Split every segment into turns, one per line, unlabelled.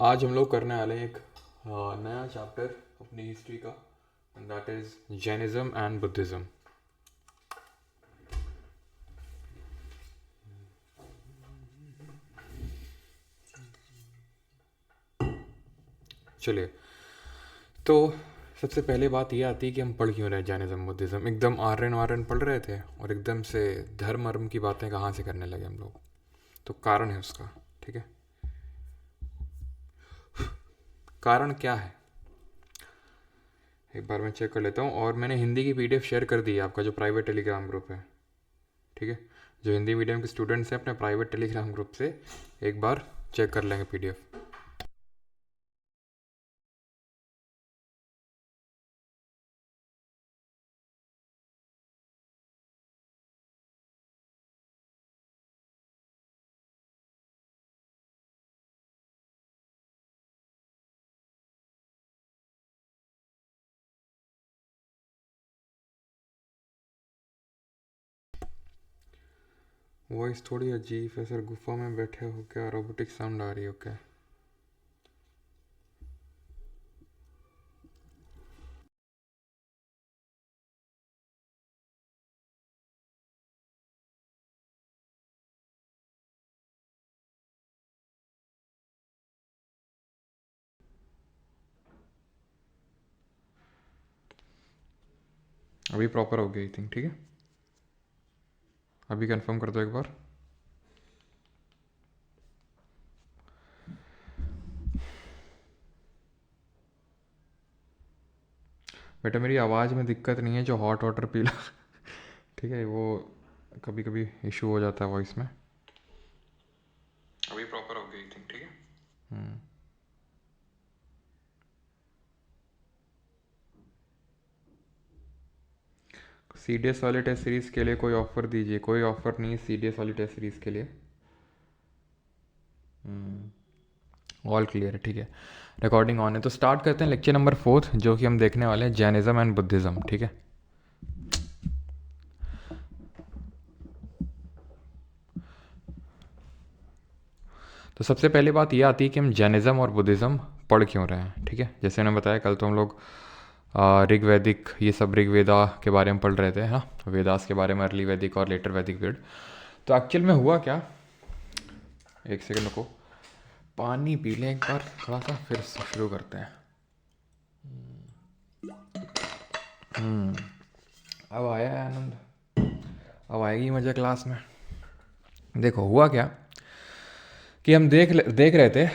आज हम लोग करने वाले हैं एक नया चैप्टर अपनी हिस्ट्री का, and that is Jainism and Buddhism. चलिए, तो सबसे पहले बात ये आती है कि हम पढ़ क्यों रहे जैनिज्म बुद्धिज्म। एकदम आर्यन वार्यन पढ़ रहे थे और एकदम से धर्म वर्म की बातें कहाँ से करने लगे हम लोग। तो कारण है उसका, ठीक है। कारण क्या है एक बार मैं चेक कर लेता हूँ। और मैंने हिंदी की पीडीएफ शेयर कर दी है, आपका जो प्राइवेट टेलीग्राम ग्रुप है, ठीक है। जो हिंदी मीडियम के स्टूडेंट्स हैं अपने प्राइवेट टेलीग्राम ग्रुप से एक बार चेक कर लेंगे पीडीएफ। वॉइस थोड़ी अजीब है सर, गुफा में बैठे हो क्या? रोबोटिक साउंड आ रही हो क्या? अभी प्रॉपर हो गई आई थिंक, ठीक है। अभी कंफर्म कर दो एक बार। बेटा मेरी आवाज़ में दिक्कत नहीं है, जो हॉट वाटर पीला ठीक है, वो कभी कभी इशू हो जाता है वॉइस में। अभी प्रॉपर हो गई आई थिंक, ठीक है। सीडीएस वाले टेस्ट सीरीज़ के लिए कोई ऑफ़र दीजिए। कोई ऑफ़र नहीं है सीडीएस वाली टेस्ट सीरीज़ के लिए। ऑल क्लियर है, ठीक है। रिकॉर्डिंग ऑन है, तो स्टार्ट करते हैं लेक्चर नंबर 4, जो कि हम देखने वाले हैं जैनिज्म एंड बुद्धिज़्म, ठीक है। तो सबसे पहले बात ये आती है कि हम जैनिज्म और बुद्धिज़्म पढ़ क्यों रहे हैं, ठीक है। जैसे मैंने बताया कल, तो हम लोग ऋग्वैदिक, ये सब ऋग्वेदा के बारे में पढ़ रहे थे, हाँ, वेदास के बारे में, अर्ली वैदिक और लेटर वैदिक पीरियड। तो एक्चुअल में हुआ क्या, एक सेकंड को पानी पी लें एक बार थोड़ा सा, फिर शुरू करते हैं। अब आया है आनंद, अब आएगी मज़ा क्लास में। देखो हुआ क्या कि हम देख रहे थे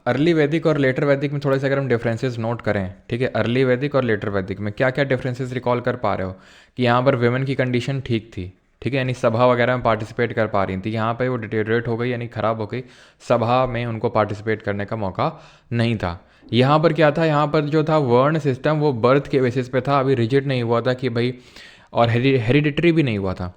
अर्ली वैदिक और लेटर वैदिक में थोड़े से अगर हम डिफरेंसेस नोट करें, ठीक है। अर्ली वैदिक और लेटर वैदिक में क्या क्या डिफरेंसेस रिकॉल कर पा रहे हो कि यहाँ पर वुमेन की कंडीशन ठीक थी, ठीक है, यानी सभा वगैरह में पार्टिसिपेट कर पा रही थी। यहाँ पे वो डिटेरियोरेट हो गई, यानी ख़राब हो गई, सभा में उनको पार्टिसिपेट करने का मौका नहीं था। यहाँ पर क्या था, यहाँ पर जो था वर्ण सिस्टम वो बर्थ के बेसिस पे था, अभी रिजिड नहीं हुआ था कि भाई, और हेरिडिटरी भी नहीं हुआ था,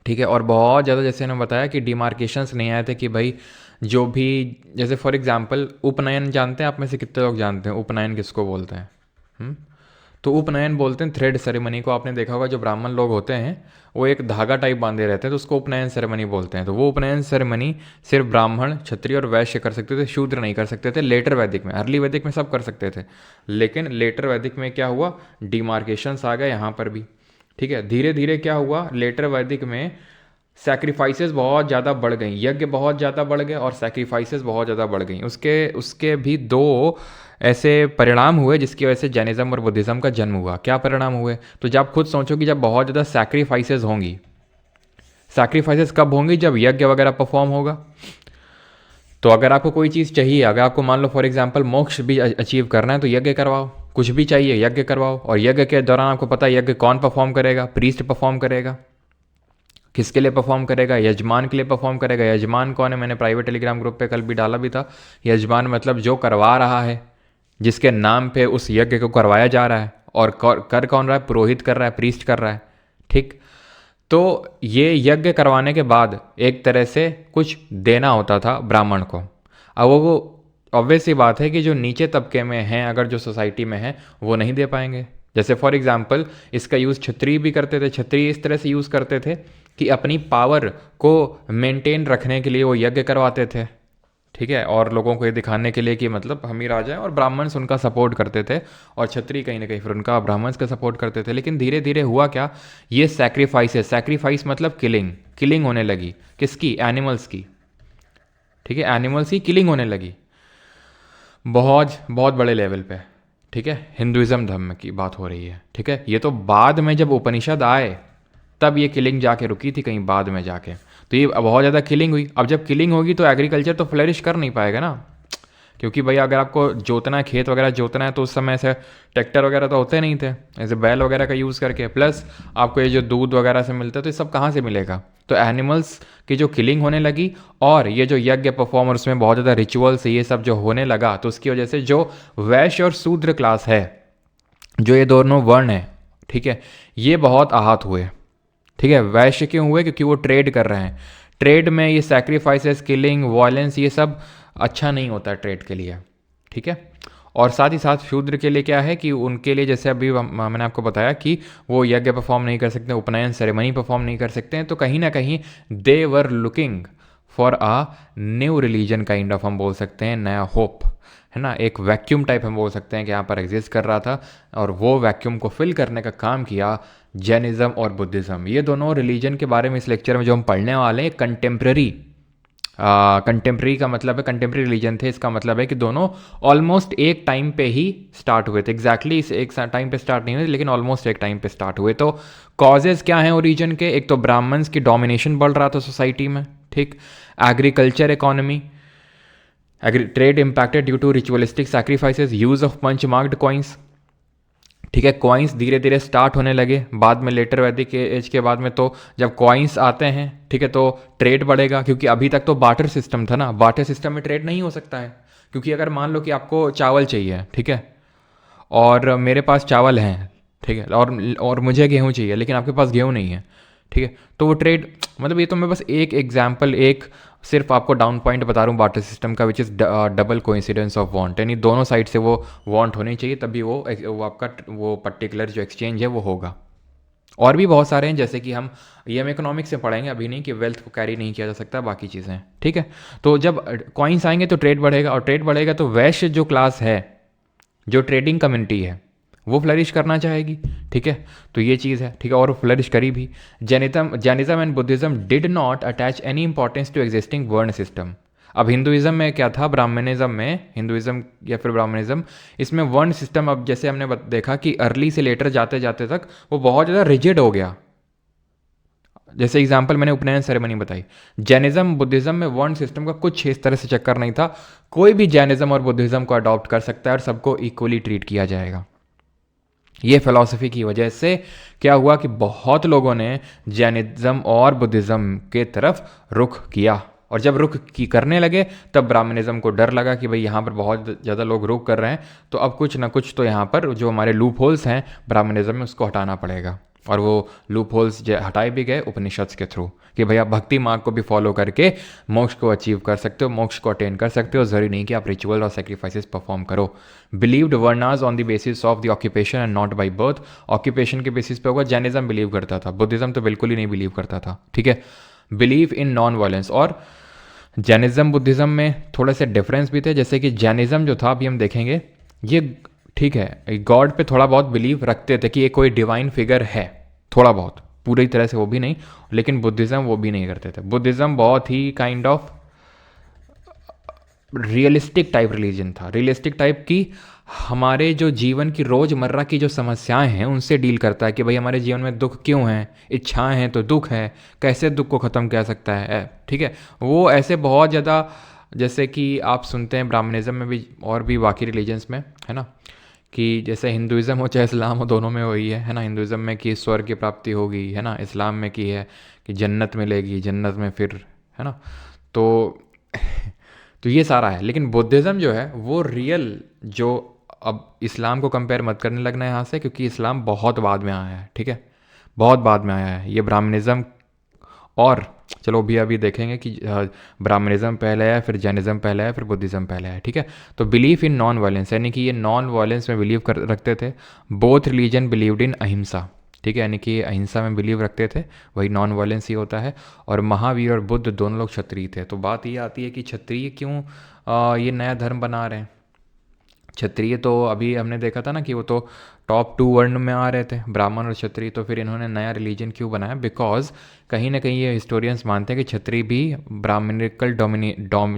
ठीक है। और बहुत ज़्यादा, जैसे मैंने बताया कि डिमार्केशंस नहीं आए थे कि भाई जो भी, जैसे फॉर एग्जांपल उपनयन जानते हैं आप में से कितने लोग जानते हैं उपनयन किसको बोलते हैं? तो उपनयन बोलते हैं थ्रेड सेरेमनी को। आपने देखा होगा जो ब्राह्मण लोग होते हैं वो एक धागा टाइप बांधे रहते हैं, तो उसको उपनयन सेरेमनी बोलते हैं। तो वो उपनयन सेरेमनी सिर्फ ब्राह्मण, क्षत्रिय और वैश्य कर सकते थे, शूद्र नहीं कर सकते थे। लेटर वैदिक में, अर्ली वैदिक में सब कर सकते थे, लेकिन लेटर वैदिक में क्या हुआ, डिमार्केशंस आ गए यहाँ पर भी, ठीक है। धीरे धीरे क्या हुआ, लेटर वैदिक में सैक्रिफाइसेस बहुत ज़्यादा बढ़ गई, यज्ञ बहुत ज़्यादा बढ़ गए और सैक्रिफाइसेस बहुत ज़्यादा बढ़ गई। उसके उसके भी दो ऐसे परिणाम हुए जिसकी वजह से जैनिज्म और बुद्धिज़्म का जन्म हुआ। क्या परिणाम हुए, तो जब आप खुद सोचो कि जब बहुत ज़्यादा सैक्रिफाइसेस होंगी, सैक्रिफाइसेस कब होंगी, जब यज्ञ वगैरह परफॉर्म होगा। तो अगर आपको कोई चीज़ चाहिए, अगर आपको मान लो फॉर एग्जांपल मोक्ष भी अचीव करना है, तो यज्ञ करवाओ। कुछ भी चाहिए यज्ञ करवाओ, और यज्ञ के दौरान आपको पता है यज्ञ कौन परफॉर्म करेगा, प्रीस्ट परफॉर्म करेगा। किसके लिए परफॉर्म करेगा, यजमान के लिए परफॉर्म करेगा। यजमान कौन है, मैंने प्राइवेट टेलीग्राम ग्रुप पे कल भी डाला भी था। यजमान मतलब जो करवा रहा है, जिसके नाम पे उस यज्ञ को करवाया जा रहा है, और कर कौन रहा है, पुरोहित कर रहा है, प्रीस्ट कर रहा है, ठीक। तो ये यज्ञ करवाने के बाद एक तरह से कुछ देना होता था ब्राह्मण को। अब वो ऑब्वियस सी बात है कि जो नीचे तबके में हैं, अगर जो सोसाइटी में हैं, वो नहीं दे पाएंगे। जैसे फॉर एग्जांपल इसका यूज़ क्षत्रिय भी करते थे। क्षत्रिय इस तरह से यूज़ करते थे कि अपनी पावर को मेंटेन रखने के लिए वो यज्ञ करवाते थे, ठीक है, और लोगों को ये दिखाने के लिए कि मतलब हम ही राजा हैं, और ब्राह्मण्स उनका सपोर्ट करते थे, और क्षत्रिय कहीं ना कहीं फिर उनका ब्राह्मण्स का सपोर्ट करते थे। लेकिन धीरे धीरे हुआ क्या, ये सैक्रिफाइस मतलब किलिंग किलिंग होने लगी। किसकी? एनिमल्स की। ठीक है, एनिमल्स की किलिंग होने लगी बहुत बहुत बड़े लेवल पे। ठीक है, हिंदुइज्म धर्म की बात हो रही है। ठीक है, ये तो बाद में जब उपनिषद आए तब ये किलिंग जाके रुकी थी कहीं बाद में जाके। तो ये बहुत ज़्यादा किलिंग हुई। अब जब किलिंग होगी तो एग्रीकल्चर तो फ्लरिश कर नहीं पाएगा ना, क्योंकि भाई अगर आपको जोतना है, खेत वगैरह जोतना है, तो उस समय ऐसे ट्रैक्टर वगैरह तो होते नहीं थे, ऐसे बैल वगैरह का यूज़ करके। प्लस आपको ये जो दूध वगैरह से मिलता है तो ये सब कहाँ से मिलेगा? तो एनिमल्स की जो किलिंग होने लगी, और ये जो यज्ञ परफॉर्म और उसमें बहुत ज़्यादा रिचुअल्स ये सब जो होने लगा, तो उसकी वजह से जो वैश्य और शूद्र क्लास है, जो ये दोनों वर्ण हैं, ठीक है, ये बहुत आहत हुए। ठीक है, वैश्य क्यों हुए? क्योंकि वो ट्रेड कर रहे हैं। ट्रेड में ये सैक्रिफाइसेस, किलिंग, वायलेंस, ये सब अच्छा नहीं होता है ट्रेड के लिए। ठीक है, और साथ ही साथ शूद्र के लिए क्या है कि उनके लिए, जैसे अभी मैंने आपको बताया कि वो यज्ञ परफॉर्म नहीं कर सकते, उपनयन सेरेमनी परफॉर्म नहीं कर सकते हैं, तो कहीं ना कहीं they were looking for a new religion kind of, हम बोल सकते हैं नया होप, है ना, एक वैक्यूम टाइप हम बोल सकते हैं कि यहाँ पर एग्जिस्ट कर रहा था, और वो वैक्यूम को फिल करने का काम किया जैनिज़्म और बुद्धिज़्म। ये दोनों रिलीजन के बारे में इस लेक्चर में जो हम पढ़ने वाले हैं, कंटेम्प्रेरी, कंटेम्प्रेरी का मतलब है, कंटेम्प्रेरी रिलीजन थे, इसका मतलब है कि दोनों ऑलमोस्ट एक टाइम पे ही स्टार्ट हुए थे। एग्जैक्टली इस एक टाइम पे स्टार्ट नहीं हुए, लेकिन ऑलमोस्ट एक टाइम पे स्टार्ट हुए। तो कॉजेज़ क्या हैं ओरिजिन के? एक तो ब्राह्मण्स की डोमिनेशन बढ़ रहा था सोसाइटी में, ठीक, agriculture economy, trade impacted due to ritualistic sacrifices, use of punch marked coins. ठीक है, कॉइन्स धीरे धीरे स्टार्ट होने लगे बाद में, लेटर वैदिक एज के बाद में। तो जब कॉइन्स आते हैं, ठीक है, तो ट्रेड बढ़ेगा, क्योंकि अभी तक तो बार्टर सिस्टम था ना, बार्टर सिस्टम में ट्रेड नहीं हो सकता है। क्योंकि अगर मान लो कि आपको चावल चाहिए, ठीक है, और मेरे पास चावल हैं, ठीक है, और मुझे गेहूँ चाहिए, लेकिन आपके पास गेहूँ नहीं है, ठीक है, तो वो ट्रेड, मतलब ये तो मैं बस एक एग्जाम्पल, एक सिर्फ आपको डाउन पॉइंट बता रहा हूँ बार्टर सिस्टम का, which is double coincidence of want, यानी दोनों साइड से वो वांट होनी चाहिए, तभी वो आपका वो पर्टिकुलर जो एक्सचेंज है वो होगा। और भी बहुत सारे हैं, जैसे कि ये हम इकोनॉमिक्स से पढ़ेंगे, अभी नहीं, कि वेल्थ को कैरी नहीं किया जा सकता, बाकी चीज़ें, ठीक है। तो जब कॉइन्स आएंगे तो ट्रेड बढ़ेगा, और ट्रेड बढ़ेगा तो वैश्य जो क्लास है, जो ट्रेडिंग कम्युनिटी है, वो फ्लरिश करना चाहेगी। ठीक है, तो ये चीज़ है, ठीक है, और फ्लरिश करी भी। Jainism and Buddhism did not attach any importance to existing varna system. अब हिंदुइज्म में क्या था, ब्राह्मणिज्म में, हिंदुइज्म या फिर ब्राह्मणिज्म, इसमें वर्ण सिस्टम, अब जैसे हमने देखा कि अर्ली से लेटर जाते जाते तक वो बहुत ज़्यादा रिजिड हो गया। जैसे एग्जाम्पल मैंने उपनयन सेरेमनी बताई, जैनिज्म बुद्धिज्म में वर्ण सिस्टम का कुछ इस तरह से चक्कर नहीं था। कोई भी जैनिज्म और बुद्धिज्म को अडॉप्ट कर सकता है और सबको इक्वली ट्रीट किया जाएगा। ये फिलॉसफी की वजह से क्या हुआ कि बहुत लोगों ने जैनिज्म और बुद्धिज्म के तरफ रुख किया, और जब रुख की करने लगे तब ब्राह्मणिज्म को डर लगा कि भाई यहाँ पर बहुत ज़्यादा लोग रुख कर रहे हैं, तो अब कुछ ना कुछ तो यहाँ पर जो हमारे लूप होल्स हैं ब्राह्मणिज्म में उसको हटाना पड़ेगा। और वो लूप होल्स हटाए भी गए उपनिषद के थ्रू, कि भाई आप भक्ति मार्ग को भी फॉलो करके मोक्ष को अचीव कर सकते हो, मोक्ष को अटेन कर सकते हो, ज़रूरी नहीं कि आप रिचुअल और सेक्रीफाइसेस परफॉर्म करो। Believed वर्नाज on the basis of the occupation and not by birth, occupation के बेसिस पे होगा। जैनिज्म बिलीव करता था, बुद्धिज्म तो बिल्कुल ही नहीं बिलीव करता था। ठीक है, बिलीव इन नॉन वायलेंस। और जैनिज्म बुद्धिज्म में थोड़े से डिफरेंस भी थे, जैसे कि जैनिज्म जो था, अभी हम देखेंगे, ये ठीक है, गॉड पे थोड़ा बहुत बिलीव रखते थे कि ये कोई डिवाइन फिगर है, थोड़ा बहुत, पूरी तरह से वो भी नहीं। लेकिन बुद्धिज़्म वो भी नहीं करते थे। बुद्धिज़्म बहुत ही kind of realistic type religion था, रियलिस्टिक टाइप की, हमारे जो जीवन की रोज़मर्रा की जो समस्याएं हैं उनसे डील करता है कि भाई हमारे जीवन में दुख क्यों हैं, इच्छाएं हैं तो दुख है, कैसे दुख को ख़त्म किया सकता है। ठीक है, वो ऐसे बहुत ज़्यादा, जैसे कि आप सुनते हैं ब्राह्मणिज्म में भी और भी बाकी रिलीजन्स में, है ना, कि जैसे हिंदुइज़्म हो चाहे इस्लाम हो, दोनों में वही है ना। हिंदुइज़्म में कि स्वर्ग की प्राप्ति होगी, है ना, इस्लाम में की है कि जन्नत मिलेगी, जन्नत में फिर, है ना, तो तो ये सारा है। लेकिन बुद्धिज़्म जो है वो रियल, जो अब इस्लाम को कंपेयर मत करने लगना है यहाँ से, क्योंकि इस्लाम बहुत बाद में आया है, ठीक है, बहुत बाद में आया है। ये ब्राह्मणिज्म, और चलो अभी देखेंगे कि ब्राह्मणिज्म पहले है, फिर जैनिज्म पहले है, फिर बुद्धिज़्म पहले है। ठीक है, तो बिलीफ इन नॉन वायलेंस, यानी कि ये नॉन वायलेंस में बिलीव कर रखते थे। बोथ रिलीजन बिलीव्ड इन अहिंसा, ठीक है, यानी कि अहिंसा में बिलीव रखते थे, वही नॉन वायलेंस ही होता है। और महावीर और बुद्ध दोनों लोग क्षत्रिय थे। तो बात ये आती है कि क्षत्रिय क्यों ये नया धर्म बना रहे हैं। क्षत्रिय तो अभी हमने देखा था ना कि वो तो टॉप 2 वर्ण में आ रहे थे, ब्राह्मण और क्षत्रिय, तो फिर इन्होंने नया रिलीजन क्यों बनाया? बिकॉज कहीं ना कहीं ये हिस्टोरियंस मानते हैं कि क्षत्रिय भी ब्राह्मणिकल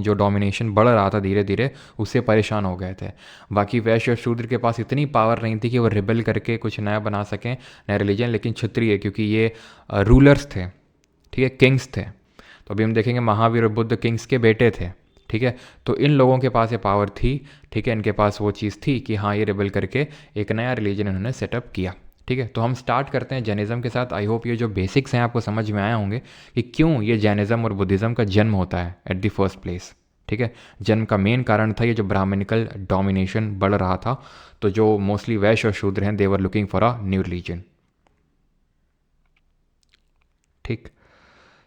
जो डोमिनेशन बढ़ रहा था धीरे धीरे, उससे परेशान हो गए थे। बाकी वैश्य और शूद्र के पास इतनी पावर नहीं थी कि वो रिबेल करके कुछ नया बना सकें, नया रिलीजन। लेकिन क्षत्रिय, क्योंकि ये रूलर्स थे, ठीक है, किंग्स थे, तो अभी हम देखेंगे महावीर और बुद्ध किंग्स के बेटे थे, ठीक है। तो इन लोगों के पास ये पावर थी, ठीक है, इनके पास वो चीज़ थी कि हाँ ये रिबेल करके एक नया रिलीजन इन्होंने सेटअप किया, ठीक है। तो हम स्टार्ट करते हैं जैनिज़्म के साथ। आई होप ये जो बेसिक्स हैं आपको समझ में आए होंगे कि क्यों ये जैनिज़्म और बुद्धिज़्म का जन्म होता है एट द फर्स्ट प्लेस, ठीक है। जन्म का मेन कारण था ये जो ब्राह्मणिकल डोमिनेशन बढ़ रहा था, तो जो मोस्टली वैश्य और शूद्र हैं, they were looking for a new religion, ठीक।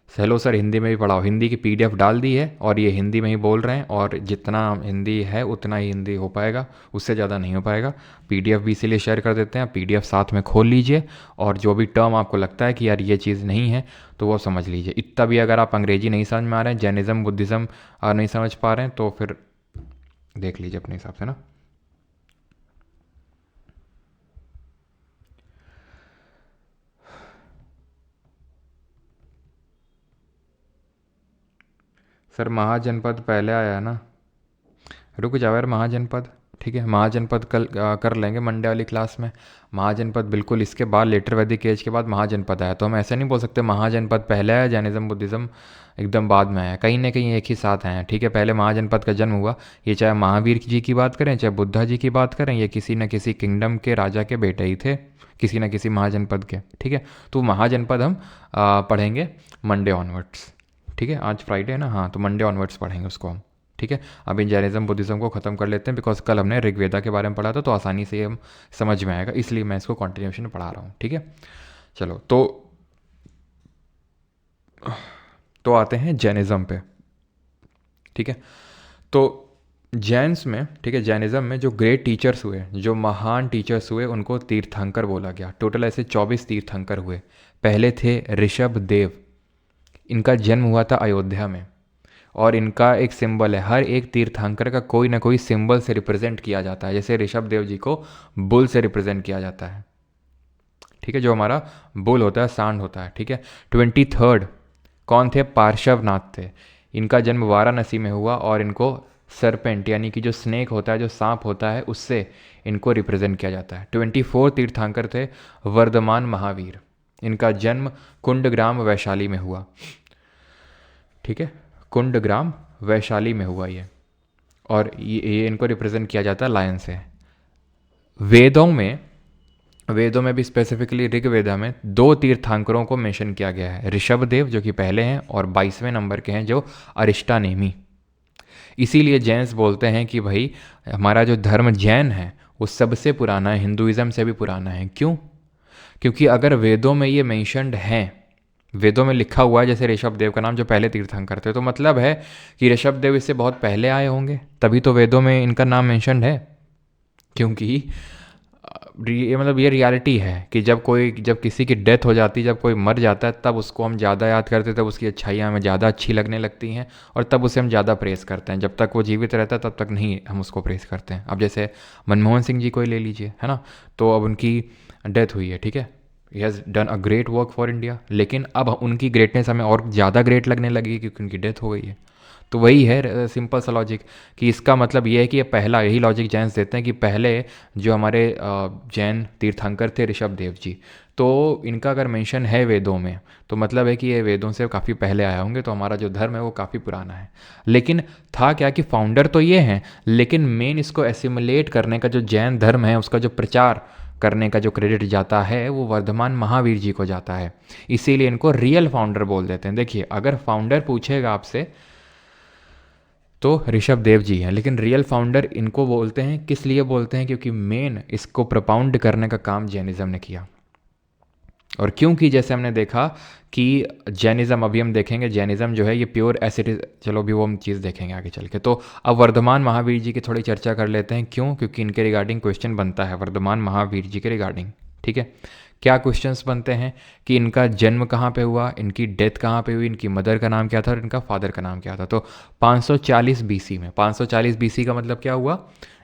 हेलो सर, हिंदी में भी पढ़ाओ। हिंदी की पीडीएफ डाल दी है और ये हिंदी में ही बोल रहे हैं, और जितना हिंदी है उतना ही हिंदी हो पाएगा, उससे ज़्यादा नहीं हो पाएगा। पीडीएफ भी इसीलिए शेयर कर देते हैं, पीडीएफ साथ में खोल लीजिए, और जो भी टर्म आपको लगता है कि यार ये चीज़ नहीं है तो वो समझ लीजिए। इतना भी अगर आप अंग्रेजी नहीं समझ में आ रहे हैं, जैनिज़्म बुद्धिज़्म नहीं समझ पा रहे हैं, तो फिर देख लीजिए अपने हिसाब से ना। सर महाजनपद पहले आया है ना, रुक जाओ यार, महाजनपद, ठीक है, महाजनपद कल कर लेंगे मंडे वाली क्लास में। महाजनपद बिल्कुल इसके बाद, लेटर वैदिक एज के बाद महाजनपद आया, तो हम ऐसे नहीं बोल सकते महाजनपद पहले आया, जैनिज़्म बुद्धिज़्म एकदम बाद में आया। कहीं ना कहीं एक ही साथ आए हैं, ठीक है। पहले महाजनपद का जन्म हुआ, ये चाहे महावीर जी की बात करें, चाहे बुद्धा जी की बात करें, ये किसी न किसी किंगडम के राजा के बेटे ही थे, किसी न किसी महाजनपद के, ठीक है। तो महाजनपद हम पढ़ेंगे मंडे ऑनवर्ड्स, ठीक है। आज फ्राइडे है ना, हाँ, तो मंडे ऑनवर्ड्स पढ़ेंगे उसको हम, ठीक है। अब इन जैनिज़्म बुद्धिज़्म को ख़त्म कर लेते हैं, बिकॉज कल हमने ऋग्वेदा के बारे में पढ़ा था, तो आसानी से हम समझ में आएगा, इसलिए मैं इसको कॉन्टिन्यूशन में पढ़ा रहा हूँ, ठीक है। चलो तो आते हैं जैनिज़्म पे, ठीक है। तो जैन्स में, ठीक है, जैनिज़्म में जो ग्रेट टीचर्स हुए, जो महान टीचर्स हुए, उनको तीर्थंकर बोला गया। टोटल ऐसे 24 तीर्थंकर हुए। पहले थे ऋषभ देव, इनका जन्म हुआ था अयोध्या में, और इनका एक सिंबल है, हर एक तीर्थंकर का कोई ना कोई सिंबल से रिप्रेजेंट किया जाता है। जैसे ऋषभ देव जी को बुल से रिप्रेजेंट किया जाता है, ठीक है, जो हमारा बुल होता है, सांड होता है, ठीक है। 23rd कौन थे? पार्श्वनाथ थे। इनका जन्म वाराणसी में हुआ, और इनको सरपेंट यानी कि जो स्नेक होता है, जो सांप होता है, उससे इनको रिप्रेजेंट किया जाता है। 24 तीर्थंकर थे वर्धमान महावीर, इनका जन्म कुंडग्राम वैशाली में हुआ, ठीक है, कुंडग्राम वैशाली में हुआ ये, और ये इनको रिप्रेजेंट किया जाता है लायन से। वेदों में भी स्पेसिफिकली ऋग्वेदा में 2 तीर्थंकरों को मेंशन किया गया है, ऋषभ देव जो कि पहले हैं, और 22वें नंबर के हैं जो अरिष्टानेमी। इसीलिए जैन्स बोलते हैं कि भाई हमारा जो धर्म जैन है वो सबसे पुराना है, हिंदुइज्म से भी पुराना है। क्यों? क्योंकि अगर वेदों में ये मेंशन्ड हैं, वेदों में लिखा हुआ है जैसे ऋषभ देव का नाम जो पहले तीर्थंकर थे, तो मतलब है कि ऋषभ देव इससे बहुत पहले आए होंगे, तभी तो वेदों में इनका नाम मेंशन्ड है। क्योंकि ये मतलब ये रियलिटी है कि जब किसी की डेथ हो जाती है, जब कोई मर जाता है, तब उसको हम ज़्यादा याद करते हैं, तब उसकी अच्छाइयाँ हमें ज़्यादा अच्छी लगने लगती हैं, और तब उसे हम ज़्यादा प्रेस करते हैं। जब तक वो जीवित रहता है तब तक नहीं हम उसको प्रेस करते हैं। अब जैसे मनमोहन सिंह जी को ही ले लीजिए, है ना, तो अब उनकी डेथ हुई है, ठीक है, he has done a great work for India, लेकिन अब उनकी ग्रेटनेस हमें और ज़्यादा ग्रेट लगने लगी क्योंकि उनकी डेथ हो गई है। तो वही है सिंपल सा लॉजिक, कि इसका मतलब ये है कि ये पहला, यही लॉजिक जैन्स देते हैं कि पहले जो हमारे जैन तीर्थंकर थे ऋषभ देव जी, तो इनका अगर मेंशन है वेदों में, तो मतलब है कि ये वेदों से काफ़ी पहले आए होंगे, तो हमारा जो धर्म है वो काफ़ी पुराना है। लेकिन था क्या कि फाउंडर तो ये हैं, लेकिन मेन इसको एसिमुलेट करने का जो जैन धर्म है, उसका जो प्रचार करने का जो क्रेडिट जाता है वो वर्धमान महावीर जी को जाता है। इसीलिए इनको रियल फाउंडर बोल देते हैं। देखिए, अगर फाउंडर पूछेगा आपसे तो ऋषभ देव जी हैं, लेकिन रियल फाउंडर इनको बोलते हैं। किस लिए बोलते हैं? क्योंकि मेन इसको प्रपाउंड करने का काम जैनिज़्म ने किया। और क्योंकि जैसे हमने देखा कि जैनिज़्म, अभी हम देखेंगे जैनिज़्म जो है ये प्योर एसिड, चलो अभी वो हम चीज़ देखेंगे आगे चल के। तो अब वर्धमान महावीर जी की थोड़ी चर्चा कर लेते हैं। क्यों? क्योंकि इनके रिगार्डिंग क्वेश्चन बनता है, वर्धमान महावीर जी के रिगार्डिंग, ठीक है। क्या क्वेश्चंस बनते हैं कि इनका जन्म कहाँ पे हुआ, इनकी डेथ कहाँ पे हुई, इनकी मदर का नाम क्या था और इनका फादर का नाम क्या था। तो 540 बीसी में, 540 बीसी का मतलब क्या हुआ,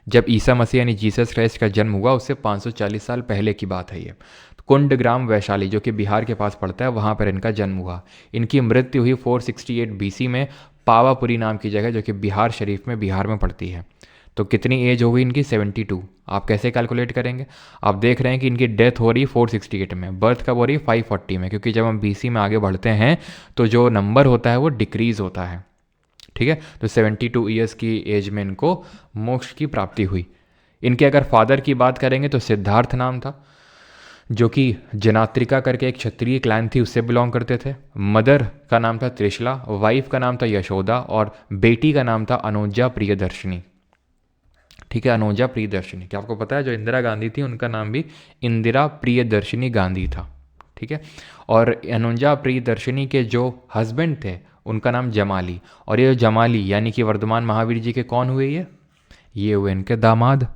जब ईसा मसीह यानी जीसस क्राइस्ट का जन्म हुआ उससे 540 साल पहले की बात है ये। तो कुंडग्राम वैशाली जो कि बिहार के पास पड़ता है वहाँ पर इनका जन्म हुआ। इनकी मृत्यु हुई 468 बीसी में पावापुरी नाम की जगह जो कि बिहार शरीफ में, बिहार में पड़ती है। तो कितनी एज हो गई इनकी, 72। आप कैसे कैलकुलेट करेंगे, आप देख रहे हैं कि इनकी डेथ हो रही है 468 में, बर्थ कब हो रही है 540 में, क्योंकि जब हम बीसी में आगे बढ़ते हैं तो जो नंबर होता है वो डिक्रीज होता है। ठीक है, तो 72 ईयर्स की एज में इनको मोक्ष की प्राप्ति हुई। इनके अगर फादर की बात करेंगे तो सिद्धार्थ नाम था, जो कि जनात्रिका करके एक क्षत्रिय क्लैन थी उससे बिलोंग करते थे। मदर का नाम था त्रिशला, वाइफ का नाम था यशोदा और बेटी का नाम था अनुजा प्रियदर्शनी। ठीक है, अनुजा प्रियदर्शनी। क्या आपको पता है जो इंदिरा गांधी थी उनका नाम भी इंदिरा प्रियदर्शनी गांधी था। ठीक है, और अनुजा प्रियदर्शनी के जो हस्बैंड थे उनका नाम जमाली, और ये जमाली यानी कि वर्धमान महावीर जी के कौन हुए, ये हुए इनके दामाद।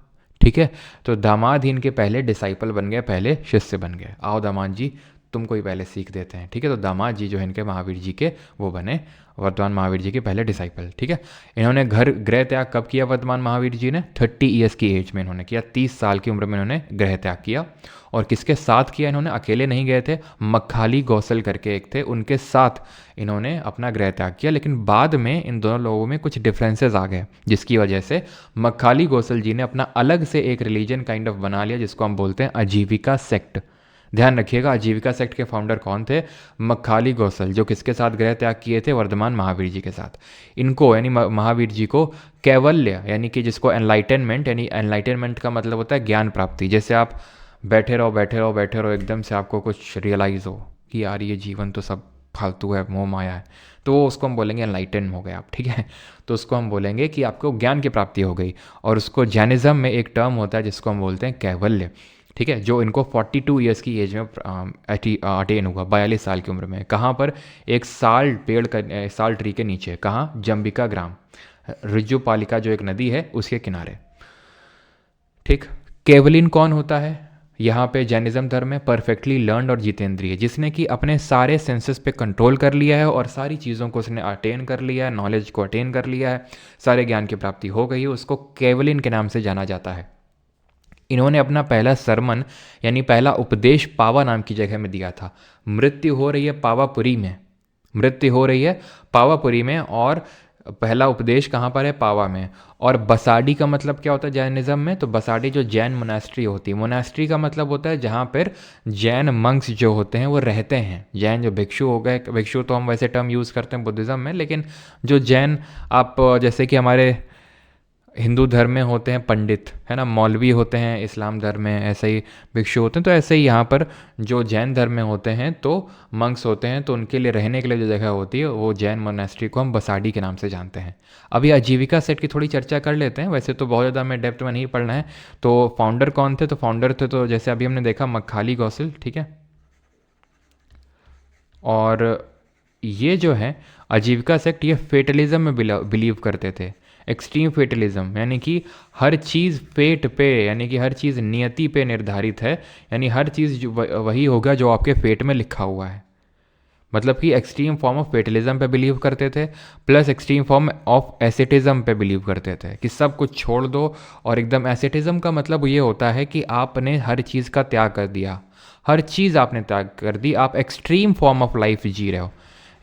ठीक है, तो दामाद ही इनके पहले डिसाइपल बन गए, पहले शिष्य बन गए। आओ दामाद जी तुमको ही पहले सीख देते हैं। ठीक है, तो दामाद जी जो है इनके महावीर जी के वो बने, वर्तमान महावीर जी के पहले डिसाइपल। ठीक है, इन्होंने घर गृह त्याग कब किया वर्तमान महावीर जी ने, 30 ईयर्स की एज में इन्होंने किया, 30 साल की उम्र में इन्होंने गृह त्याग किया। और किसके साथ किया इन्होंने, अकेले नहीं गए थे, मखाली गौसल करके एक थे उनके साथ इन्होंने अपना गृह त्याग किया। लेकिन बाद में इन दोनों लोगों में कुछ डिफरेंसेस आ गए, जिसकी वजह से मखाली गौसल जी ने अपना अलग से एक रिलीजन काइंड ऑफ बना लिया, जिसको हम बोलते हैं आजीविका सेक्ट। ध्यान रखिएगा, आजीविका सेक्ट के फाउंडर कौन थे, मखाली गौसल, जो किसके साथ गृह त्याग किए थे, वर्धमान महावीर जी के साथ। इनको यानी महावीर जी को कैवल्य यानी कि जिसको एनलाइटनमेंट, यानी एनलाइटनमेंट का मतलब होता है ज्ञान प्राप्ति। जैसे आप बैठे रहो बैठे रहो बैठे रहो, एकदम से आपको कुछ रियलाइज़ हो कि यार ये जीवन तो सब फालतू है, मोह माया है, तो वो उसको हम बोलेंगे एनलाइटन हो गए आप। ठीक है, तो उसको हम बोलेंगे कि आपको ज्ञान की प्राप्ति हो गई। और उसको जैनिज़्म में एक टर्म होता है जिसको हम बोलते हैं कैवल्य। ठीक है, जो इनको 42 ईयर्स की एज में अटेन हुआ, 42 साल की उम्र में। कहाँ पर, एक साल पेड़ का, साल ट्री के नीचे। कहाँ, जंबिका ग्राम, रिजुपालिका जो एक नदी है उसके किनारे। ठीक, केवलिन कौन होता है, यहाँ पे जैनिज्म धर्म में परफेक्टली लर्नड और जितेंद्रिय, जिसने कि अपने सारे सेंसेस पे कंट्रोल कर लिया है और सारी चीज़ों को उसने अटेन कर लिया है, नॉलेज को अटेन कर लिया है, सारे ज्ञान की प्राप्ति हो गई है, उसको केवलिन के नाम से जाना जाता है। इन्होंने अपना पहला सरमन यानी पहला उपदेश पावा नाम की जगह में दिया था। मृत्यु हो रही है पावापुरी में, मृत्यु हो रही है पावापुरी में, और पहला उपदेश कहाँ पर है, पावा में। और बसाडी का मतलब क्या होता है जैनिज्म में, तो बसाडी जो जैन मोनास्ट्री होती है, मोनास्ट्री का मतलब होता है जहाँ पर जैन मंक्स जो होते हैं वो रहते हैं। जैन जो भिक्षु हो गए, भिक्षु तो हम वैसे टर्म यूज़ करते हैं बुद्धिज़्म में, लेकिन जो जैन, आप जैसे कि हमारे हिंदू धर्म में होते हैं पंडित, है ना, मौलवी होते हैं, इस्लाम धर्म में ऐसे ही भिक्षु होते हैं, तो ऐसे ही यहाँ पर जो जैन धर्म में होते हैं तो मंक्स होते हैं, तो उनके लिए रहने के लिए जो जगह होती है वो जैन मोनास्ट्री को हम बसाडी के नाम से जानते हैं। अभी आजीविका सेट की थोड़ी चर्चा कर लेते हैं, वैसे तो बहुत ज़्यादा हमें डेप्थ में नहीं पढ़ना है। तो फाउंडर कौन थे, तो फाउंडर थे तो जैसे अभी हमने देखा मखाली गौसल। ठीक है, और ये जो है आजीविका सेक्ट, ये फेटलिज्म में बिलीव करते थे। एक्सट्रीम फेटलिज्म यानी कि हर चीज़ फेट पे, यानी कि हर चीज़ नियति पे निर्धारित है, यानी हर चीज़ वही होगा जो आपके फेट में लिखा हुआ है। मतलब कि एक्सट्रीम फॉर्म ऑफ फेटलिज्म पे बिलीव करते थे, plus extreme form of asceticism पे बिलीव करते थे कि सब कुछ छोड़ दो। और एकदम एसेटिज्म का मतलब ये होता है कि आपने हर चीज़ का त्याग कर दिया, हर चीज़ आपने त्याग कर दी, आप एक्सट्रीम फॉर्म ऑफ लाइफ जी रहे हो।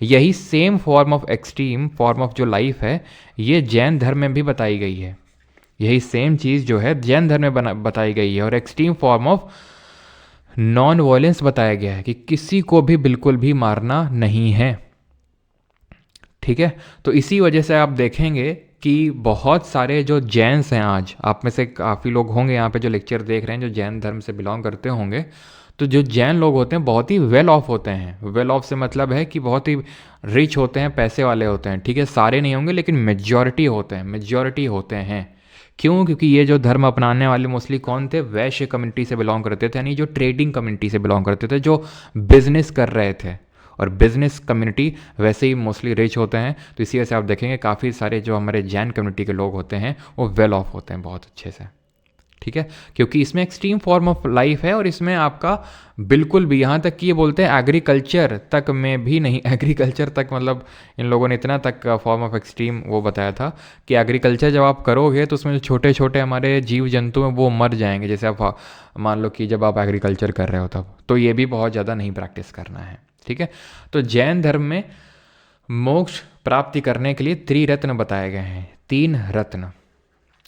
यही same form of extreme form of जो लाइफ है ये जैन धर्म में भी बताई गई है। यही सेम चीज़ जो है जैन धर्म में बताई गई है, और extreme form of non violence बताया गया है कि किसी को भी बिल्कुल भी मारना नहीं है। ठीक है, तो इसी वजह से आप देखेंगे कि बहुत सारे जो जैन्स हैं, आज आप में से काफ़ी लोग होंगे यहाँ पे जो लेक्चर देख रहे हैं जो जैन धर्म से बिलोंग करते होंगे, तो जो जैन लोग होते हैं बहुत ही वेल ऑफ होते हैं। वेल ऑफ से मतलब है कि बहुत ही रिच होते हैं, पैसे वाले होते हैं। ठीक है, सारे नहीं होंगे लेकिन मेजॉरिटी होते हैं, मेजॉरिटी होते हैं। क्यों, क्योंकि ये जो धर्म अपनाने वाले मोस्टली कौन थे, वैश्य कम्युनिटी से बिलोंग करते थे, यानी जो ट्रेडिंग कम्युनिटी से बिलोंग करते थे, जो बिजनेस कर रहे थे। और बिजनेस कम्युनिटी वैसे ही मोस्टली रिच होते हैं, तो इसी वजह से आप देखेंगे काफ़ी सारे जो हमारे जैन कम्युनिटी के लोग होते हैं वो वेल ऑफ होते हैं बहुत अच्छे से। ठीक है, क्योंकि इसमें एक्सट्रीम फॉर्म ऑफ लाइफ है और इसमें आपका बिल्कुल भी, यहाँ तक कि ये बोलते हैं एग्रीकल्चर तक में भी नहीं, एग्रीकल्चर तक मतलब इन लोगों ने इतना तक फॉर्म ऑफ एक्सट्रीम वो बताया था कि एग्रीकल्चर जब आप करोगे तो उसमें जो छोटे छोटे हमारे जीव जंतु हैं वो मर जाएंगे। जैसे आप मान लो कि जब आप एग्रीकल्चर कर रहे हो तब, तो ये भी बहुत ज़्यादा नहीं प्रैक्टिस करना है। ठीक है, तो जैन धर्म में मोक्ष प्राप्ति करने के लिए त्रिरत्न बताए गए हैं, 3 रत्न।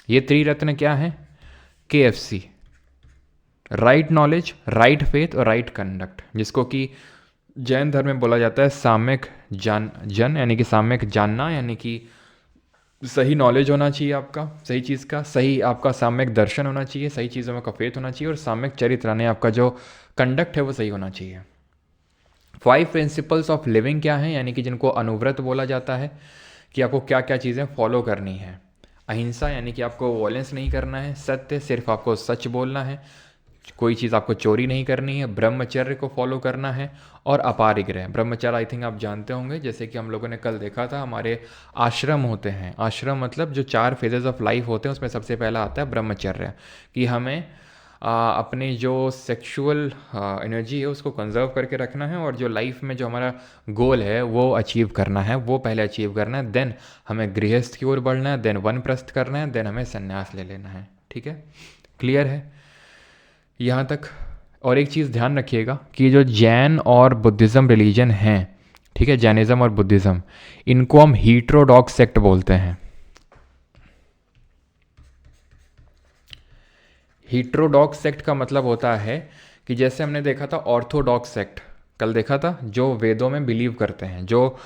ये त्रिरत्न क्या है? KFC, right knowledge, right faith और राइट कंडक्ट, जिसको कि जैन धर्म में बोला जाता है साम्यक जन, यानी कि साम्यक जानना, यानी कि सही नॉलेज होना चाहिए आपका सही चीज़ का, सही आपका साम्यक दर्शन होना चाहिए, सही चीज़ों में का फेथ होना चाहिए, और साम्यक चरित्र यानी आपका जो कंडक्ट है वो सही होना चाहिए। 5 प्रिंसिपल्स ऑफ लिविंग क्या है, यानी कि जिनको अनुव्रत बोला जाता है, कि आपको क्या क्या चीज़ें फॉलो करनी है। अहिंसा, यानी कि आपको वॉयलेंस नहीं करना है। सत्य, सिर्फ आपको सच बोलना है, कोई चीज़ आपको चोरी नहीं करनी है। ब्रह्मचर्य को फॉलो करना है। और अपारिग्रह, ब्रह्मचर्य आई थिंक आप जानते होंगे, जैसे कि हम लोगों ने कल देखा था, हमारे आश्रम होते हैं। आश्रम मतलब जो 4 फेजेस ऑफ लाइफ होते हैं उसमें सबसे पहला आता है ब्रह्मचर्य, कि हमें अपनी जो सेक्सुअल एनर्जी है उसको कंजर्व करके रखना है, और जो लाइफ में जो हमारा गोल है वो अचीव करना है, वो पहले अचीव करना है। देन हमें गृहस्थ की ओर बढ़ना है, देन वनप्रस्थ करना है, देन हमें संन्यास ले लेना है। ठीक है, क्लियर है यहाँ तक? और एक चीज़ ध्यान रखिएगा कि जो जैन और बुद्धिज़्म रिलीजन हैं, ठीक है, जैनिज़्म और बुद्धिज़्म, इनको हम हीट्रोडॉक्स सेक्ट बोलते हैं। हीट्रोडॉक्स सेक्ट का मतलब होता है कि जैसे हमने देखा था ऑर्थोडॉक्स सेक्ट, कल देखा था, जो वेदों में बिलीव करते हैं, जो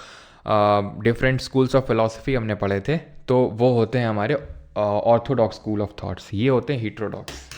डिफरेंट स्कूल्स ऑफ फिलॉसफी हमने पढ़े थे, तो वो होते हैं हमारे ऑर्थोडॉक्स स्कूल ऑफ थॉट्स, ये होते हैं हीट्रोडॉक्स।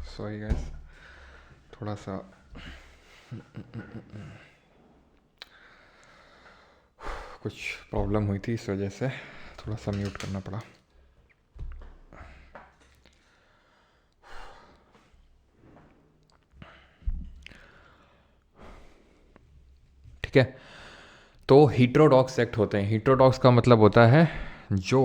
सॉरी गाइस, थोड़ा सा कुछ प्रॉब्लम हुई थी, इस वजह से थोड़ा सा म्यूट करना पड़ा। ठीक है, तो हीट्रोडॉक्स सेक्ट होते हैं। हीट्रोडॉक्स का मतलब होता है जो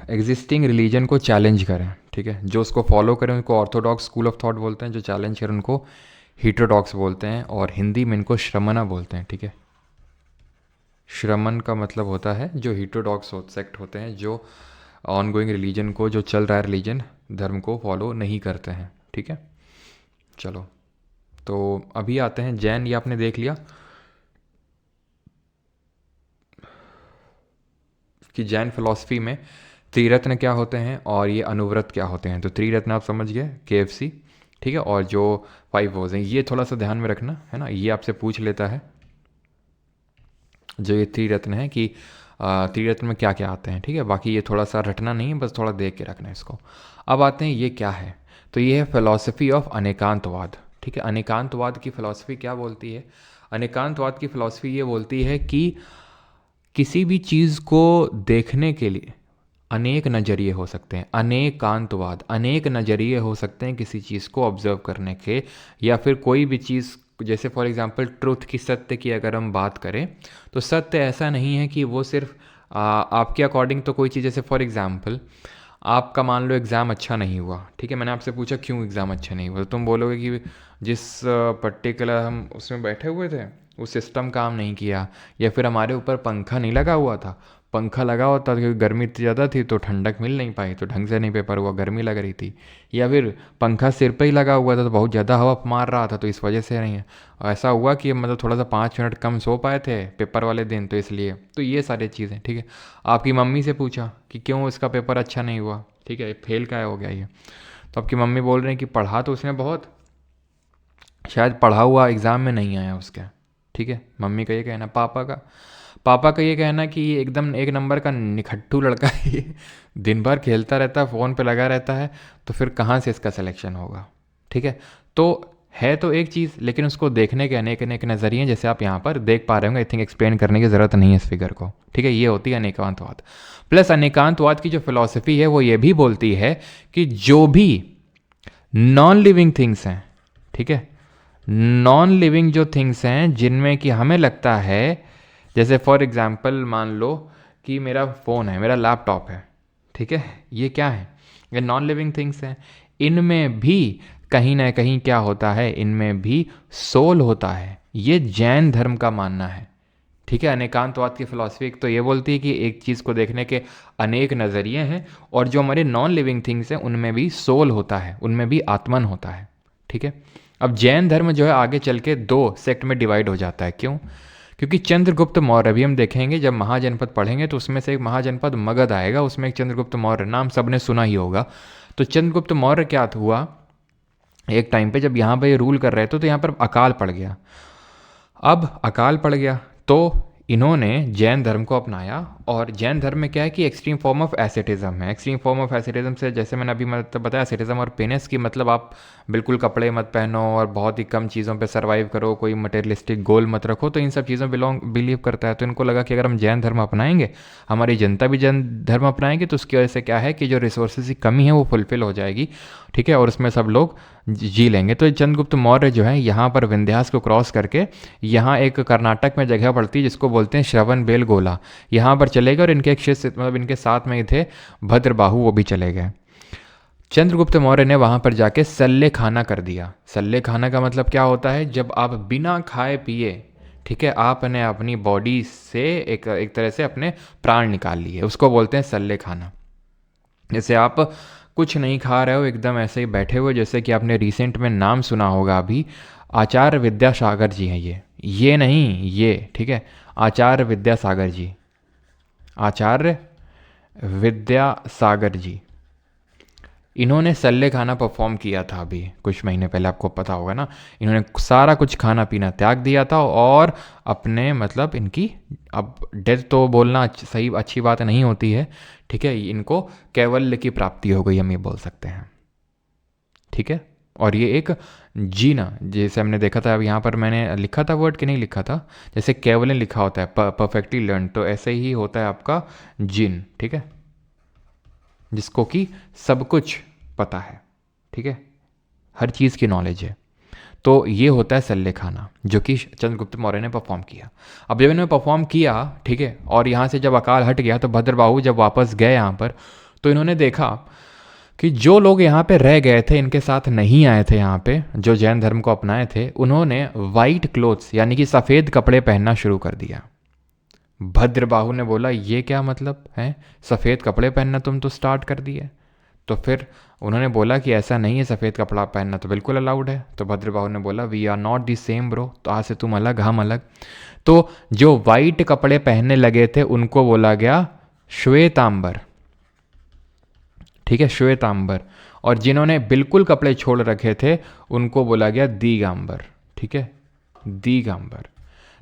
एग्जिस्टिंग रिलीजन को चैलेंज करें। ठीक है, जो उसको फॉलो करें उनको ऑर्थोडॉक्स स्कूल ऑफ थॉट बोलते हैं, जो चैलेंज करें उनको हीट्रोडॉक्स बोलते हैं, और हिंदी में इनको श्रमणा बोलते हैं। ठीक है, श्रमण का मतलब होता है जो हीट्रोडॉक्स सेक्ट होते हैं, जो ऑनगोइंग रिलीजन को, जो चल रहा है रिलीजन धर्म को फॉलो नहीं करते हैं। ठीक है, चलो तो अभी आते हैं जैन, ये आपने देख लिया कि जैन फिलॉसफी में त्रिरत्न क्या होते हैं और ये अनुव्रत क्या होते हैं। तो त्रिरत्न आप समझ गए, KFC, ठीक है, और जो 5 वोज हैं ये थोड़ा सा ध्यान में रखना है ना, ये आपसे पूछ लेता है जो ये त्रिरत्न है कि त्रिरत्न में क्या क्या आते हैं, ठीक है। बाकी ये थोड़ा सा रटना नहीं है, बस थोड़ा देख के रखना है इसको। अब आते हैं ये क्या है, तो ये है फिलॉसफी ऑफ अनेकांतवाद, ठीक है। अनेकांतवाद की फिलॉसफी क्या बोलती है? अनेकांतवाद की फिलॉसफी ये बोलती है कि किसी भी चीज़ को देखने के लिए अनेक नज़रिए हो सकते हैं। अनेकांतवाद, अनेक नज़रिए हो सकते हैं किसी चीज़ को ऑब्जर्व करने के, या फिर कोई भी चीज़, जैसे फॉर एग्जांपल ट्रुथ की, सत्य की अगर हम बात करें तो सत्य ऐसा नहीं है कि वो सिर्फ आपके अकॉर्डिंग तो कोई चीज़, जैसे फॉर एग्जांपल आपका मान लो एग्ज़ाम अच्छा नहीं हुआ, ठीक है, मैंने आपसे पूछा क्यों एग्ज़ाम अच्छा नहीं हुआ, तो तुम बोलोगे कि जिस पर्टिकुलर हम उसमें बैठे हुए थे वो सिस्टम काम नहीं किया, या फिर हमारे ऊपर पंखा नहीं लगा हुआ था, पंखा लगा होता क्योंकि गर्मी इतनी ज़्यादा थी तो ठंडक मिल नहीं पाई तो ढंग से नहीं पेपर हुआ, गर्मी लग रही थी, या फिर पंखा सिर पे ही लगा हुआ था तो बहुत ज़्यादा हवा मार रहा था तो इस वजह से नहीं है। ऐसा हुआ कि मतलब थोड़ा सा 5 मिनट कम सो पाए थे पेपर वाले दिन तो इसलिए, तो ये सारी चीज़ें, ठीक है। आपकी मम्मी से पूछा कि क्यों इसका पेपर अच्छा नहीं हुआ, ठीक है, फेल का हो गया ये, तो आपकी मम्मी बोल रही हैं कि पढ़ा तो उसने बहुत, शायद पढ़ा हुआ एग्ज़ाम में नहीं आया उसका, ठीक है। मम्मी का ये कहना, पापा का ये कहना कि ये एकदम एक नंबर का निखट्टू लड़का है ये, दिन भर खेलता रहता है, फ़ोन पे लगा रहता है, तो फिर कहाँ से इसका सिलेक्शन होगा, ठीक है। तो है तो एक चीज़, लेकिन उसको देखने के अनेक अनेक नज़रिए, जैसे आप यहाँ पर देख पा रहे होंगे, आई थिंक एक्सप्लेन करने की ज़रूरत नहीं है इस फिगर को, ठीक है। ये होती है अनेकांतवाद। प्लस अनेकांतवाद की जो फिलॉसफी है वो ये भी बोलती है कि जो भी नॉन लिविंग थिंग्स हैं, ठीक है, नॉन लिविंग जो थिंग्स हैं जिनमें कि हमें लगता है, जैसे फॉर एग्जांपल मान लो कि मेरा फ़ोन है, मेरा लैपटॉप है, ठीक है, ये क्या है, ये नॉन लिविंग थिंग्स हैं, इनमें भी कहीं ना कहीं क्या होता है, इनमें भी सोल होता है, ये जैन धर्म का मानना है, ठीक है। अनेकांतवाद की फिलॉसफी तो ये बोलती है कि एक चीज़ को देखने के अनेक नज़रिए हैं, और जो हमारे नॉन लिविंग थिंग्स हैं उनमें भी सोल होता है, उनमें भी आत्मन होता है, ठीक है। अब जैन धर्म जो है आगे चल के 2 सेक्ट में डिवाइड हो जाता है, क्यों? क्योंकि चंद्रगुप्त मौर्य, अभी हम देखेंगे जब महाजनपद पढ़ेंगे तो उसमें से एक महाजनपद मगध आएगा, उसमें एक चंद्रगुप्त मौर्य, नाम सबने सुना ही होगा। तो चंद्रगुप्त मौर्य क्या हुआ, एक टाइम पे जब यहाँ पे ये रूल कर रहे थे तो यहाँ पर अकाल पड़ गया। अब अकाल पड़ गया तो इन्होंने जैन धर्म को अपनाया, और जैन धर्म में क्या है कि एक्सट्रीम फॉर्म ऑफ एसेटिज्म है। एक्सट्रीम फॉर्म ऑफ एसेटिज्म से, जैसे मैंने अभी मतलब बताया, एसेटिज्म और पेनेस की मतलब आप बिल्कुल कपड़े मत पहनो और बहुत ही कम चीज़ों पे सर्वाइव करो, कोई मटेरियलिस्टिक गोल मत रखो, तो इन सब चीज़ों बिलीव करता है। तो इनको लगा कि अगर हम जैन धर्म अपनाएंगे, हमारी जनता भी जैन धर्म अपनाएंगे, तो उसकी वजह से क्या है कि जो रिसोर्सेज की कमी है वो फुलफिल हो जाएगी, ठीक है, और उसमें सब लोग जी लेंगे। तो चंद्रगुप्त मौर्य जो है यहाँ पर विंध्यास को क्रॉस करके यहाँ एक कर्नाटक में जगह पड़ती है जिसको बोलते हैं श्रवण बेलगोला, यहाँ पर चले गए, और इनके एक शिष्य मतलब इनके साथ में ही थे भद्रबाहु, वो भी चले गए। चंद्रगुप्त मौर्य ने वहाँ पर जाके सल्ले खाना कर दिया। सल्ले खाना का मतलब क्या होता है, जब आप बिना खाए पिए, ठीक है, आपने अपनी बॉडी से एक तरह से अपने प्राण निकाल लिए, उसको बोलते हैं सल्ले खाना। जैसे आप कुछ नहीं खा रहे हो, एकदम ऐसे ही बैठे हुए, जैसे कि आपने रिसेंट में नाम सुना होगा अभी, आचार्य विद्यासागर जी हैं ये नहीं ये, ठीक है, आचार्य विद्यासागर जी, आचार्य विद्यासागर जी, इन्होंने सल्ले खाना परफॉर्म किया था अभी कुछ महीने पहले, आपको पता होगा ना। इन्होंने सारा कुछ खाना पीना त्याग दिया था, और अपने मतलब इनकी, अब डेथ तो बोलना सही अच्छी बात नहीं होती है, ठीक है, इनको कैवल्य की प्राप्ति हो गई, हम ये बोल सकते हैं, ठीक है। और ये एक जीना, जैसे हमने देखा था, अब यहाँ पर मैंने लिखा था वर्ड कि नहीं लिखा था, जैसे केवलन लिखा होता है परफेक्टली लर्न, तो ऐसे ही होता है आपका जिन, ठीक है, जिसको कि सब कुछ पता है, ठीक है, हर चीज़ की नॉलेज है। तो ये होता है सल्ले खाना, जो कि चंद्रगुप्त मौर्य ने परफॉर्म किया। अब जब इन्होंने परफॉर्म किया, ठीक है, और यहाँ से जब अकाल हट गया तो भद्रबाहु जब वापस गए यहाँ पर, तो इन्होंने देखा कि जो लोग यहाँ पे रह गए थे, इनके साथ नहीं आए थे यहाँ पे, जो जैन धर्म को अपनाए थे, उन्होंने वाइट क्लोथ्स यानी कि सफ़ेद कपड़े पहनना शुरू कर दिया। भद्रबाहु ने बोला ये क्या मतलब है, सफ़ेद कपड़े पहनना तुम तो स्टार्ट कर दिए। तो फिर उन्होंने बोला कि ऐसा नहीं है, सफ़ेद कपड़ा पहनना तो बिल्कुल अलाउड है। तो भद्रबाहु ने बोला we are not the same bro, तो आज से तुम अलग हम अलग। तो जो वाइट कपड़े पहनने लगे थे उनको बोला गया श्वेतांबर, ठीक है, श्वेतांबर। और जिन्होंने बिल्कुल कपड़े छोड़ रखे थे उनको बोला गया दिगंबर। ठीक है, दिगंबर।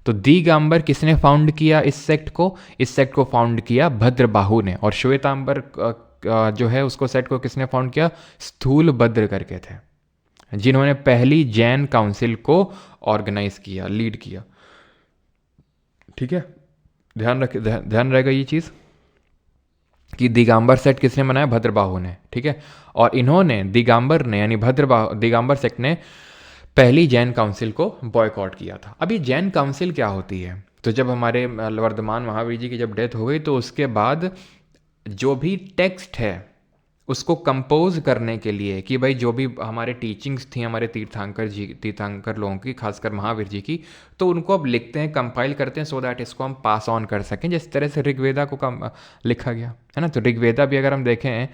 तो दिगंबर किसने फाउंड किया इस सेक्ट को? इस सेक्ट को फाउंड किया भद्रबाहु ने। और श्वेतांबर जो है उसको सेक्ट को किसने फाउंड किया? स्थूलभद्र करके थे, जिन्होंने पहली जैन काउंसिल को ऑर्गेनाइज किया, लीड किया। ठीक है, ध्यान रहेगा ये चीज़ कि दिगंबर सेक्ट किसने बनाया? भद्रबाहु ने। ठीक है, और इन्होंने दिगंबर ने यानी दिगंबर सेक्ट ने पहली जैन काउंसिल को बॉयकॉट किया था। अब ये जैन काउंसिल क्या होती है? तो जब हमारे वर्धमान महावीर जी की जब डेथ हो गई तो उसके बाद जो भी टेक्स्ट है उसको कंपोज करने के लिए कि भाई जो भी हमारे टीचिंग्स थी हमारे तीर्थंकर लोगों की, खासकर महावीर जी की, तो उनको अब लिखते हैं, कंपाइल करते हैं सो दैट इसको हम पास ऑन कर सकें, जिस तरह से ऋग्वेदा को लिखा गया है ना। तो ऋग्वेदा भी अगर हम देखें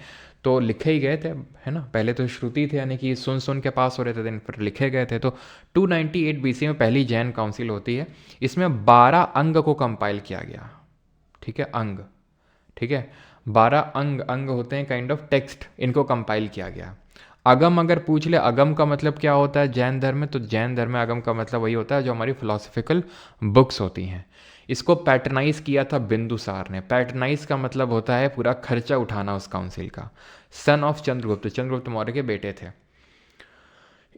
तो लिखे ही गए थे, है ना। पहले तो श्रुति थे यानी कि सुन सुन के पास हो रहे थे, दिन फिर लिखे गए थे। तो 298 BC में पहली जैन काउंसिल होती है। इसमें 12 अंग को कंपाइल किया गया। ठीक है, अंग। ठीक है, 12 अंग होते हैं काइंड ऑफ टेक्स्ट, इनको कंपाइल किया गया। अगम अगर पूछ ले, अगम का मतलब क्या होता है जैन धर्म में? तो जैन धर्म में अगम का मतलब वही होता है जो हमारी फिलोसफिकल बुक्स होती हैं। इसको पैटर्नाइज किया था बिंदुसार ने। पैटर्नाइज का मतलब होता है पूरा खर्चा उठाना उस काउंसिल का। सन ऑफ चंद्रगुप्त मौर्य के बेटे थे,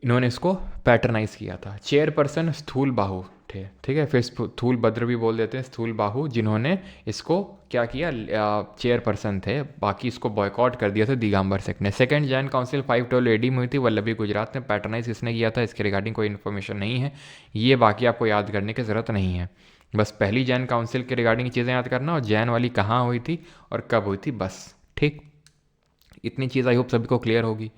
इन्होंने इसको पैटर्नाइज किया था। चेयरपर्सन स्थूल बाहु थे। ठीक है, फिर स्थूल भद्र भी बोल देते हैं, स्थूल बाहु, जिन्होंने इसको क्या किया, चेयरपर्सन थे। बाकी इसको बॉयकॉट कर दिया था दिगंबर सेक्ट ने। सेकंड जैन काउंसिल 512 AD में हुई थी, वल्लभी गुजरात में। पैटर्नाइज किसने किया था इसके रिगार्डिंग कोई इन्फॉर्मेशन नहीं है, ये बाकी आपको याद करने की ज़रूरत नहीं है। बस पहली जैन काउंसिल के रिगार्डिंग चीज़ें याद करना और जैन वाली कहाँ हुई थी और कब हुई थी, बस। ठीक, इतनी चीज़ आई होप सभी को क्लियर होगी।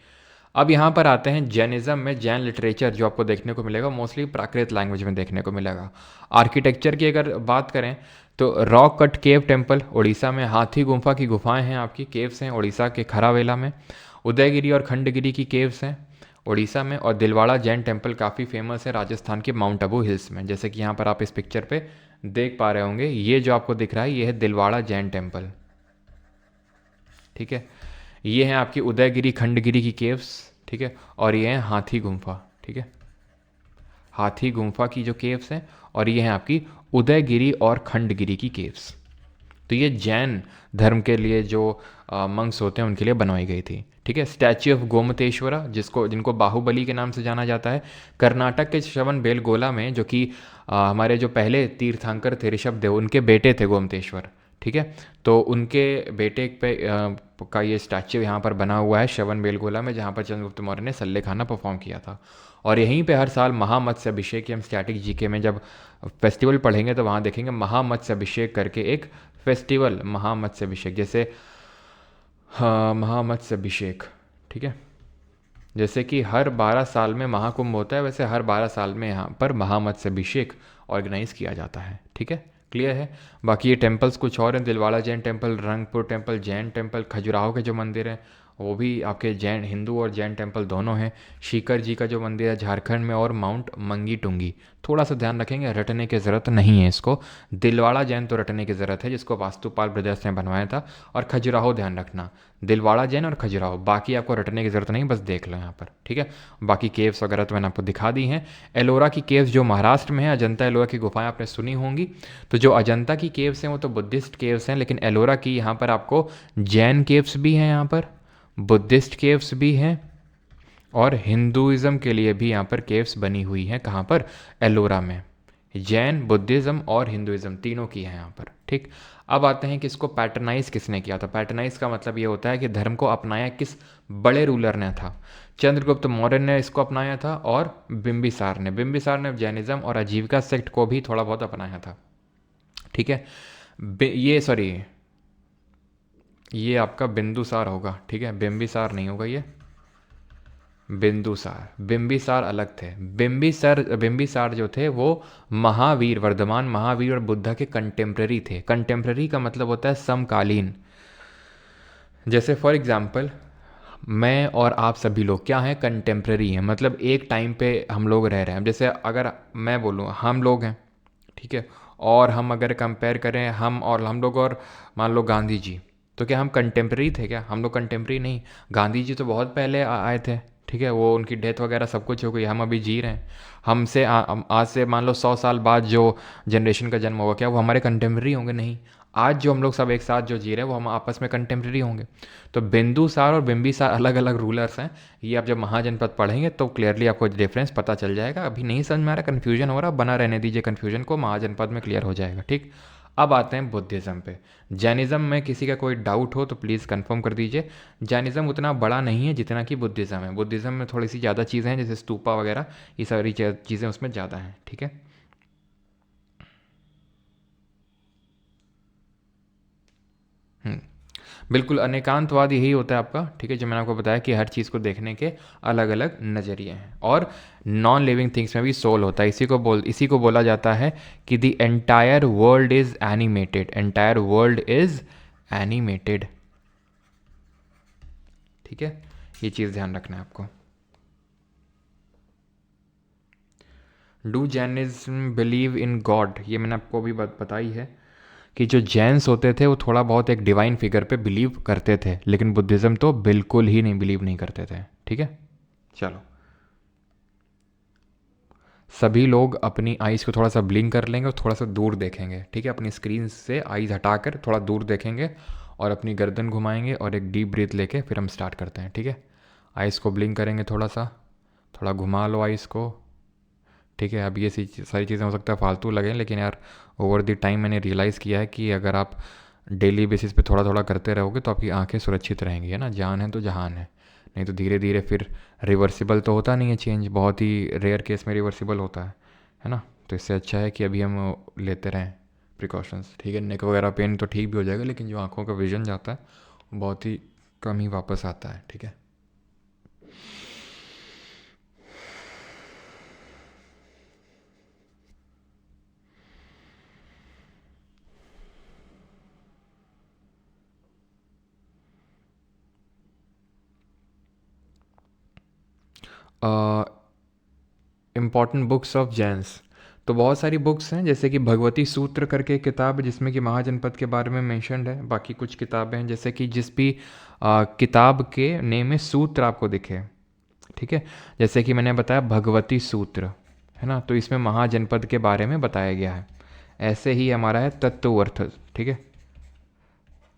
अब यहाँ पर आते हैं जैनिज़्म में जैन लिटरेचर जो आपको देखने को मिलेगा मोस्टली प्राकृत लैंग्वेज में देखने को मिलेगा। आर्किटेक्चर की अगर बात करें तो rock cut cave temple Orissa में, हाथी गुम्फा की गुफाएं हैं आपकी, केव्स हैं उड़ीसा के खरावेला में। उदयगिरी और खंडगिरी की केव्स हैं उड़ीसा में। और दिलवाड़ा जैन टेम्पल काफ़ी फेमस है राजस्थान के माउंट आबू हिल्स में। जैसे कि यहाँ पर आप इस पिक्चर पे देख पा रहे होंगे, ये जो आपको दिख रहा है ये है दिलवाड़ा जैन टेम्पल। ठीक है, ये हैं आपकी उदयगिरी खंडगिरी की केव्स। ठीक है, और ये हैं हाथी गुम्फा। ठीक है, हाथी गुम्फा की जो केव्स हैं, और ये हैं आपकी उदयगिरी और खंडगिरी की केव्स। तो ये जैन धर्म के लिए जो मंक्स होते हैं उनके लिए बनवाई गई थी। ठीक है, स्टैच्यू ऑफ गोमतेश्वरा जिनको बाहुबली के नाम से जाना जाता है, कर्नाटक के श्रवणबेलगोला में, जो कि हमारे जो पहले तीर्थंकर थे ऋषभदेव, उनके बेटे थे गोमतेश्वर। ठीक है, तो उनके बेटे पे का ये स्टैच्यू यहाँ पर बना हुआ है श्रवणबेलगोला में, जहाँ पर चंद्रगुप्त मौर्य ने सल्ले खाना परफॉर्म किया था। और यहीं पे हर साल महामत्स्य अभिषेक, हम स्टैटिक जीके में जब फेस्टिवल पढ़ेंगे तो वहाँ देखेंगे महामत्स्य अभिषेक करके एक फेस्टिवल, महामत्स्य अभिषेक, जैसे हाँ महामत्स्य अभिषेक। ठीक है, जैसे कि हर 12 साल में महाकुंभ होता है, वैसे हर 12 साल में यहाँ पर महामत्स्य अभिषेक ऑर्गेनाइज किया जाता है। ठीक है, क्लियर है। बाकी ये टेम्पल्स कुछ और हैं, Dilwara Jain temple, Rangpur temple, Jain temple, Khajuraho के जो मंदिर हैं वो भी आपके जैन, हिंदू और जैन टेम्पल दोनों हैं। शीकर जी का जो मंदिर है झारखंड में, और माउंट मंगी टुंगी। थोड़ा सा ध्यान रखेंगे, रटने की ज़रूरत नहीं है इसको। दिलवाड़ा जैन तो रटने की ज़रूरत है, जिसको वास्तुपाल ब्रदर्स ने बनवाया था। और खजुराहो ध्यान रखना, दिलवाड़ा जैन और खजुराहो, बाकी आपको रटने की ज़रूरत नहीं, बस देख लो यहाँ पर। ठीक है, बाकी केव्स वगैरह तो मैंने आपको दिखा दी हैं। एलोरा की केव्स जो महाराष्ट्र में है, अजंता एलोरा की गुफाएं आपने सुनी होंगी। तो जो अजंता की केव्स हैं वो तो बुद्धिस्ट केव्स हैं, लेकिन एलोरा की यहाँ पर आपको जैन केव्स भी हैं, यहाँ पर बुद्धिस्ट केव्स भी हैं, और हिंदुइज्म के लिए भी यहाँ पर केव्स बनी हुई हैं। कहाँ पर? एलोरा में। जैन, बुद्धिज़्म और हिंदुइज्म तीनों की है यहाँ पर। ठीक, अब आते हैं कि इसको पैटर्नाइज किसने किया था। पैटर्नाइज का मतलब ये होता है कि धर्म को अपनाया किस बड़े रूलर ने था। चंद्रगुप्त मौर्य ने इसको अपनाया था, और बिंबिसार ने जैनिज्म और आजीविका सेक्ट को भी थोड़ा बहुत अपनाया था। ठीक है, ये आपका बिंदुसार होगा। ठीक है, बिंबिसार नहीं होगा, ये बिंबिसार अलग थे। बिंबिसार जो थे वो महावीर, वर्धमान महावीर और बुद्धा के कंटेम्प्रेरी थे। कंटेम्प्रेरी का मतलब होता है समकालीन। जैसे फॉर एग्जांपल मैं और आप सभी लोग क्या हैं? कंटेम्प्रेरी हैं, मतलब एक टाइम पे हम लोग रह रहे हैं। जैसे अगर मैं बोलूँ हम लोग हैं, ठीक है, और हम अगर कंपेयर करें हम लोग और मान लो गांधी जी, तो क्या हम कंटेम्प्रेरी थे क्या? हम लोग कंटेम्प्रेरी नहीं। गांधी जी तो बहुत पहले आए थे, ठीक है, वो उनकी डेथ वगैरह सब कुछ हो गई, हम अभी जी रहे हैं। हमसे आज से मान लो 100 साल बाद जो जनरेशन का जन्म होगा, क्या वो हमारे कंटेम्प्रेरी होंगे? नहीं। आज जो हम लोग सब एक साथ जो जी रहे हैं वो हम आपस में कंटेम्प्रेरी होंगे। तो बिंदुसार और बिंबिसार अलग अलग रूलर्स हैं। ये आप जब महाजनपद पढ़ेंगे तो क्लियरली आपको डिफरेंस पता चल जाएगा। अभी नहीं समझ में आ रहा, कन्फ्यूजन हो रहा, बना रहने दीजिए कन्फ्यूजन को, महाजनपद में क्लियर हो जाएगा, ठीक। अब आते हैं बुद्धिज़्म पे। जैनिज़्म में किसी का कोई डाउट हो तो प्लीज़ कंफर्म कर दीजिए। जैनिज़्म उतना बड़ा नहीं है जितना कि बुद्धिज़्म है। बुद्धिज़्म में थोड़ी सी ज़्यादा चीज़ें हैं, जैसे स्तूपा वगैरह, ये सारी चीज़ें उसमें ज़्यादा हैं, ठीक है। हम्म, बिल्कुल अनेकांतवाद यही होता है आपका, ठीक है, जो मैंने आपको बताया कि हर चीज़ को देखने के अलग अलग नज़रिए हैं। और नॉन लिविंग थिंग्स में भी सोल होता है। इसी को बोला जाता है कि the entire world is animated. Entire world is animated, ठीक है, ये चीज़ ध्यान रखना है आपको। Do Jainism believe in God, ये मैंने आपको अभी बताई है कि जो जैन्स होते थे वो थोड़ा बहुत एक डिवाइन फिगर पे बिलीव करते थे, लेकिन बुद्धिज़्म तो बिल्कुल ही नहीं बिलीव नहीं करते थे, ठीक है। चलो, सभी लोग अपनी आइज़ को थोड़ा सा ब्लिंक कर लेंगे और थोड़ा सा दूर देखेंगे, ठीक है, अपनी स्क्रीन से आइज़ हटाकर थोड़ा दूर देखेंगे और अपनी गर्दन घुमाएंगे और एक डीप ब्रीथ लेके फिर हम स्टार्ट करते हैं, ठीक है। आइज़ को ब्लिंक करेंगे, थोड़ा सा, थोड़ा घुमा लो आइज़ को, ठीक है। अब ये सारी चीज़ें हो सकता है फालतू लगें, लेकिन यार ओवर द टाइम मैंने रियलाइज़ किया है कि अगर आप डेली बेसिस पे थोड़ा थोड़ा करते रहोगे तो आपकी आंखें सुरक्षित रहेंगी, है ना। जान है तो जहान है, नहीं तो धीरे धीरे फिर रिवर्सिबल तो होता नहीं है चेंज, बहुत ही रेयर केस में रिवर्सिबल होता है ना। तो इससे अच्छा है कि अभी हम लेते रहें प्रिकॉशंस, ठीक है। नेक वगैरह पेन तो ठीक भी हो जाएगा, लेकिन जो आँखों का विजन जाता है वो बहुत ही कम ही वापस आता है, ठीक है। इम्पॉर्टेंट बुक्स ऑफ जैन्स, तो बहुत सारी बुक्स हैं, जैसे कि भगवती सूत्र करके एक किताब है जिसमें कि महाजनपद के बारे में मेंशन्ड है। बाकी कुछ किताबें हैं, जैसे कि जिस भी किताब के नेम में सूत्र आपको दिखे, ठीक है, जैसे कि मैंने बताया भगवती सूत्र, है ना, तो इसमें महाजनपद के बारे में बताया गया है। ऐसे ही हमारा है तत्वर्थ, ठीक है,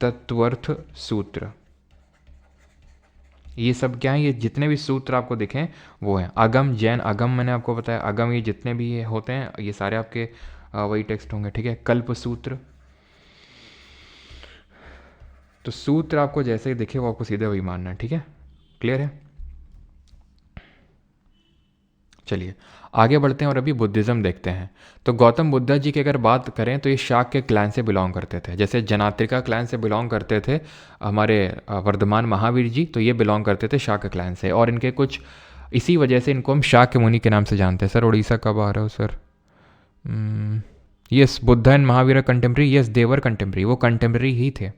तत्वर्थ सूत्र। ये सब क्या है, ये जितने भी सूत्र आपको दिखें वो हैं। अगम, जैन अगम, मैंने आपको बताया अगम, ये जितने भी ये होते हैं ये सारे आपके वही टेक्स्ट होंगे, ठीक है। कल्प सूत्र, तो सूत्र आपको जैसे ही दिखे वो आपको सीधे वही मानना है, ठीक है। क्लियर है? चलिए आगे बढ़ते हैं और अभी बुद्धिज़्म देखते हैं। तो गौतम बुद्ध जी की अगर बात करें तो ये शाक्य क्लैन से बिलोंग करते थे। जैसे जनात्रिका क्लैन से बिलोंग करते थे हमारे वर्धमान महावीर जी, तो ये बिलोंग करते थे शाक्य क्लैन से। और इनके कुछ इसी वजह से इनको हम शाक्य मुनि के नाम से जानते हैं। सर उड़ीसा कब आ रहे हो sir? Yes, Buddha and Mahavir contemporary, yes they're contemporary, वो कंटेम्प्रेरी ही थे।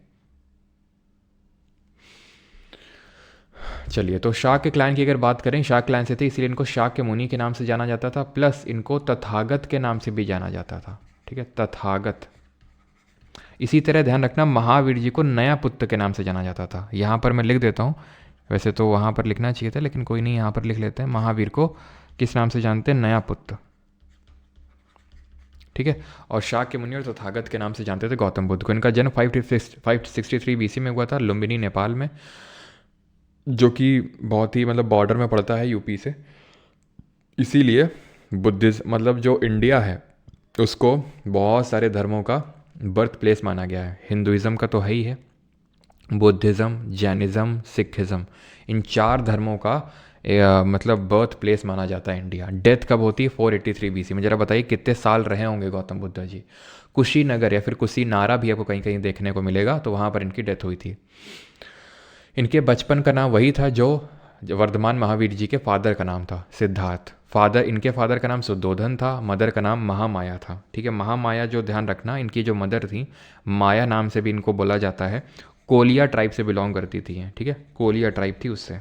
चलिए, तो शाक्य क्लैन की अगर बात करें, शाक्य क्लैन से थे इसलिए इनको शाक्य मुनि के नाम से जाना जाता था, प्लस इनको तथागत के नाम से भी जाना जाता था, ठीक है, तथागत। इसी तरह ध्यान रखना, महावीर जी को नया पुत्र के नाम से जाना जाता था। यहाँ पर मैं लिख देता हूँ, वैसे तो वहाँ पर लिखना चाहिए था लेकिन कोई नहीं, यहाँ पर लिख लेते हैं। महावीर को किस नाम से जानते हैं? नया पुत्र, ठीक है। और शाक्य मुनि और तथागत के नाम से जानते थे गौतम बुद्ध को। इनका जन्म 563 BC में हुआ था, लुम्बिनी नेपाल में, जो कि बहुत ही मतलब बॉर्डर में पड़ता है यूपी से। इसीलिए बुद्धिज़्म मतलब जो इंडिया है उसको बहुत सारे धर्मों का बर्थ प्लेस माना गया है। हिंदुइज़्म का तो है ही है, बुद्धिज़्म, जैनिज़्म, सिखिज़्म, इन चार धर्मों का मतलब बर्थ प्लेस माना जाता है इंडिया। डेथ कब होती है? 483 BC में। ज़रा बताइए कितने साल रहे होंगे गौतम बुद्ध जी? कुशीनगर या फिर कुशीनारा भी आपको कहीं कहीं देखने को मिलेगा, तो वहाँ पर इनकी डेथ हुई थी। इनके बचपन का नाम वही था जो वर्धमान महावीर जी के फादर का नाम था, सिद्धार्थ। इनके फादर का नाम सुद्धोधन था, मदर का नाम महामाया था, ठीक है। महामाया जो ध्यान रखना, इनकी जो मदर थी, माया नाम से भी इनको बोला जाता है, कोलिया ट्राइब से बिलोंग करती थी, ठीक है, कोलिया ट्राइब थी उससे।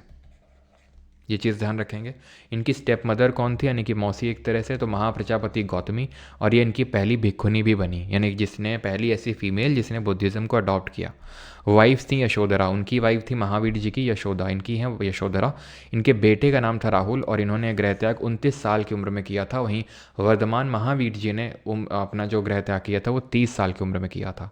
ये चीज़ ध्यान रखेंगे। इनकी स्टेप मदर कौन थी, यानी कि मौसी एक तरह से, तो महाप्रजापति गौतमी, और ये इनकी पहली भिक्षुनी भी बनी, यानी जिसने पहली ऐसी फीमेल जिसने बुद्धिज़्म को अडॉप्ट किया। वाइफ्स थी यशोधरा, उनकी वाइफ थी महावीर जी की यशोदा, इनकी है यशोधरा। इनके बेटे का नाम था राहुल और इन्होंने गृह त्याग 29 साल की उम्र में किया था। वहीं वर्धमान महावीर जी ने अपना जो गृह त्याग किया था वो 30 साल की उम्र में किया था।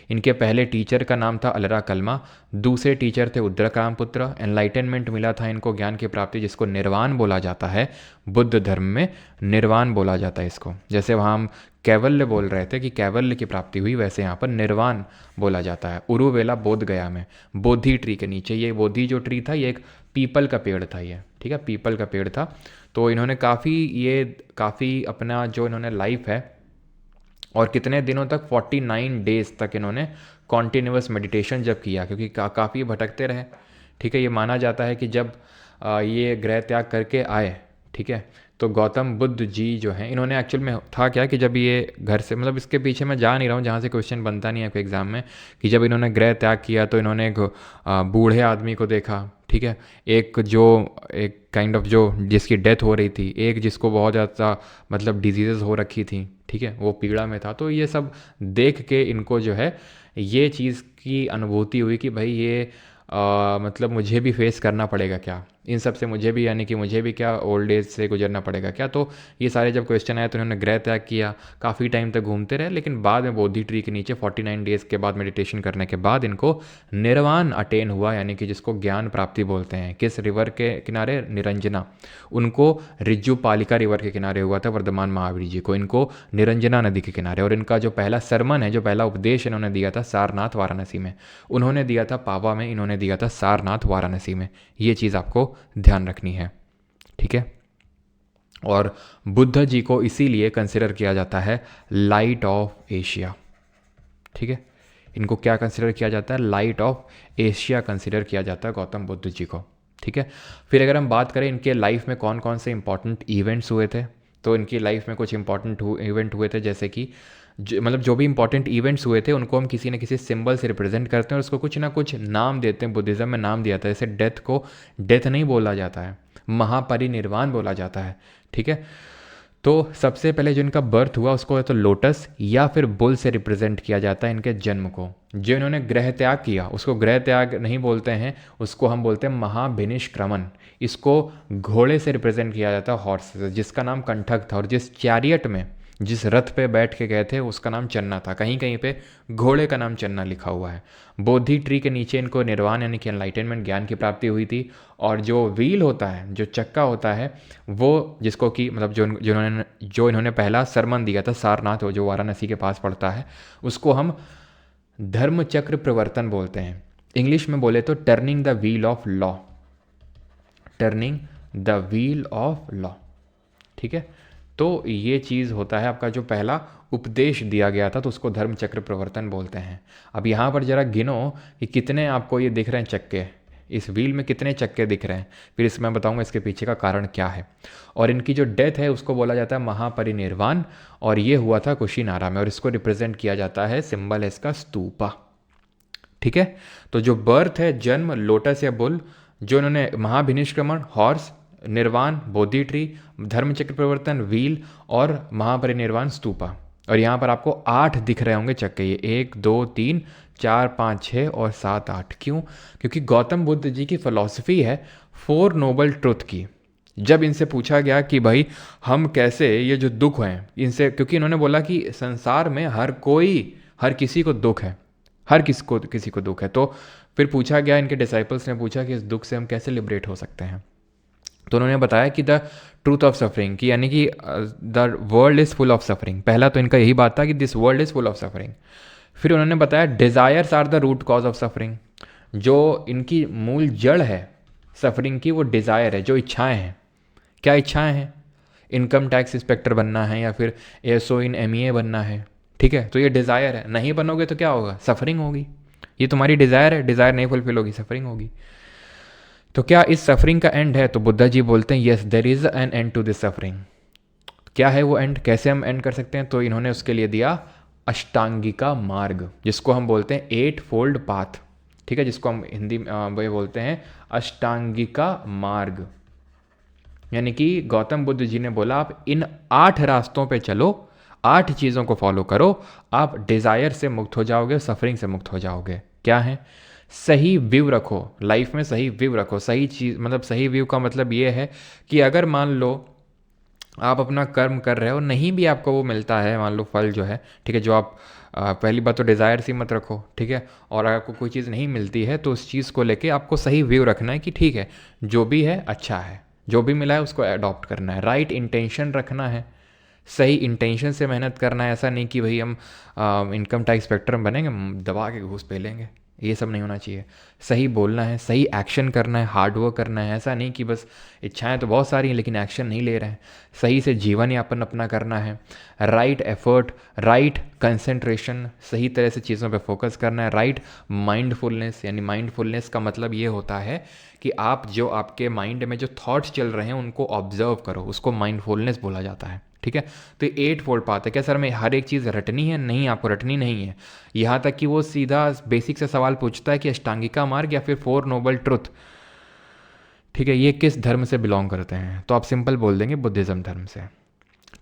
इनके पहले टीचर का नाम था अलरा कलमा, दूसरे टीचर थे उद्रकाम पुत्र। एनलाइटनमेंट मिला था इनको, ज्ञान की प्राप्ति, जिसको निर्वाण बोला जाता है। बुद्ध धर्म में निर्वाण बोला जाता है इसको। जैसे वहाँ हम कैवल्य बोल रहे थे कि कैवल्य की प्राप्ति हुई, वैसे यहाँ पर निर्वाण बोला जाता है। उरुवेला बोध गया में बोधि ट्री के नीचे, ये बोधि जो ट्री था ये एक पीपल का पेड़ था ये, ठीक है, पीपल का पेड़ था। तो इन्होंने काफ़ी अपना जो इन्होंने लाइफ है और कितने दिनों तक 49 डेज तक इन्होंने कॉन्टिन्यूस मेडिटेशन जब किया, क्योंकि काफ़ी भटकते रहे, ठीक है। ये माना जाता है कि जब ये गृह त्याग करके आए, ठीक है, तो गौतम बुद्ध जी जो हैं, इन्होंने एक्चुअल में था क्या कि जब ये घर से, मतलब इसके पीछे मैं जा नहीं रहा हूँ जहाँ से क्वेश्चन बनता नहीं है कोई एग्ज़ाम में, कि जब इन्होंने गृह त्याग किया तो इन्होंने एक बूढ़े आदमी को देखा, ठीक है, एक काइंड ऑफ जो जिसकी डेथ हो रही थी, एक जिसको बहुत ज़्यादा मतलब डिजीज़ हो रखी थी, ठीक है, वो पीड़ा में था। तो ये सब देख के इनको जो है ये चीज़ की अनुभूति हुई कि भाई ये मतलब मुझे भी फेस करना पड़ेगा क्या, इन सब से मुझे भी, यानी कि मुझे भी क्या ओल्ड एज से गुजरना पड़ेगा क्या। तो ये सारे जब क्वेश्चन आए तो इन्होंने गृह त्याग किया, काफ़ी टाइम तक घूमते रहे, लेकिन बाद में बोधि ट्री के नीचे 49 डेज़ के बाद मेडिटेशन करने के बाद इनको निर्वाण अटेन हुआ, यानी कि जिसको ज्ञान प्राप्ति बोलते हैं। किस रिवर के किनारे, निरंजना, उनको रिज्जू पालिका रिवर के किनारे हुआ था वर्धमान महावीर जी को, इनको निरंजना नदी के किनारे। और इनका जो पहला सरमन है, जो पहला उपदेश इन्होंने दिया था सारनाथ वाराणसी में, उन्होंने दिया था पावा में, इन्होंने दिया था सारनाथ वाराणसी में। ये चीज़ आपको ध्यान रखनी है, ठीक है। और बुद्ध जी को इसीलिए कंसिडर किया जाता है लाइट ऑफ एशिया, ठीक है। इनको क्या कंसिडर किया जाता है, लाइट ऑफ एशिया कंसिडर किया जाता है गौतम बुद्ध जी को, ठीक है। फिर अगर हम बात करें इनके लाइफ में कौन कौन से इंपॉर्टेंट इवेंट्स हुए थे, तो इनकी लाइफ में कुछ इंपॉर्टेंट इवेंट हुए थे, जैसे कि मतलब जो भी इंपॉर्टेंट इवेंट्स हुए थे उनको हम किसी न किसी सिंबल से रिप्रेजेंट करते हैं और उसको कुछ ना कुछ नाम देते हैं। बुद्धिज़्म में नाम दिया था, जैसे डेथ को डेथ नहीं बोला जाता है, महापरिनिर्वाण बोला जाता है, ठीक है। तो सबसे पहले जो इनका बर्थ हुआ उसको तो लोटस या फिर बुल से रिप्रेजेंट किया जाता है इनके जन्म को। जो इन्होंने गृह त्याग किया उसको गृह त्याग नहीं बोलते हैं, उसको हम बोलते हैं महाभिनिष्क्रमण। इसको घोड़े से रिप्रेजेंट किया जाता है, हॉर्स से, जिसका नाम कंठक था। और जिस चैरियट में, जिस रथ पे बैठ के गए थे उसका नाम चन्ना था। कहीं कहीं पे घोड़े का नाम चन्ना लिखा हुआ है। बोधि ट्री के नीचे इनको निर्वाण यानी कि एनलाइटनमेंट, ज्ञान की प्राप्ति हुई थी। और जो व्हील होता है, जो चक्का होता है, वो जिसको कि मतलब जो इन्होंने पहला सरमन दिया था सारनाथ, जो वाराणसी के पास पड़ता है, उसको हम धर्म चक्र प्रवर्तन बोलते हैं। इंग्लिश में बोले तो turning the wheel of law, turning the wheel of law, ठीक है। तो ये चीज़ होता है आपका जो पहला उपदेश दिया गया था, तो उसको धर्म चक्र प्रवर्तन बोलते हैं। अब यहाँ पर जरा गिनो कि कितने आपको ये दिख रहे हैं चक्के, इस व्हील में कितने चक्के दिख रहे हैं, फिर इसमें मैं बताऊंगा इसके पीछे का कारण क्या है। और इनकी जो डेथ है उसको बोला जाता है महापरिनिर्वाण, और ये हुआ था कुशीनारा में, और इसको रिप्रेजेंट किया जाता है, सिंबल है इसका स्तूपा, ठीक है। तो जो बर्थ है, जन्म लोटस या बुल, जो इन्होंने महाभिनिष्क्रमण हॉर्स, निर्वाण बोधि ट्री, धर्मचक्र प्रवर्तन व्हील, और महापरिनिर्वाण स्तूपा। और यहाँ पर आपको 8 दिख रहे होंगे चक्के, ये 1 2 3 4 5 6 और 7 8। क्यों? क्योंकि गौतम बुद्ध जी की फिलॉसफी है 4 नोबल ट्रुथ की। जब इनसे पूछा गया कि भाई हम कैसे ये जो दुख हैं इनसे, क्योंकि इन्होंने बोला कि संसार में हर किसी को दुख है, हर किसी को दुख है। तो फिर पूछा गया, इनके डिसाइपल्स ने पूछा कि इस दुख से हम कैसे लिबरेट हो सकते हैं। तो उन्होंने बताया कि द ट्रूथ ऑफ सफरिंग, कि यानी कि the world is full of suffering. पहला तो इनका यही बात था कि this world is full of suffering. फिर उन्होंने बताया desires are the root cause of suffering. जो इनकी मूल जड़ है सफरिंग की, वो डिज़ायर है, जो इच्छाएं हैं। क्या इच्छाएं हैं? इनकम टैक्स इंस्पेक्टर बनना है या फिर एसओ इन एमईए बनना है, ठीक है। तो ये डिज़ायर है, नहीं बनोगे तो क्या होगा? सफरिंग होगी। ये तुम्हारी डिज़ायर है, डिज़ायर नहीं फुलफिल होगी, सफरिंग होगी। तो क्या इस सफरिंग का एंड है? तो बुद्धा जी बोलते हैं yes there is an end to this suffering. क्या है वो एंड? कैसे हम एंड कर सकते हैं? तो इन्होंने उसके लिए दिया अष्टांगिका मार्ग, जिसको हम बोलते हैं 8 फोल्ड पाथ, ठीक है, जिसको हम हिंदी में बोलते हैं अष्टांगिका मार्ग, यानी कि गौतम बुद्ध जी ने बोला आप इन 8 रास्तों पे चलो, 8 चीज़ों को फॉलो करो, आप डिज़ायर से मुक्त हो जाओगे, सफरिंग से मुक्त हो जाओगे। क्या है? सही व्यू रखो लाइफ में, सही व्यू रखो। सही चीज़ मतलब सही व्यू का मतलब ये है कि अगर मान लो आप अपना कर्म कर रहे हो, नहीं भी आपको वो मिलता है, मान लो फल जो है, ठीक है, जो आप पहली बात तो डिज़ायर सी मत रखो, ठीक है। और अगर आपको कोई चीज़ नहीं मिलती है तो उस चीज़ को लेके आपको सही व्यू रखना है कि ठीक है, जो भी है अच्छा है, जो भी मिला है उसको अडॉप्ट करना है, राइट इंटेंशन रखना है, सही इंटेंशन से मेहनत करना है। ऐसा नहीं कि भाई हम इनकम टैक्स इंस्पेक्टर बनेंगे, दबा के घूस पे लेंगे, ये सब नहीं होना चाहिए। सही बोलना है, सही एक्शन करना है, हार्ड वर्क करना है। ऐसा नहीं कि बस इच्छाएं तो बहुत सारी हैं लेकिन एक्शन नहीं ले रहे हैं। सही से जीवन यापन अपना करना है, राइट एफर्ट, राइट कंसंट्रेशन, सही तरह से चीज़ों पे फोकस करना है, राइट माइंडफुलनेस। यानी माइंडफुलनेस का मतलब ये होता है कि आप जो आपके माइंड में जो थॉट्स चल रहे हैं उनको ऑब्जर्व करो, उसको माइंडफुलनेस बोला जाता है, ठीक है। तो ये 8 फोल्ड पाथ है। क्या सर मैं हर एक चीज़ रटनी है? नहीं, आपको रटनी नहीं है। यहाँ तक कि वो सीधा बेसिक से सवाल पूछता है कि अष्टांगिका मार्ग या फिर 4 नोबल ट्रुथ, ठीक है, ये किस धर्म से बिलोंग करते हैं? तो आप सिंपल बोल देंगे बुद्धिज़्म धर्म से,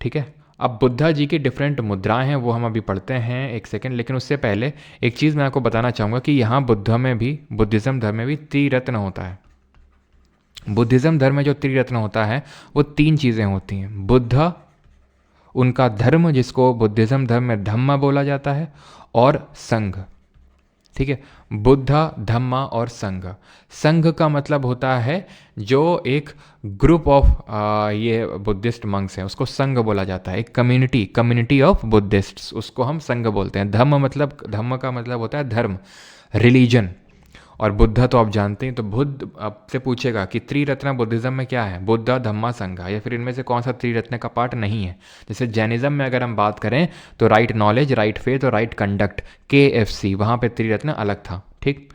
ठीक है। अब बुद्धा जी की डिफरेंट मुद्राएं हैं, वो हम अभी पढ़ते हैं, एक सेकेंड। लेकिन उससे पहले एक चीज़ मैं आपको बताना चाहूँगा कि यहाँ बुद्ध में भी, बुद्धिज़्म धर्म में भी त्रिरत्न होता है। बुद्धिज़्म धर्म में जो त्रिरत्न होता है वो 3 चीज़ें होती हैं। बुद्ध, उनका धर्म जिसको बुद्धिज़्म धर्म में धम्मा बोला जाता है, और संघ, ठीक है। बुद्धा, धम्मा और संघ। संघ का मतलब होता है जो एक ग्रुप ऑफ ये बुद्धिस्ट मंक्स हैं उसको संघ बोला जाता है। एक कम्युनिटी, कम्युनिटी ऑफ बुद्धिस्ट्स, उसको हम संघ बोलते हैं। धम्म का मतलब होता है धर्म, रिलीजन। और बुद्धा तो आप जानते हैं। तो बुद्ध आपसे पूछेगा कि त्रिरत्न बुद्धिज़्म में क्या है, बुद्धा, धम्मा, संघा, या फिर इनमें से कौन सा त्रिरत्न का पार्ट नहीं है। जैसे जैनिज़्म में अगर हम बात करें तो राइट नॉलेज, राइट फेथ और राइट कंडक्ट, KFC, वहाँ पे त्रिरत्न अलग था, ठीक।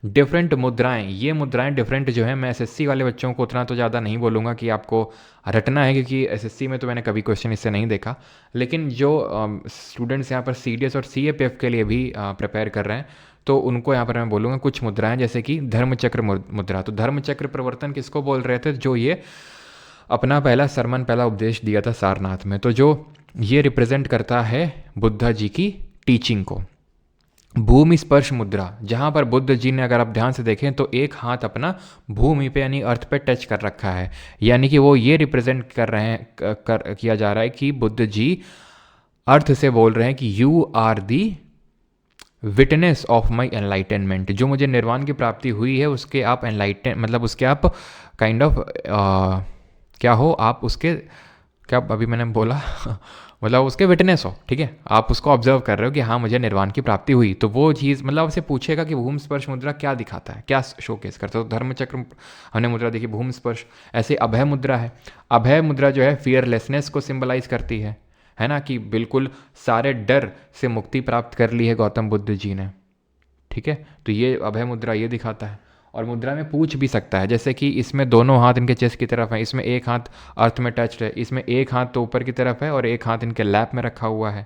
डिफरेंट मुद्राएं, ये मुद्राएं डिफरेंट जो है, मैं SSC वाले बच्चों को उतना तो ज़्यादा नहीं बोलूँगा कि आपको रटना है, क्योंकि SSC में तो मैंने कभी क्वेश्चन इससे नहीं देखा। लेकिन जो स्टूडेंट्स यहाँ पर CDS और CAPF के लिए भी प्रिपेयर कर रहे हैं तो उनको यहाँ पर मैं बोलूँगा कुछ मुद्राएं, जैसे कि धर्मचक्र मुद्रा। तो धर्मचक्र प्रवर्तन किसको बोल रहे थे? जो ये अपना पहला सरमन, पहला उपदेश दिया था सारनाथ में। तो जो ये रिप्रेजेंट करता है बुद्धा जी की टीचिंग को। भूमि स्पर्श मुद्रा, जहाँ पर बुद्ध जी ने, अगर आप ध्यान से देखें तो एक हाथ अपना भूमि पे यानी अर्थ पे टच कर रखा है, यानी कि वो ये रिप्रेजेंट कर रहे हैं, किया जा रहा है कि बुद्ध जी अर्थ से बोल रहे हैं कि you are the witness of my enlightenment. जो मुझे निर्वाण की प्राप्ति हुई है उसके आप एनलाइटन, मतलब उसके आप काइंड ऑफ क्या हो, आप उसके क्या, अभी मैंने बोला मतलब उसके विटनेस हो, ठीक है। आप उसको ऑब्जर्व कर रहे हो कि हाँ मुझे निर्वाण की प्राप्ति हुई। तो वो चीज़ मतलब आपसे पूछेगा कि भूमि स्पर्श मुद्रा क्या दिखाता है, क्या शोकेस करता है। तो धर्मचक्र हमने मुद्रा देखी, भूमि स्पर्श। ऐसे अभय मुद्रा है। अभय मुद्रा जो है फियरलेसनेस को सिंबलाइज करती है ना, कि बिल्कुल सारे डर से मुक्ति प्राप्त कर ली है गौतम बुद्ध जी ने, ठीक है। तो ये अभय मुद्रा ये दिखाता है। और मुद्रा में पूछ भी सकता है, जैसे कि इसमें दोनों हाथ इनके चेस्ट की तरफ है, इसमें एक हाथ अर्थ में टच्ड है, इसमें एक हाथ तो ऊपर की तरफ है और एक हाथ इनके लैप में रखा हुआ है,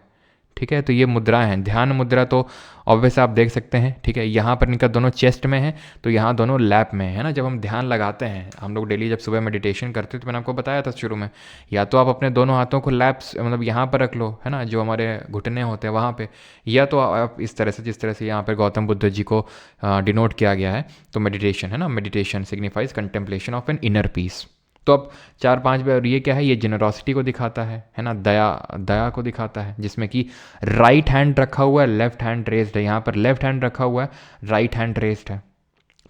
ठीक है। तो ये मुद्राएं हैं। ध्यान मुद्रा तो ऑब्वियस आप देख सकते हैं, ठीक है। यहाँ पर इनका दोनों चेस्ट में है, तो यहाँ दोनों लैप में है ना। जब हम ध्यान लगाते हैं, हम लोग डेली जब सुबह मेडिटेशन करते हैं, तो मैंने आपको बताया था शुरू में, या तो आप अपने दोनों हाथों को लैप्स मतलब यहाँ पर रख लो, है ना, जो हमारे घुटने होते हैं वहाँ पे, या तो आप इस तरह से, जिस तरह से यहाँ पर गौतम बुद्ध जी को डिनोट किया गया है। तो मेडिटेशन है ना, meditation signifies contemplation of an inner peace. तो अब 4-5 बार, ये क्या है, ये जेनरोसिटी को दिखाता है ना, दया को दिखाता है, जिसमें कि राइट हैंड रखा हुआ है, लेफ्ट हैंड रेस्ड है। यहाँ पर लेफ्ट हैंड रखा हुआ है, राइट हैंड रेस्ड है,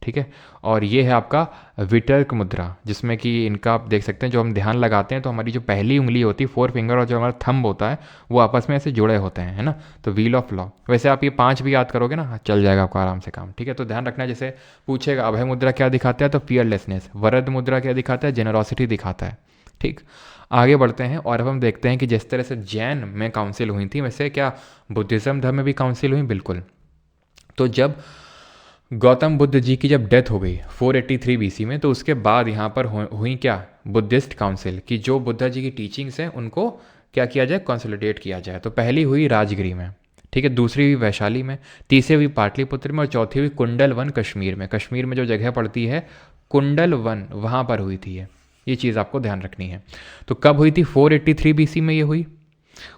ठीक है। और ये है आपका वितर्क मुद्रा, जिसमें कि इनका आप देख सकते हैं, जो हम ध्यान लगाते हैं तो हमारी जो पहली उंगली होती है, 4 फिंगर, और जो हमारा थंब होता है वो आपस में ऐसे जुड़े होते हैं, है ना। तो व्हील ऑफ लॉ। वैसे आप ये 5 भी याद करोगे ना, चल जाएगा आपको आराम से काम, ठीक है। तो ध्यान रखना, जैसे पूछेगा अभय मुद्रा क्या दिखाता है, तो फियरलेसनेस। वरद मुद्रा क्या दिखाता है, जेनरोसिटी दिखाता है, ठीक। आगे बढ़ते हैं और अब हम देखते हैं कि जिस तरह से जैन में काउंसिल हुई थी, वैसे क्या बुद्धिज़्म धर्म में भी काउंसिल हुई? बिल्कुल। तो जब गौतम बुद्ध जी की जब डेथ हो गई 483 BC में, तो उसके बाद यहाँ पर हुई क्या, बुद्धिस्ट काउंसिल, कि जो बुद्धा जी की टीचिंग्स हैं उनको क्या किया जाए, कंसोलिडेट किया जाए। तो पहली हुई राजगिरी में, ठीक है, दूसरी हुई वैशाली में, तीसरी हुई पाटलिपुत्र में, और चौथी हुई कुंडल वन कश्मीर में। कश्मीर में जो जगह पड़ती है कुंडल वन, वहाँ पर हुई थी ये ये चीज़ आपको ध्यान रखनी है। तो कब हुई थी? 483 बीसी में ये हुई।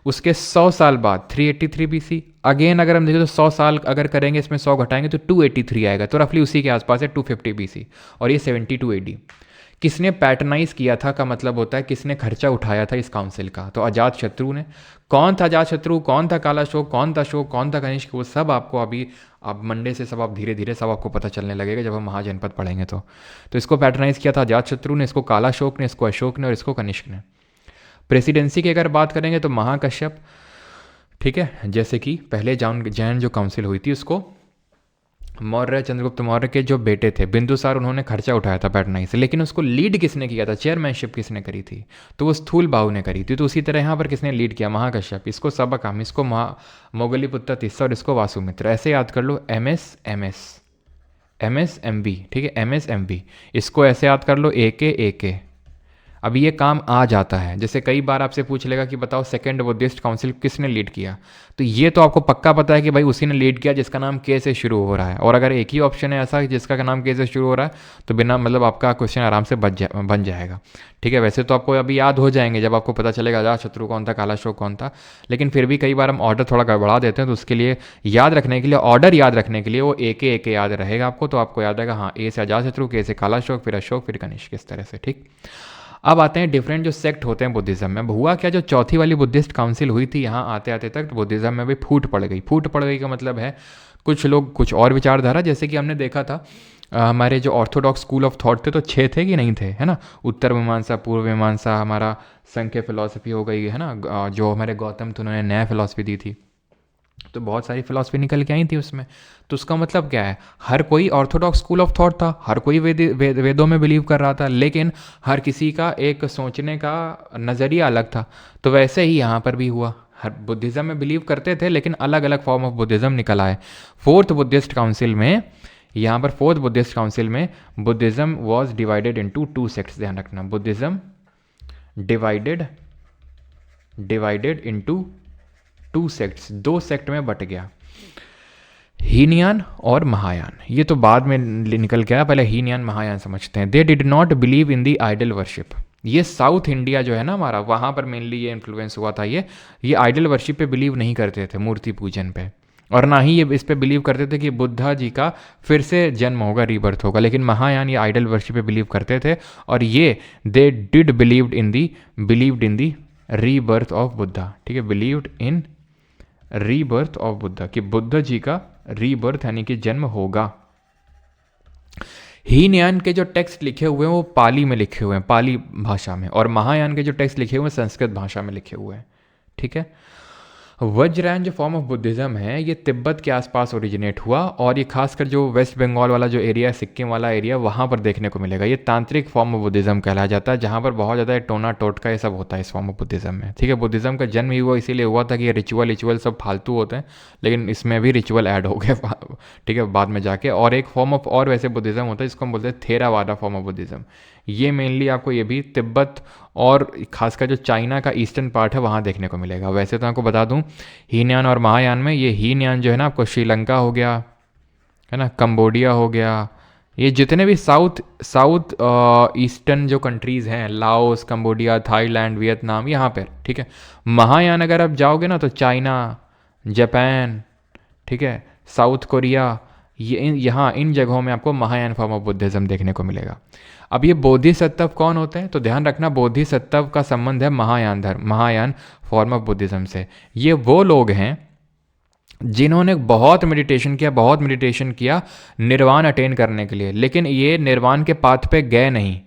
उसके 100 साल बाद 383 बीसी। अगेन अगर हम देखें तो 100 साल अगर करेंगे, इसमें 100 घटाएंगे तो 283 आएगा, तो रफली उसी के आसपास है 250 बीसी। और ये 72 एडी। किसने पैटर्नाइज किया था का मतलब होता है किसने खर्चा उठाया था इस काउंसिल का? तो अजात शत्रु ने। कौन था अजात शत्रु, कौन था काला अशोक, कौन था अशोक, कौन था कनिष्क, वो सब आपको अभी अब मंडे से सब आप धीरे धीरे सब आपको पता चलने लगेगा जब हम महाजनपद पढ़ेंगे। तो इसको पैटर्नाइज किया था अजात शत्रु ने, इसको काला अशोक ने, इसको अशोक ने और इसको कनिष्क ने। प्रेसिडेंसी की अगर बात करेंगे तो महाकश्यप, ठीक है, जैसे कि पहले जैन जो काउंसिल हुई थी उसको मौर्य चंद्रगुप्त मौर्य के जो बेटे थे बिंदुसार, उन्होंने खर्चा उठाया था पैटर्नाइज से, लेकिन उसको लीड किसने किया था, चेयरमैनशिप किसने करी थी? तो वो स्थूल बाहु ने करी थी। तो उसी तरह यहाँ पर किसने लीड किया? महाकश्यप। इसको सबकाम, इसको मोगलीपुत्र तिस्सा और इसको वासुमित्र। ऐसे याद कर लो, MS MB, ठीक है, MSMB। इसको ऐसे याद कर लो, AK। अब ये काम आ जाता है। जैसे कई बार आपसे पूछ लेगा कि बताओ सेकंड बुद्धिस्ट काउंसिल किसने लीड किया, तो ये तो आपको पक्का पता है कि भाई उसी ने लीड किया जिसका नाम के से शुरू हो रहा है। और अगर एक ही ऑप्शन है ऐसा जिसका नाम के से शुरू हो रहा है तो बिना मतलब आपका क्वेश्चन आराम से बन जाएगा, ठीक है। वैसे तो आपको अभी याद हो जाएंगे जब आपको पता चलेगा अजात शत्रु कौन था, काला अशोक कौन था, लेकिन फिर भी कई बार हम ऑर्डर थोड़ा गड़बड़ा देते हैं, तो उसके लिए याद रखने के लिए, ऑर्डर याद रखने के लिए वो एक याद रहेगा आपको। तो आपको याद रहेगा, हाँ, ए से अजात शत्रु, के से काला अशोक, फिर कनिष्क, इस तरह से, ठीक। अब आते हैं डिफरेंट जो सेक्ट होते हैं बुद्धिज़्म में। अब हुआ क्या, जो चौथी वाली बुद्धिस्ट काउंसिल हुई थी, यहाँ आते आते तक बुद्धिज़्म में भी फूट पड़ गई। फूट पड़ गई का मतलब है कुछ लोग कुछ और विचारधारा, जैसे कि हमने देखा था हमारे जो ऑर्थोडॉक्स स्कूल ऑफ थॉट थे तो 6 थे कि नहीं थे, है ना। उत्तर मीमांसा, पूर्व मीमांसा, हमारा संख्य फिलॉसफी हो गई, है ना, जो हमारे गौतम थे उन्होंने न्याय फिलॉसफी दी थी, तो बहुत सारी फिलॉसफी निकल के आई थी उसमें। तो उसका मतलब क्या है, हर कोई ऑर्थोडॉक्स स्कूल ऑफ थॉट था, हर कोई वेदों में बिलीव कर रहा था, लेकिन हर किसी का एक सोचने का नज़रिया अलग था। तो वैसे ही यहाँ पर भी हुआ, हर बुद्धिज़्म में बिलीव करते थे लेकिन अलग अलग फॉर्म ऑफ बुद्धिज़्म निकल आए। फोर्थ बुद्धिस्ट काउंसिल में, यहाँ पर फोर्थ बुद्धिस्ट काउंसिल में Buddhism was divided into 2 sects. ध्यान रखना, Buddhism divided into 2 sects, 2 sect में बट गया, हीनयान और महायान। ये तो बाद में निकल गया, पहले हीनयान महायान समझते हैं। They did not believe in the idol worship. ये साउथ इंडिया जो है ना हमारा, वहाँ पर मेनली ये इन्फ्लुएंस हुआ था। ये आइडल वर्शिप पे बिलीव नहीं करते थे, मूर्ति पूजन पे, और ना ही ये इस पे बिलीव करते थे कि बुद्धा जी का फिर से जन्म होगा, रीबर्थ होगा। लेकिन महायान ये आइडल वर्शिप पे बिलीव करते थे, और ये they did believed in the rebirth of Buddha, ठीक है, believed in rebirth of Buddha, कि बुद्ध जी का रीबर्थ यानी कि जन्म होगा। हीनयान के जो टेक्स्ट लिखे हुए हैं वो पाली में लिखे हुए हैं, पाली भाषा में, और महायान के जो टेक्स्ट लिखे हुए हैं संस्कृत भाषा में लिखे हुए हैं, ठीक है। वज्रयान जो फॉर्म ऑफ बुद्धिज़्म है ये तिब्बत के आसपास ओरिजिनेट हुआ, और ये खासकर जो वेस्ट बंगाल वाला जो एरिया है, सिक्किम वाला एरिया, वहाँ पर देखने को मिलेगा। ये तांत्रिक फॉर्म ऑफ बुद्धिज़्म कहलाया जाता है, जहाँ पर बहुत ज़्यादा टोना टोटका ये सब होता है इस फॉर्म ऑफ बुद्धिज़्म में, ठीक है। बुद्धिज़्म का जन्म ही हुआ इसीलिए हुआ था कि ये रिचुअल सब फालतू होते हैं, लेकिन इसमें भी रिचुअल ऐड हो गए, ठीक है, बाद में जाके। और एक फॉर्म ऑफ और वैसे बुद्धिज़्म होता है जिसको हम बोलते हैं थेरावादा फॉर्म ऑफ बुद्धिज़्म। ये मेनली आपको ये भी तिब्बत और खासकर जो चाइना का ईस्टर्न पार्ट है वहाँ देखने को मिलेगा। वैसे तो आपको बता दूँ, हीनयान और महायान में, ये हीनयान जो है ना आपको श्रीलंका हो गया, है ना, कंबोडिया हो गया, ये जितने भी साउथ ईस्टर्न जो कंट्रीज़ हैं, लाओस, कंबोडिया, थाईलैंड, वियतनाम, यहाँ पर, ठीक है। महायान अगर आप जाओगे ना तो चाइना, जापान, ठीक है, साउथ कोरिया, यहाँ इन जगहों में आपको महायान फॉर्म ऑफ बुद्धिज़्म देखने को मिलेगा। अब ये बोधिसत्व कौन होते हैं, तो ध्यान रखना, बोधिसत्व का संबंध है महायान धर्म, महायान फॉर्म ऑफ बुद्धिज़्म से। ये वो लोग हैं जिन्होंने बहुत मेडिटेशन किया निर्वाण अटेन करने के लिए, लेकिन ये निर्वाण के पाथ पे गए नहीं।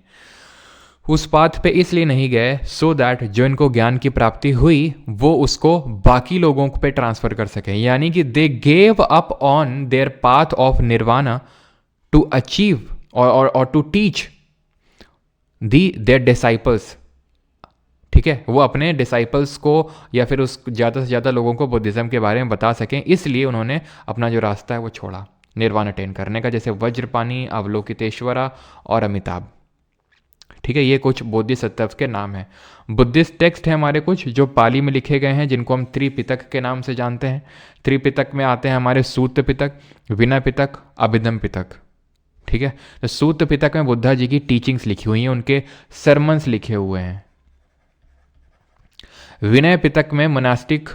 उस पाथ पे इसलिए नहीं गए सो दैट जो इनको ज्ञान की प्राप्ति हुई वो उसको बाकी लोगों पे ट्रांसफर कर सके, यानी कि they gave up on their path of nirvana to achieve और टू टीच देयर डिसाइपल्स, ठीक है। वो अपने डिसाइपल्स को या फिर उस ज़्यादा से ज़्यादा लोगों को बुद्धिज़्म के बारे में बता सकें, इसलिए उन्होंने अपना जो रास्ता है वो छोड़ा निर्वाण अटेन करने का, जैसे वज्रपाणी, अवलोकितेश्वरा और अमिताभ, ठीक है। ये कुछ बोधिसत्व के नाम हैं। बुद्धिस्ट टेक्स्ट हैं हमारे कुछ जो पाली में लिखे गए हैं, जिनको हम त्रिपिटक के नाम से जानते हैं। त्रिपिटक में आते हैं हमारे सूत्र पिटक, विनय पिटक, अभिधम पिटक, ठीक है। तो सूत पिटक में बुद्धा जी की टीचिंग्स लिखी हुई हैं, उनके सरमन्स लिखे हुए हैं। विनय पिटक में मोनास्टिक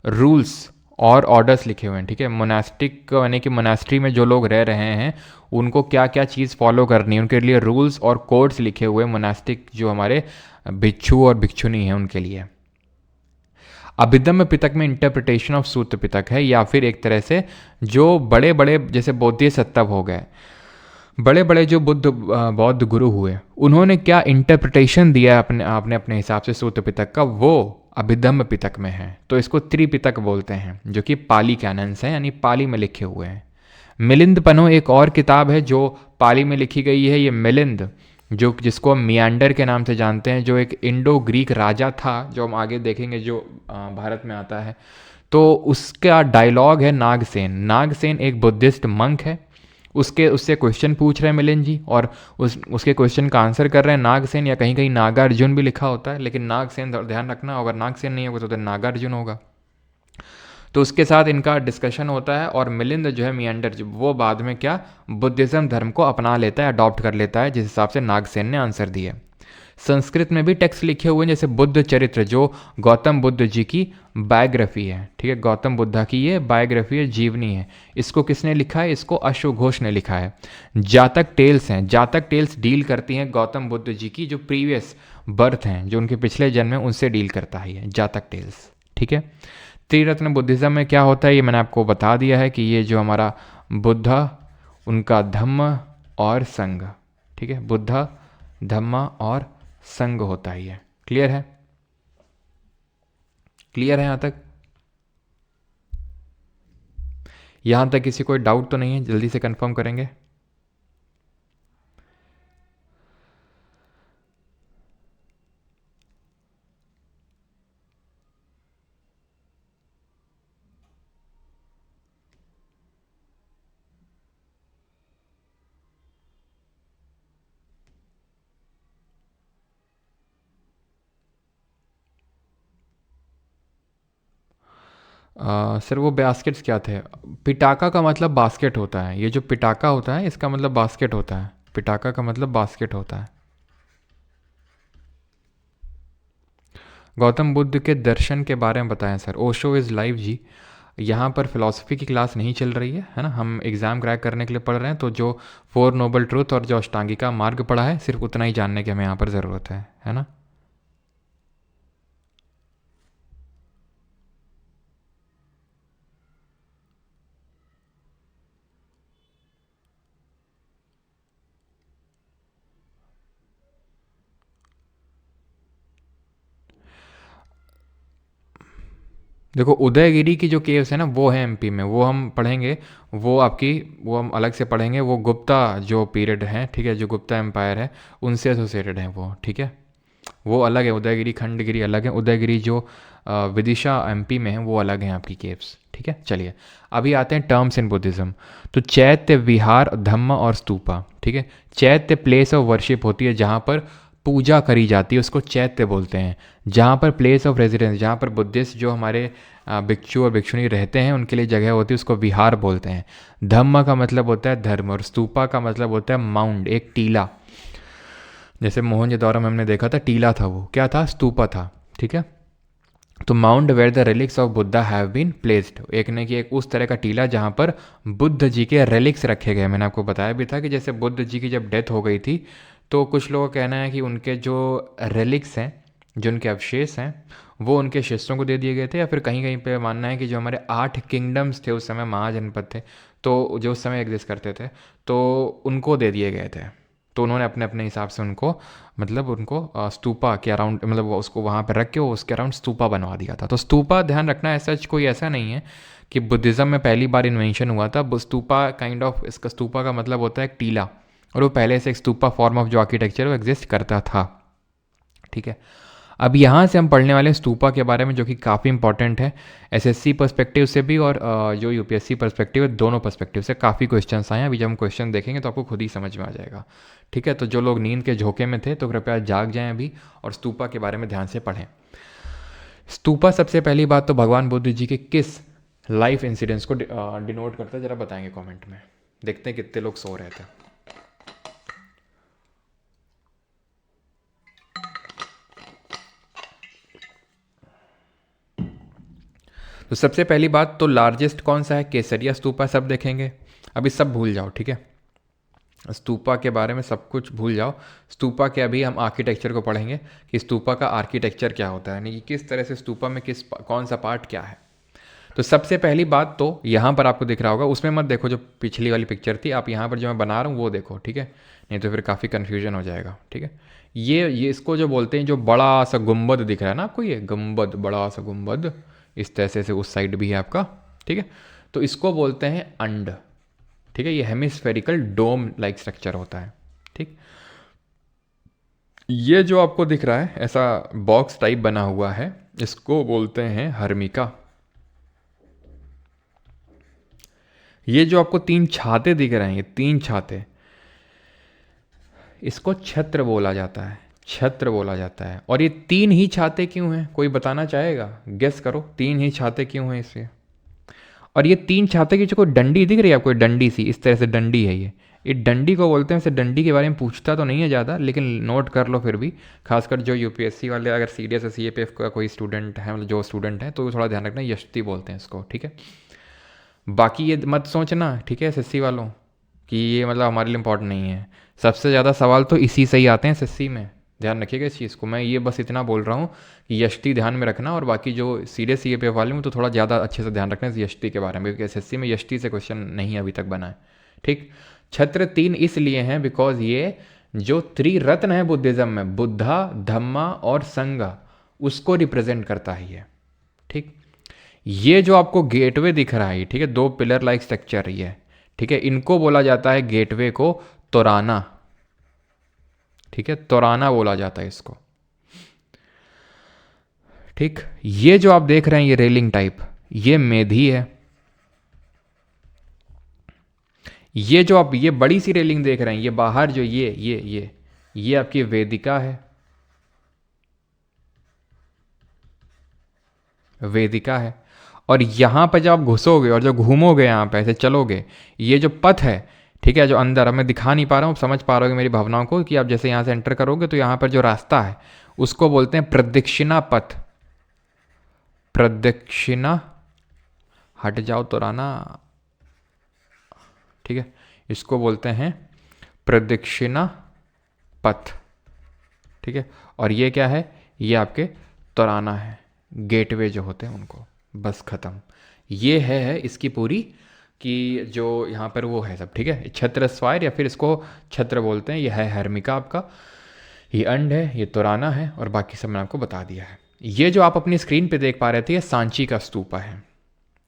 रूल्स और ऑर्डर्स लिखे हुए हैं। ठीक है, मोनास्टिक यानी कि मोनास्ट्री में जो लोग रह रहे हैं उनको क्या क्या चीज़ फॉलो करनी है, उनके लिए रूल्स और कोड्स लिखे हुए मोनास्टिक जो हमारे भिक्षु और भिक्षुनी हैं उनके लिए। अभिधम्म पिटक में इंटरप्रिटेशन ऑफ सूत पिटक है, या फिर एक तरह से जो बड़े बड़े जैसे बोधिसत्व हो गए, बड़े बड़े जो बौद्ध गुरु हुए, उन्होंने क्या इंटरप्रिटेशन दिया अपने आपने अपने हिसाब से सूत पिटक का, वो अभिधम्म पिटक में है। तो इसको त्रिपिटक बोलते हैं, जो कि पाली कैनन्स हैं, यानी पाली में लिखे हुए हैं। मिलिंद पनो एक और किताब है जो पाली में लिखी गई है। ये मिलिंद जो जिसको हम मियांडर के नाम से जानते हैं, जो एक इंडो ग्रीक राजा था, जो हम आगे देखेंगे, जो भारत में आता है। तो उसका डायलॉग है नागसेन। नागसेन एक बुद्धिस्ट मंक है, उससे क्वेश्चन पूछ रहे हैं मिलिंद जी, और उसके क्वेश्चन का आंसर कर रहे हैं नागसेन, या कहीं कहीं नागार्जुन भी लिखा होता है, लेकिन नागसेन ध्यान रखना, अगर नागसेन नहीं होगा तो नागार्जुन होगा। तो उसके साथ इनका डिस्कशन होता है, और मिलिंद जो है मियांडर वो बाद में क्या बुद्धिज़्म धर्म को अपना लेता है, अडॉप्ट कर लेता है, जिस हिसाब से नागसेन ने आंसर दिया। संस्कृत में भी टेक्स्ट लिखे हुए हैं, जैसे बुद्ध चरित्र जो गौतम बुद्ध जी की बायोग्राफी है। ठीक है, गौतम बुद्धा की ये बायोग्राफी है, जीवनी है। इसको किसने लिखा है? इसको अश्वघोष ने लिखा है। जातक टेल्स हैं, जातक टेल्स डील करती हैं गौतम बुद्ध जी की जो प्रीवियस बर्थ हैं, जो उनके पिछले जन्म में, उनसे डील करता है ये जातक टेल्स। ठीक है, त्रिरत्न बुद्धिज़्म में क्या होता है ये मैंने आपको बता दिया है कि ये जो हमारा बुद्धा, उनका धम्म और संघ। ठीक है, बुद्धा, धम्मा और संघ होता ही है। क्लियर है? क्लियर है यहां तक? यहां तक किसी कोई डाउट तो नहीं है? जल्दी से कंफर्म करेंगे। सर वो बास्केट्स क्या थे? पिटाका का मतलब बास्केट होता है। ये जो पिटाका होता है इसका मतलब बास्केट होता है। पिटाका का मतलब बास्केट होता है। गौतम बुद्ध के दर्शन के बारे में बताएं सर। ओशो इज़ लाइव जी। यहाँ पर फिलॉसफी की क्लास नहीं चल रही है ना, हम एग्ज़ाम क्रैक करने के लिए पढ़ रहे हैं। तो जो फोर नोबल ट्रूथ और जो अष्टांगिका मार्ग पढ़ा है, सिर्फ उतना ही जानने की हमें यहाँ पर ज़रूरत है ना। देखो उदयगिरी की जो केव्स है ना, वो है एमपी में, वो हम पढ़ेंगे। वो हम अलग से पढ़ेंगे। वो गुप्ता जो पीरियड है, ठीक है, जो गुप्ता एम्पायर है उनसे एसोसिएटेड है वो। ठीक है, वो अलग है। उदयगिरी, खंडगिरी अलग है। उदयगिरी जो विदिशा एमपी में है वो अलग है आपकी केव्स। ठीक है, चलिए अभी आते हैं टर्म्स इन बुद्धिज़्म। तो चैत्य, विहार, धम्म और स्तूपा। ठीक है, चैत्य प्लेस ऑफ वर्शिप होती है जहाँ पर पूजा करी जाती है, उसको चैत्य बोलते हैं। जहाँ पर प्लेस ऑफ रेजिडेंस, जहाँ पर बुद्धिस्ट जो हमारे भिक्षु और भिक्षुणी रहते हैं उनके लिए जगह होती है, उसको विहार बोलते हैं। धम्म का मतलब होता है धर्म, और स्तूपा का मतलब होता है माउंड, एक टीला। जैसे मोहनजोदड़ो में हमने देखा था टीला था, वो क्या था? स्तूपा था। ठीक है, तो mound where the relics of Buddha have been placed, एक न कि एक उस तरह का टीला जहाँ पर बुद्ध जी के रेलिक्स रखे गए। मैंने आपको बताया भी था कि जैसे बुद्ध जी की जब डेथ हो गई थी, तो कुछ लोगों का कहना है कि उनके जो रेलिक्स हैं, जो उनके अवशेष हैं, वो उनके शिष्यों को दे दिए गए थे, या फिर कहीं कहीं पे मानना है कि जो हमारे 8 किंगडम्स थे उस समय, महाजनपद थे, तो जो उस समय एग्जिस्ट करते थे, तो उनको दे दिए गए थे। तो उन्होंने अपने अपने हिसाब से उनको, मतलब उनको स्तूपा के अराउंड, मतलब उसको वहाँ पर रख के वो उसके अराउंड स्तूपा बनवा दिया था। तो स्तूपा, ध्यान रखना, ऐसा कोई ऐसा नहीं है कि बुद्धिज़्म में पहली बार इन्वेंशन हुआ था। स्तूपा काइंड ऑफ, इसका स्तूपा का मतलब होता है एक टीला, और वो पहले से एक स्तूपा फॉर्म ऑफ जो आर्किटेक्चर वो एग्जिस्ट करता था। ठीक है, अब यहाँ से हम पढ़ने वाले स्तूपा के बारे में, जो कि काफ़ी इंपॉर्टेंट है एसएससी पर्सपेक्टिव से भी, और जो यूपीएससी पर्सपेक्टिव है, दोनों पर्सपेक्टिव से काफ़ी क्वेश्चंस आए हैं। अभी जब हम क्वेश्चन देखेंगे तो आपको खुद ही समझ में आ जाएगा। ठीक है, तो जो लोग नींद के झोंके में थे तो कृपया जाग जाएं अभी, और स्तूपा के बारे में ध्यान से पढ़ें। स्तूपा सबसे पहली बात तो भगवान बुद्ध जी के किस लाइफ इंसिडेंट्स को डिनोट करता है, ज़रा बताएंगे कॉमेंट में। देखते हैं कितने लोग सो रहे थे। तो सबसे पहली बात तो लार्जेस्ट कौन सा है, केसरिया स्तूपा, सब देखेंगे। अभी सब भूल जाओ, ठीक है, स्तूपा के बारे में सब कुछ भूल जाओ। स्तूपा के अभी हम आर्किटेक्चर को पढ़ेंगे कि स्तूपा का आर्किटेक्चर क्या होता है, यानी कि किस तरह से स्तूपा में कौन सा पार्ट क्या है। तो सबसे पहली बात तो यहाँ पर आपको दिख रहा होगा, उसमें मत देखो जो पिछली वाली पिक्चर थी, आप यहाँ पर जो मैं बना रहा हूँ वो देखो, ठीक है, नहीं तो फिर काफ़ी कन्फ्यूजन हो जाएगा, ठीक है। ये इसको जो बोलते हैं, जो बड़ा सा गुंबद दिख रहा है ना आपको, ये गुंबद, बड़ा सा गुंबद इस तरह से उस साइड भी है आपका, ठीक है, तो इसको बोलते हैं अंड, ठीक है। ये हेमिस्फेरिकल डोम लाइक स्ट्रक्चर होता है, ठीक। ये जो आपको दिख रहा है ऐसा बॉक्स टाइप बना हुआ है, इसको बोलते हैं हर्मिका। ये जो आपको 3 छाते दिख रहे हैं, ये 3 छाते, इसको छत्र बोला जाता है, छत्र बोला जाता है। और ये 3 ही छाते क्यों हैं, कोई बताना चाहेगा, गेस करो 3 ही छाते क्यों हैं इससे। और ये 3 छाते की जो कोई डंडी दिख रही है आपको, डंडी सी इस तरह से डंडी है, ये डंडी को बोलते हैं। वैसे डंडी के बारे में पूछता तो नहीं है ज़्यादा, लेकिन नोट कर लो फिर भी, खासकर जो यूपीएससी वाले अगर सीडीएस या सीएपीएफ का कोई स्टूडेंट है, मतलब जो स्टूडेंट है, तो थोड़ा ध्यान रखना, यष्टि बोलते हैं इसको, ठीक है। बाकी ये मत सोचना, ठीक है, एसएससी वालों, कि ये मतलब हमारे लिए इम्पोर्टेंट नहीं है। सबसे ज़्यादा सवाल तो इसी से ही आते हैं एसएससी में, ध्यान रखिएगा इस चीज़ को। मैं ये बस इतना बोल रहा हूँ कि यष्टि ध्यान में रखना, और बाकी जो सीरियस सीएपीएफ वाले में तो थोड़ा ज़्यादा अच्छे से ध्यान रखना इस यष्टि के बारे में, क्योंकि एसएससी में यष्टि से क्वेश्चन नहीं अभी तक बना है, ठीक। छत्र 3 इसलिए हैं बिकॉज ये जो त्रिरत्न है बुद्धिज़्म में, बुद्धा, धम्मा और संघा, उसको रिप्रेजेंट करता है ये, ठीक। ये जो आपको गेटवे दिख रहा है, ठीक है, 2 पिलर लाइक स्ट्रक्चर ये, ठीक है, इनको बोला जाता है गेटवे को तोराना, ठीक है, तोराना बोला जाता है इसको, ठीक। ये जो आप देख रहे हैं ये रेलिंग टाइप, ये मेधी है। ये जो आप ये बड़ी सी रेलिंग देख रहे हैं, ये बाहर जो ये आपकी वेदिका है, वेदिका है। और यहाँ पर जब आप घुसोगे और जो घूमोगे यहाँ पे ऐसे चलोगे, ये जो पथ है, ठीक है, जो अंदर, अब मैं दिखा नहीं पा रहा हूँ, समझ पा रहे हो मेरी भावनाओं को, कि आप जैसे यहाँ से एंटर करोगे तो यहाँ पर जो रास्ता है उसको बोलते हैं प्रदक्षिणा पथ, प्रदक्षिणा, हट जाओ तो राना, ठीक है, इसको बोलते हैं प्रदक्षिणा पथ, ठीक है। और ये क्या है, ये आपके तोराना है, गेटवे जो होते हैं उनको, बस ख़त्म। ये है इसकी पूरी, कि जो यहाँ पर वो है सब, ठीक है, छत्र स्वायर या फिर इसको छत्र बोलते हैं। ये है हर्मिका आपका, ये अंड है, ये तोराना है, और बाकी सब मैंने आपको बता दिया है। ये जो आप अपनी स्क्रीन पे देख पा रहे थे, ये सांची का स्तूपा है।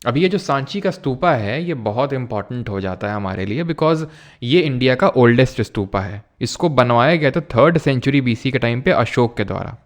अब ये जो सांची का स्तूपा है ये बहुत इंपॉर्टेंट हो जाता है हमारे लिए, बिकॉज ये इंडिया का ओल्डेस्ट स्तूपा है। इसको बनवाया गया था 3rd सेंचुरी बीसी के टाइम पे अशोक के द्वारा।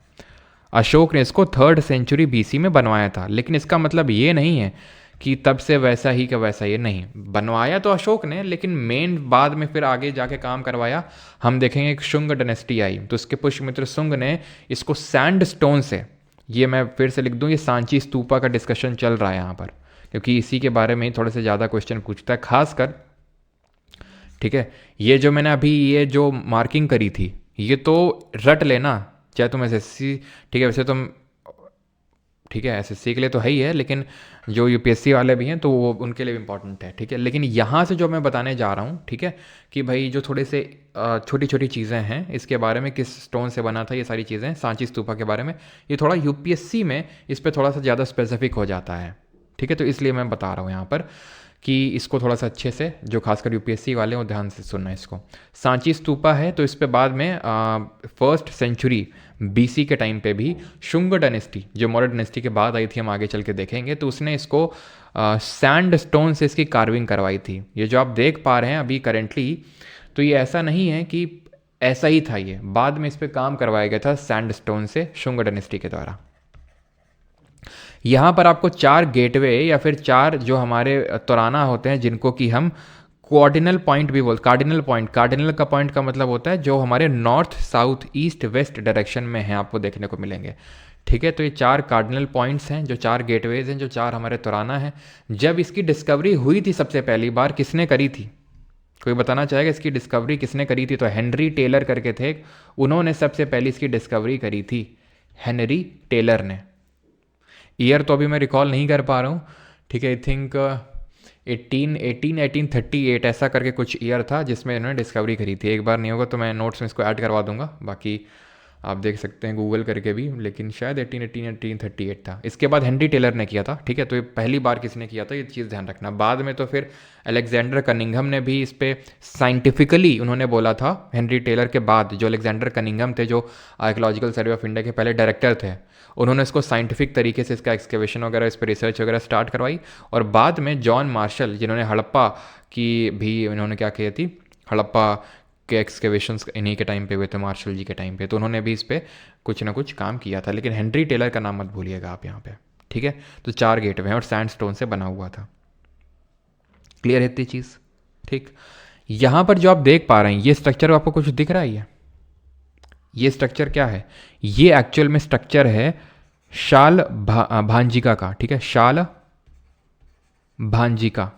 अशोक ने इसको 3rd सेंचुरी बीसी में बनवाया था, लेकिन इसका मतलब ये नहीं है कि तब से वैसा ही का वैसा, ये नहीं, बनवाया तो अशोक ने, लेकिन मेन बाद में फिर आगे जाके काम करवाया। हम देखेंगे एक शुंग डायनेस्टी आई, तो उसके पुष्यमित्र शुंग ने इसको सैंड स्टोन से, ये मैं फिर से लिख दूँ, ये सांची स्तूपा का डिस्कशन चल रहा है यहाँ पर, क्योंकि इसी के बारे में ही थोड़े से ज़्यादा क्वेश्चन पूछता है खासकर, ठीक है। ये जो मैंने अभी ये जो मार्किंग करी थी, ये तो रट लेना, चाहे तुम एसएससी, ठीक है, वैसे तुम, ठीक है, एसएससी के लिए तो है ही है, लेकिन जो यूपीएससी वाले भी हैं तो वो उनके लिए भी इंपॉर्टेंट है, ठीक है। लेकिन यहाँ से जो मैं बताने जा रहा हूँ, ठीक है, कि भाई जो थोड़े से छोटी छोटी चीज़ें हैं इसके बारे में, किस स्टोन से बना था, ये सारी चीज़ें सांची स्तूपा के बारे में, ये थोड़ा यूपीएससी में इस पर थोड़ा सा ज़्यादा स्पेसिफिक हो जाता है, ठीक है। तो इसलिए मैं बता रहा हूँ यहाँ पर कि इसको थोड़ा सा अच्छे से, जो खासकर यूपीएससी वाले हैं वो ध्यान से सुनना है इसको। सांची स्तूपा है, तो इस पे बाद में 1st सेंचुरी बीसी के टाइम पे भी शुंग डायनेस्टी, जो मौर्य डायनेस्टी के बाद आई थी, हम आगे चल के देखेंगे, तो उसने इसको सैंड स्टोन से इसकी कार्विंग करवाई थी। ये जो आप देख पा रहे हैं अभी करेंटली, तो ये ऐसा नहीं है कि ऐसा ही था, ये बाद में इस पर काम करवाया गया था सैंड स्टोन से शुंग डायनेस्टी के द्वारा। यहाँ पर आपको 4 गेटवे या फिर 4 जो हमारे तोराना होते हैं, जिनको कि हम कोऑर्डिनल पॉइंट भी बोलते, कार्डिनल पॉइंट, कार्डिनल का पॉइंट का मतलब होता है जो हमारे north, south, east, west direction में हैं, आपको देखने को मिलेंगे, ठीक है। तो ये 4 कार्डिनल पॉइंट्स हैं, जो 4 गेटवेज हैं, जो 4 हमारे तोराना हैं। जब इसकी डिस्कवरी हुई थी सबसे पहली बार, किसने करी थी, कोई बताना चाहेगा इसकी डिस्कवरी किसने करी थी? तो हेनरी टेलर करके थे, उन्होंने सबसे पहले इसकी डिस्कवरी करी थी, हेनरी टेलर ने। ईयर तो अभी मैं रिकॉल नहीं कर पा रहा हूँ, ठीक है। आई थिंक 1838 ऐसा करके कुछ ईयर था जिसमें इन्होंने डिस्कवरी करी थी। एक बार नहीं होगा तो मैं नोट्स में इसको ऐड करवा दूंगा, बाकी आप देख सकते हैं गूगल करके भी, लेकिन शायद 1838 था। इसके बाद हेनरी टेलर ने किया था, ठीक है। तो ये पहली बार किसने किया था, ये चीज़ ध्यान रखना। बाद में तो फिर अलेक्जेंडर कनिंघम ने भी इस पे साइंटिफिकली उन्होंने बोला था। हेनरी टेलर के बाद जो अलेक्जेंडर कनिंघम थे, जो आर्कियोलॉजिकल सर्वे ऑफ इंडिया के पहले डायरेक्टर थे, उन्होंने इसको साइंटिफिक तरीके से इसका एक्सकेवेशन वगैरह, इस पर रिसर्च वगैरह स्टार्ट करवाई। और बाद में जॉन मार्शल, जिन्होंने हड़प्पा की भी इन्होंने क्या की थी, हड़प्पा के एक्सकेवेशंस इन्हीं के टाइम पे हुए थे, मार्शल जी के टाइम पे, तो उन्होंने भी इस पर कुछ ना कुछ काम किया था। लेकिन हेनरी टेलर का नाम मत भूलिएगा आप यहाँ पे, ठीक है। तो 4 गेटवे हैं और सैंडस्टोन से बना हुआ था। क्लियर है इतनी चीज़, ठीक। यहाँ पर जो आप देख पा रहे हैं ये स्ट्रक्चर आपको कुछ दिख रहा है, ये स्ट्रक्चर क्या है, ये एक्चुअल में स्ट्रक्चर है शाल भांजिका का, ठीक है, शाल भांजिका।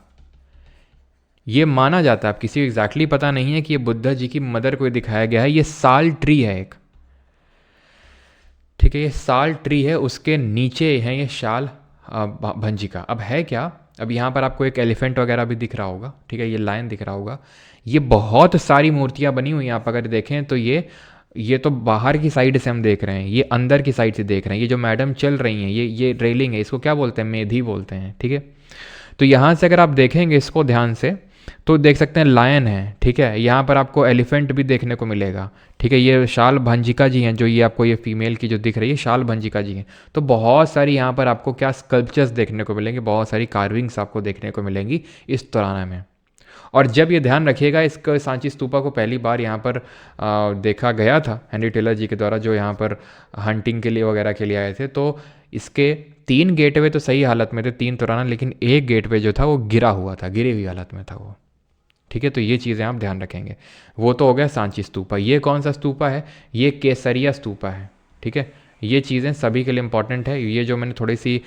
ये माना जाता है, अब किसी को एग्जैक्टली पता नहीं है कि ये बुद्धा जी की मदर को दिखाया गया है। ये साल ट्री है एक, ठीक है, ये साल ट्री है, उसके नीचे है ये शाल भंजिका। अब है क्या, अब यहाँ पर आपको एक एलिफेंट वगैरह भी दिख रहा होगा, ठीक है, ये लायन दिख रहा होगा। ये बहुत सारी मूर्तियाँ बनी हुई हैं, आप अगर देखें तो ये तो बाहर की साइड से हम देख रहे हैं, ये अंदर की साइड से देख रहे हैं। ये जो मैडम चल रही हैं, ये रेलिंग है, इसको क्या बोलते हैं, मेधी बोलते हैं, ठीक है। तो यहाँ से अगर आप देखेंगे इसको ध्यान से तो देख सकते हैं लायन है, ठीक है। यहाँ पर आपको एलिफेंट भी देखने को मिलेगा, ठीक है। ये शाल भंजिका जी हैं, जो ये आपको ये फीमेल की जो दिख रही है शाल भंजिका जी हैं। तो बहुत सारी यहाँ पर आपको क्या स्कल्पचर्स देखने को मिलेंगे, बहुत सारी कार्विंग्स आपको देखने को मिलेंगी इस तोराना में। और जब ये ध्यान रखिएगा, इसका सांची स्तूपा को पहली बार यहाँ पर देखा गया था हेनरी टेलर जी के द्वारा, जो यहाँ पर हंटिंग के लिए वगैरह के लिए आए थे। तो इसके 3 गेटवे तो सही हालत में थे, 3 तोराना, लेकिन एक गेटवे जो था वो गिरा हुआ था, गिरी हुई हालत में था वो, ठीक है। तो ये चीज़ें आप ध्यान रखेंगे। वो तो हो गया सांची स्तूपा। ये कौन सा स्तूपा है, ये केसरिया स्तूपा है, ठीक है। ये चीज़ें सभी के लिए इंपॉर्टेंट है। ये जो मैंने थोड़ी सी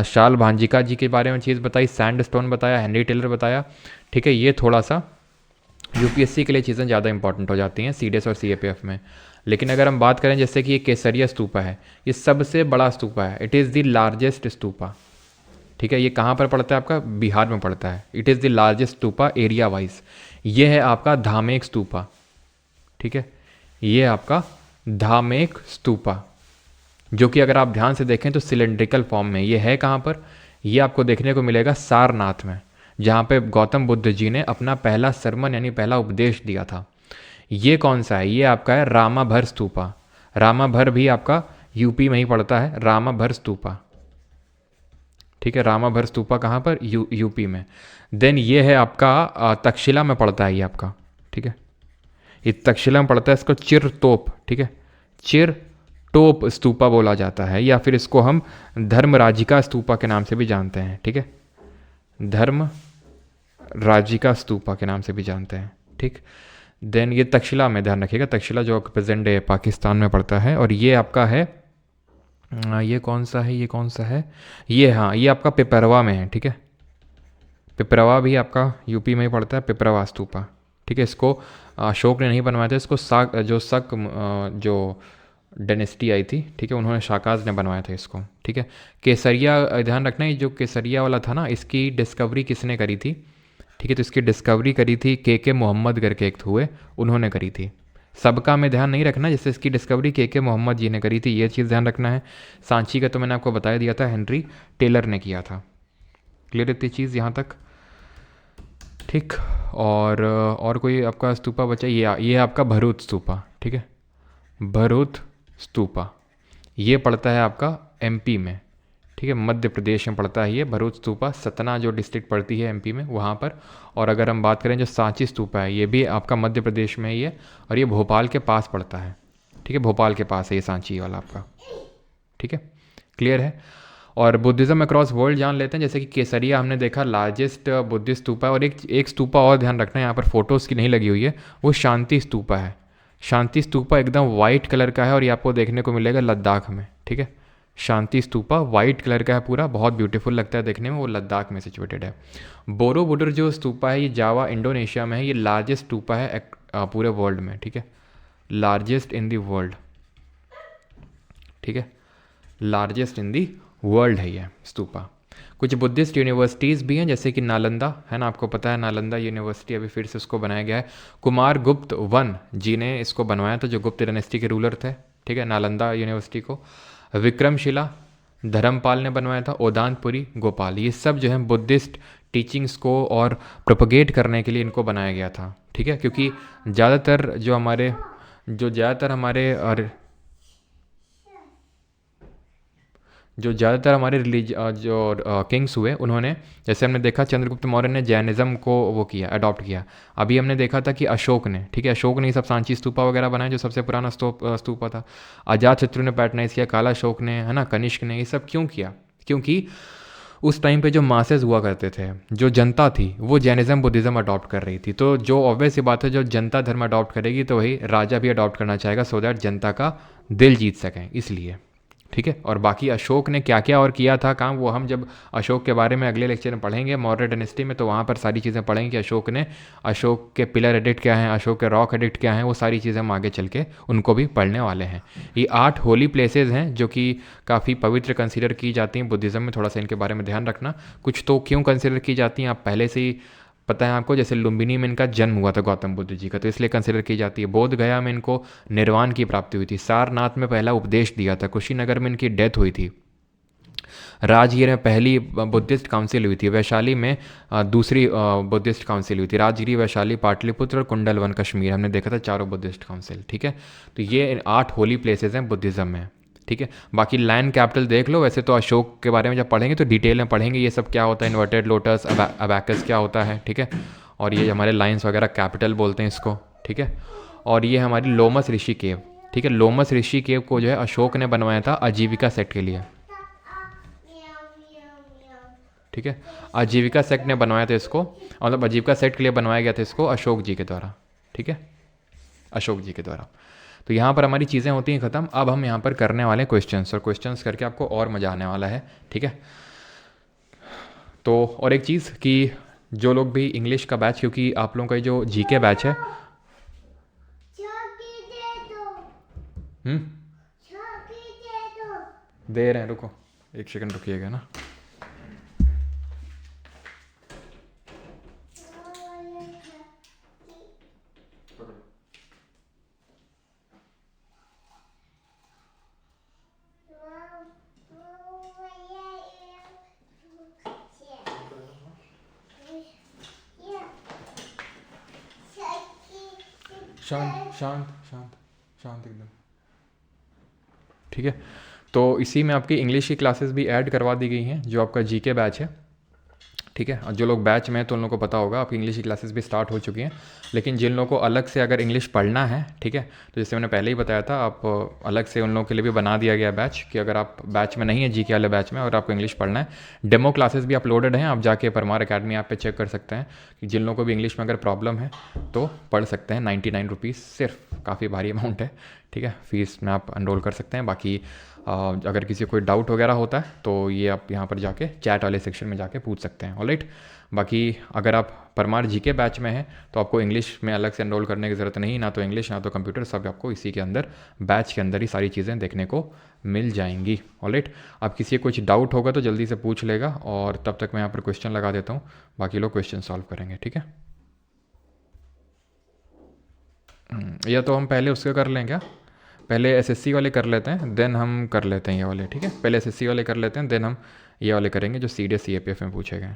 शाल भांजिका जी के बारे में चीज़ बताई, सैंडस्टोन बताया, हेनरी टेलर बताया, ठीक है, ये थोड़ा सा यूपीएससी के लिए चीज़ें ज़्यादा इंपॉर्टेंट हो जाती हैं सीडीएस और सीएपीएफ में। लेकिन अगर हम बात करें जैसे कि ये केसरिया स्तूपा है, ये सबसे बड़ा स्तूपा है, it is the largest stupa, ठीक है। ये कहाँ पर पड़ता है, आपका बिहार में पड़ता है। It is the largest stupa area wise. ये है आपका धामेक स्तूपा, ठीक है, ये आपका धामेक स्तूपा, जो कि अगर आप ध्यान से देखें तो सिलेंड्रिकल फॉर्म में ये है। कहाँ पर, ये आपको देखने को मिलेगा सारनाथ में, जहाँ पे गौतम बुद्ध जी ने अपना पहला सरमन यानी पहला उपदेश दिया था। ये कौन सा है, ये आपका है रामाभर स्तूपा। रामाभर भी आपका यूपी में ही पड़ता है, रामाभर स्तूपा, ठीक है। रामाभर स्तूपा कहाँ पर, यूपी में। देन ये है आपका तक्षशिला में पड़ता है ये आपका, ठीक है, ये तक्षशिला में पड़ता है। इसको चिर तोप, ठीक है, चिर टोप स्तूपा बोला जाता है, या फिर इसको हम धर्मराजिका स्तूपा के नाम से भी जानते हैं, ठीक है, धर्म राजिका स्तूपा के नाम से भी जानते हैं, ठीक। देन ये तक्षशिला में, ध्यान रखिएगा, तक्षशिला जो प्रेजेंट डे पाकिस्तान में पड़ता है। और ये आपका है, ये कौन सा है, ये कौन सा है, ये, हाँ, ये आपका पिपरवा में है, ठीक है। पिपरवा भी आपका यूपी में ही पड़ता है, पिपरवा स्तूपा, ठीक है। इसको अशोक ने नहीं बनवाया था, इसको जो डायनेस्टी आई थी, ठीक है, उन्होंने शाकाज ने बनवाया था इसको, ठीक है। केसरिया, ध्यान रखना, ये जो केसरिया वाला था ना, इसकी डिस्कवरी किसने करी थी, ठीक है। तो इसकी डिस्कवरी करी थी के मोहम्मद करके एक हुए, उन्होंने करी थी। सबका में ध्यान नहीं रखना, जैसे इसकी डिस्कवरी के मोहम्मद जी ने करी थी, ये चीज़ ध्यान रखना है। सांची का तो मैंने आपको बता दिया था, हेनरी टेलर ने किया था। क्लियर इतनी चीज़ यहाँ तक, ठीक। और कोई आपका स्तूपा बचा, ये आपका भरूच स्तूपा, ठीक है, भरूच स्तूपा। ये पड़ता है आपका एमपी में, ठीक है, मध्य प्रदेश में पड़ता है ये भरूच स्तूपा। सतना जो डिस्ट्रिक्ट पड़ती है एमपी में, वहाँ पर। और अगर हम बात करें जो सांची स्तूपा है, ये भी आपका मध्य प्रदेश में ही है, और ये भोपाल के पास पड़ता है, ठीक है, भोपाल के पास है ये सांची वाला आपका, ठीक है। क्लियर है। और बुद्धिज़्म अक्रॉस वर्ल्ड जान लेते हैं, जैसे कि केसरिया हमने देखा लार्जेस्ट बुद्धिस्ट स्तूपा है। और एक स्तूपा और ध्यान रखना है, यहाँ पर फोटोज़ की नहीं लगी हुई है, वो शांति स्तूपा है। शांति स्तूपा एकदम वाइट कलर का है, और ये आपको देखने को मिलेगा लद्दाख में, ठीक है। शांति स्तूपा वाइट कलर का है पूरा, बहुत ब्यूटीफुल लगता है देखने में, वो लद्दाख में सिचुएटेड है। बोरोबुडर जो स्तूपा है, ये जावा इंडोनेशिया में है, ये लार्जेस्ट स्तूपा है पूरे वर्ल्ड में, ठीक है, लार्जेस्ट इन दी वर्ल्ड, ठीक है, लार्जेस्ट इन दी वर्ल्ड है ये स्तूपा। कुछ बुद्धिस्ट यूनिवर्सिटीज़ भी हैं जैसे कि नालंदा है ना, आपको पता है नालंदा यूनिवर्सिटी अभी फिर से उसको बनाया गया है। कुमार गुप्त वन जी ने इसको बनवाया था, जो गुप्त डायनेस्टी के रूलर थे, ठीक है, नालंदा यूनिवर्सिटी को। विक्रमशिला धर्मपाल ने बनवाया था। ओदानपुरी गोपाल, ये सब जो है बुद्धिस्ट टीचिंग्स को और प्रोपगेट करने के लिए इनको बनाया गया था, ठीक है, क्योंकि ज़्यादातर हमारे और जो ज़्यादातर हमारे जो किंग्स हुए, उन्होंने, जैसे हमने देखा चंद्रगुप्त मौर्य ने जैनिज़्म को वो किया, अडॉप्ट किया। अभी हमने देखा था कि अशोक ने, ठीक है, अशोक ने ये सब सांची स्तूपा वगैरह बनाए, जो सबसे पुराना स्तूपा था। अजातशत्रु ने पैटर्नाइज किया, काला अशोक ने, है ना, कनिष्क ने, ये सब क्यों किया? क्योंकि उस टाइम पे जो मासेज हुआ करते थे, जो जनता थी, वो जैनिज़्म बुद्धिज़्म अडॉप्ट कर रही थी। तो जो ऑब्वियस सी बात है, जो जनता धर्म अडॉप्ट करेगी तो वही राजा भी अडॉप्ट करना चाहेगा, सो दैट जनता का दिल जीत सकें, इसलिए, ठीक है। और बाकी अशोक ने क्या क्या और किया था काम, वो हम जब अशोक के बारे में अगले लेक्चर में पढ़ेंगे मौर्य डायनेस्टी में, तो वहाँ पर सारी चीज़ें पढ़ेंगे कि अशोक के पिलर एडिक्ट क्या हैं, अशोक के रॉक एडिक्ट क्या हैं, वो सारी चीज़ें हम आगे चल के उनको भी पढ़ने वाले हैं। ये 8 होली प्लेसेस हैं जो कि काफ़ी पवित्र कंसिडर की जाती हैं बुद्धिज़्म में, थोड़ा सा इनके बारे में ध्यान रखना। कुछ तो क्यों कंसिडर की जाती हैं आप पहले से ही पता है आपको, जैसे लुम्बिनी में इनका जन्म हुआ था गौतम बुद्ध जी का, तो इसलिए कंसिडर की जाती है। बोध गया में इनको निर्वाण की प्राप्ति हुई थी। सारनाथ में पहला उपदेश दिया था। कुशीनगर में इनकी डेथ हुई थी। राजगिर में पहली बुद्धिस्ट काउंसिल हुई थी। वैशाली में दूसरी बुद्धिस्ट काउंसिल हुई थी। राजगिरी, वैशाली, पाटलिपुत्र और कुंडलवन कश्मीर, हमने देखा था चारों बुद्धिस्ट काउंसिल, ठीक है। तो ये 8 होली प्लेसेस हैं बुद्धिज़्म में, ठीक है। बाकी लैंड कैपिटल देख लो। वैसे तो अशोक के बारे में जब पढ़ेंगे तो डिटेल में पढ़ेंगे ये सब क्या होता है, इन्वर्टेड लोटस, अबैकस क्या होता है, ठीक है। और ये हमारे लाइन्स वगैरह कैपिटल बोलते हैं इसको, ठीक है। और ये हमारी लोमस ऋषि केव, ठीक है। लोमस ऋषि केव को जो है अशोक ने बनवाया था आजीविका सेक्ट के लिए, ठीक है। आजीविका सेक्ट ने बनवाया था इसको, मतलब आजीविका सेक्ट के लिए बनवाया गया था इसको अशोक जी के द्वारा, ठीक है, अशोक जी के द्वारा। तो यहाँ पर हमारी चीज़ें होती हैं ख़त्म। अब हम यहाँ पर करने वाले हैं क्वेश्चंस, और क्वेश्चंस करके आपको और मज़ा आने वाला है, ठीक है। तो और एक चीज़ कि जो लोग भी इंग्लिश का बैच, क्योंकि आप लोगों का जो जीके बैच है, हम्म, दे रहे हैं, रुको 1 सेकंड रुकिएगा ना। शांत शांत शांत शांत एकदम, ठीक है। तो इसी में आपकी इंग्लिश की क्लासेस भी ऐड करवा दी गई हैं, जो आपका जीके बैच है, ठीक है। और जो लोग बैच में हैं तो उन लोगों को पता होगा आपकी इंग्लिश की क्लासेस भी स्टार्ट हो चुकी हैं। लेकिन जिन लोगों को अलग से अगर इंग्लिश पढ़ना है, ठीक है, तो जैसे मैंने पहले ही बताया था, आप अलग से उन लोगों के लिए भी बना दिया गया बैच, कि अगर आप बैच में नहीं है जीके वाले बैच में और आपको इंग्लिश पढ़ना है, डेमो क्लासेस भी अपलोडेड हैं, आप जाके परमार अकेडमी ऐप पे चेक कर सकते हैं कि जिन लोगों को भी इंग्लिश में अगर प्रॉब्लम है तो पढ़ सकते हैं। 99 रुपीज़ सिर्फ, काफ़ी भारी अमाउंट है, ठीक है, फीस में आप एनरोल कर सकते हैं। बाकी अगर किसी को कोई डाउट वगैरह होता है तो ये आप यहाँ पर जाके चैट वाले सेक्शन में जाके पूछ सकते हैं, ऑलराइट। बाकी अगर आप परमार जीके बैच में हैं तो आपको इंग्लिश में अलग से एनरोल करने की ज़रूरत नहीं, ना तो इंग्लिश ना तो कंप्यूटर, सब आपको इसी के अंदर बैच के अंदर ही सारी चीज़ें देखने को मिल जाएंगी, ऑलराइट। अब किसी को कुछ डाउट होगा तो जल्दी से पूछ लेगा, और तब तक मैं यहाँ पर क्वेश्चन लगा देता हूँ, बाकी लोग क्वेश्चन सॉल्व करेंगे, ठीक है। या तो हम पहले उसके कर लें क्या, पहले एसएससी वाले कर लेते हैं, देन हम कर लेते हैं ये वाले, ठीक है। पहले एसएससी वाले कर लेते हैं, देन हम ये वाले करेंगे जो सीडीएस सीएपीएफ में पूछे गए।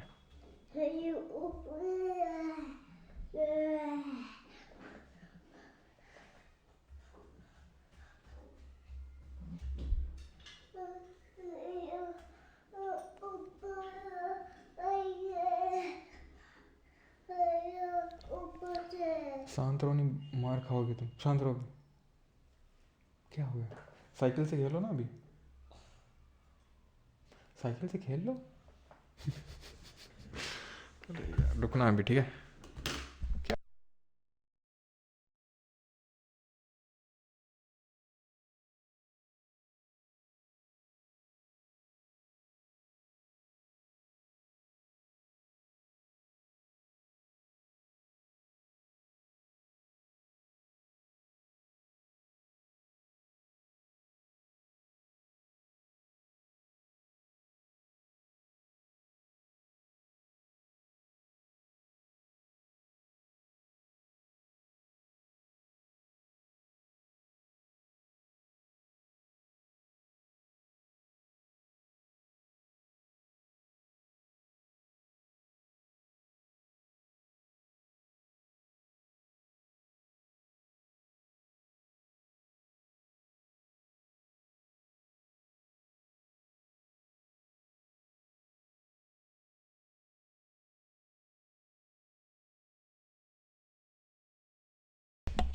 शांत रहो, नहीं मार खाओगे तुम, शांत रहोगे। क्या हो गया? साइकिल से खेलो ना अभी, साइकिल से खेल लो। रुकना अभी, ठीक है।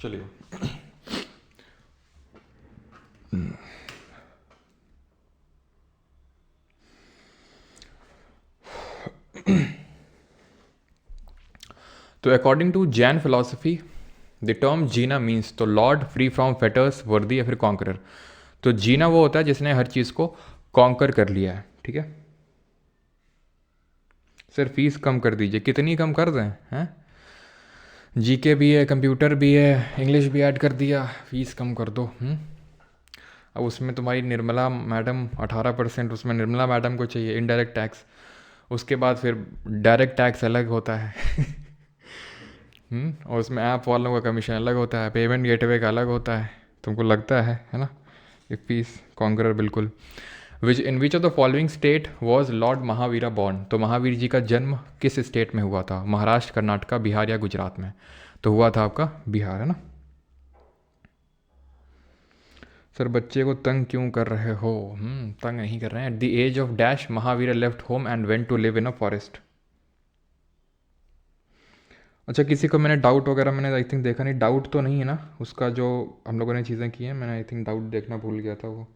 चलिए। तो according to Jain philosophy the term Jina means, तो लॉर्ड फ्री फ्रॉम फेटर्स वर्दी या फिर कॉन्करर। तो जीना वो होता है जिसने हर चीज़ को कॉन्कर कर लिया है, ठीक है। सर फीस कम कर दीजिए, कितनी कम कर दें हैं? जीके भी है, कंप्यूटर भी है, इंग्लिश भी ऐड कर दिया, फीस कम कर दो। अब उसमें तुम्हारी निर्मला मैडम 18%, उसमें निर्मला मैडम को चाहिए इनडायरेक्ट टैक्स, उसके बाद फिर डायरेक्ट टैक्स अलग होता है और उसमें ऐप वालों का कमीशन अलग होता है, पेमेंट गेटवे का अलग होता है। तुमको लगता है ना? ये फीस कॉन्करर बिल्कुल। In which of the following state was lord Mahavira born, तो महावीर जी का जन्म किस स्टेट में हुआ था? महाराष्ट्र, कर्नाटका, बिहार या गुजरात में? तो हुआ था आपका बिहार, है ना। सर बच्चे को तंग क्यों कर रहे हो? तंग नहीं कर रहे हैं। At the age of dash Mahavira left home and went to live in a forest. अच्छा, किसी को मैंने डाउट वगैरह मैंने आई थिंक देखा नहीं, डाउट तो नहीं है ना उसका जो हम लोगों ने चीज़ें की हैं? मैंने आई थिंक डाउट देखना भूल गया था वो।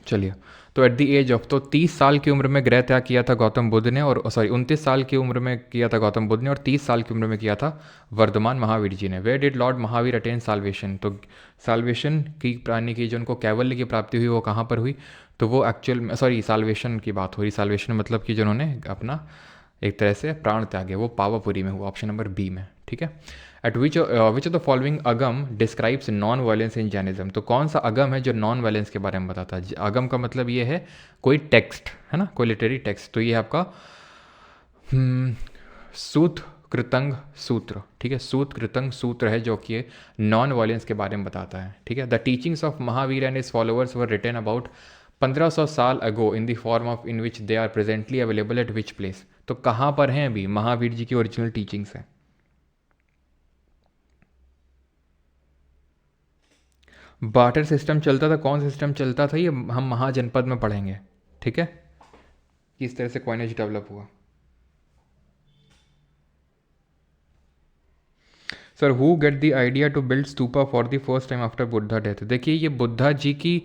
चलिए, तो एट द एज ऑफ, तो 30 साल की उम्र में गृह त्याग किया था गौतम बुद्ध ने, और सॉरी 29 साल की उम्र में किया था गौतम बुद्ध ने, और 30 साल की उम्र में किया था वर्धमान महावीर जी ने। Where did lord Mahavir attain salvation, तो साल्वेशन की प्राणी की जो उनको कैवल्य की प्राप्ति हुई वो कहाँ पर हुई? तो वो एक्चुअल में, सॉरी साल्वेशन की बात हो रही, साल्वेशन मतलब कि जिन्होंने अपना एक तरह से प्राण त्यागे, वो पावापुरी में हुआ, ऑप्शन नंबर बी में, ठीक है। At which of the following Agama describes non violence in Jainism, तो कौन सा अगम है जो नॉन वायलेंस के बारे में बताता है? अगम का मतलब ये है कोई टेक्स्ट, है ना, कोई लिटरेरी टेक्स्ट। तो ये है आपका सूत कृतंग सूत्र, ठीक है। सूत कृतंग सूत्र है जो कि नॉन वायलेंस के बारे में बताता है, ठीक है। The teachings of Mahavir and his followers were written about 1500 साल ago in the form of in which they are presently available at which place, तो कहाँ पर हैं अभी महावीर जी की ओरिजिनल टीचिंग्स हैं? बार्टर सिस्टम चलता था, कौन सिस्टम चलता था ये हम महाजनपद में पढ़ेंगे, ठीक है, किस तरह से कॉइनेज डेवलप हुआ। Sir who get the idea to build stupa for the first time after Buddha death? देखिए ये बुद्धा जी की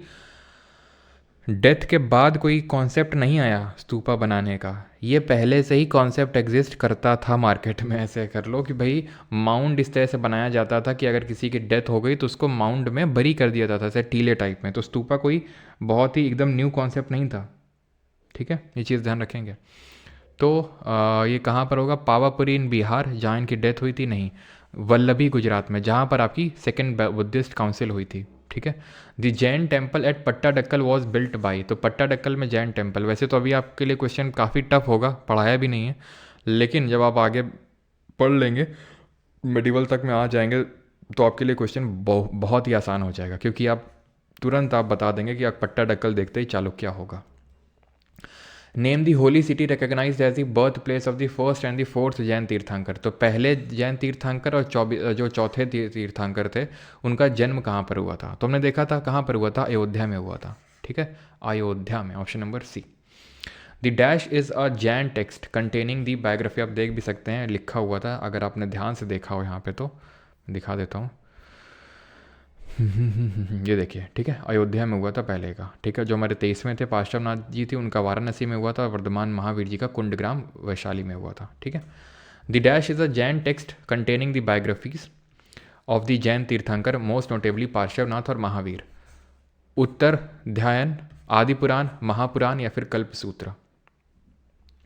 डेथ के बाद कोई कॉन्सेप्ट नहीं आया स्तूपा बनाने का, ये पहले से ही कॉन्सेप्ट एग्जिस्ट करता था मार्केट में। ऐसे कर लो कि भाई माउंड इस तरह से बनाया जाता था कि अगर किसी की डेथ हो गई तो उसको माउंड में बरी कर दिया जाता था, ऐसे टीले टाइप में। तो स्तूपा कोई बहुत ही एकदम न्यू कॉन्सेप्ट नहीं था, ठीक है, ये चीज़ ध्यान रखेंगे। तो ये कहाँ पर होगा? पावापुरी इन बिहार, जहाँ इनकी डेथ हुई थी, नहीं, वल्लभी गुजरात में, जहाँ पर आपकी सेकेंड बुद्धिस्ट काउंसिल हुई थी, ठीक है। The Jain temple at Pattadakal was built by, तो पट्टाडक्कल में जैन टेम्पल, वैसे तो अभी आपके लिए क्वेश्चन काफ़ी टफ होगा, पढ़ाया भी नहीं है, लेकिन जब आप आगे पढ़ लेंगे, मिडिवल तक में आ जाएंगे, तो आपके लिए क्वेश्चन बहुत ही आसान हो जाएगा, क्योंकि आप तुरंत आप बता देंगे कि आप पट्टाडक्कल देखते ही चालुक्य होगा। Name the holy city recognize as the birth place of the first and the fourth Jain tirthankar, तो पहले जैन तीर्थंकर और जो चौथे तीर्थंकर थे उनका जन्म कहाँ पर हुआ था? तो हमने देखा था कहाँ पर हुआ था, अयोध्या में हुआ था, ठीक है, अयोध्या में, option number C. The dash is a Jain text containing the biography, आप देख भी सकते हैं लिखा हुआ था, अगर आपने ध्यान से देखा हो यहाँ पे तो दिखा देता हूँ। ये देखिए, ठीक है, अयोध्या में हुआ था पहले का, ठीक है। जो हमारे 23वें थे पार्श्वनाथ जी थी, उनका वाराणसी में हुआ था, वर्धमान महावीर जी का कुंडग्राम वैशाली में हुआ था, ठीक है। The dash is a Jain text containing the biographies of the Jain तीर्थंकर, मोस्ट नोटेबली पार्श्वनाथ और महावीर। उत्तर ध्यान, आदि पुराण, महापुराण या फिर कल्प सूत्र,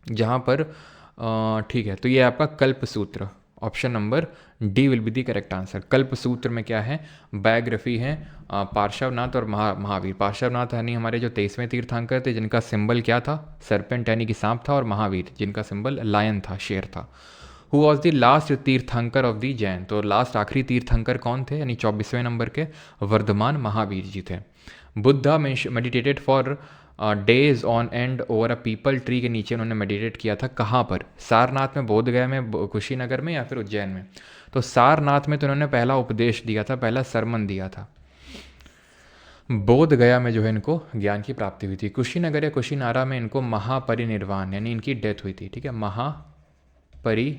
जहाँ पर ठीक है, तो ये आपका कल्प सूत्र, option number D will be the correct answer. कल्प सूत्र में क्या है? बायोग्राफी है पार्श्वनाथ और महावीर। पार्श्वनाथ यानी हमारे जो 23वें तीर्थंकर थे, जिनका सिंबल क्या था? सरपेंट यानी कि सांप था, और महावीर जिनका सिंबल लायन था, शेर था। हु वॉज द लास्ट तीर्थंकर ऑफ द जैन, तो लास्ट आखिरी तीर्थंकर कौन थे? यानी 24वें नंबर के वर्धमान महावीर जी थे। Buddha meditated for days on and over a people tree के नीचे उन्होंने मेडिटेट किया था, कहाँ पर? सारनाथ में, बोधगया में, कुशीनगर में या फिर उज्जैन में? तो सारनाथ में तो उन्होंने पहला उपदेश दिया था, पहला सरमन दिया था। बोध गया में जो है इनको ज्ञान की प्राप्ति हुई थी। कुशीनगर या कुशीनारा में इनको महापरिनिर्वाण यानी इनकी डेथ हुई थी, ठीक है, महापरिनिर्वाण,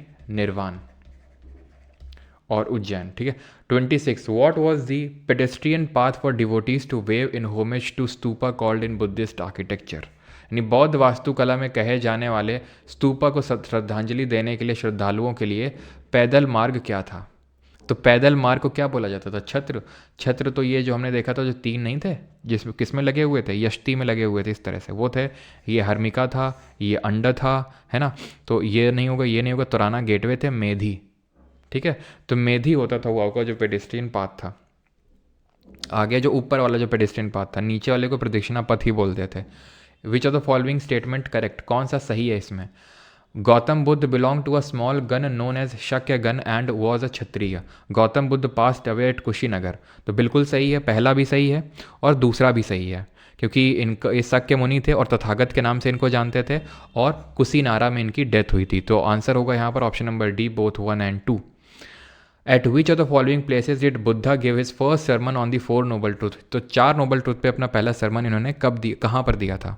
और उज्जैन, ठीक है। 26 what was the pedestrian path for devotees to wave in homage to stupa called in Buddhist architecture, यानी बौद्ध वास्तुकला में कहे जाने वाले स्तूपा को श्रद्धांजलि देने के लिए श्रद्धालुओं के लिए पैदल मार्ग क्या था? तो पैदल मार्ग को क्या बोला जाता था? छत्र। छत्र तो ये जो हमने देखा था जो 3 नहीं थे, जिसमें किसमें लगे हुए थे, यष्टि में लगे हुए थे, इस तरह से वो थे। ये हर्मिका था, ये अंड था, है ना। तो ये नहीं होगा, ये नहीं होगा। तुराना गेटवे थे, मेधी, ठीक है। तो मेधी होता था वो जो पेडेस्ट्रियन पाथ था। आगे जो ऊपर वाला जो पेडेस्ट्रियन पाथ था, नीचे वाले को प्रदक्षिणा पथ ही बोलते थे। Which of the following statement correct, कौन सा सही है इसमें? Gautam Buddha belong to a small gana known as Shakya gana and was a Kshatriya. Gautam Buddha passed away at Kushinagar. तो बिल्कुल सही है, पहला भी सही है और दूसरा भी सही है, क्योंकि इनका ये शक्य मुनि थे और तथागत के नाम से इनको जानते थे, और कुशीनारा में इनकी डेथ हुई थी। तो आंसर होगा यहाँ पर option number D, both 1 and 2। Eight which of the following places did Buddha give his first sermon on the 4 noble truth. तो 4 नोबल ट्रूथ पे अपना पहला सरमन इन्होंने कब दिया, कहाँ पर दिया था?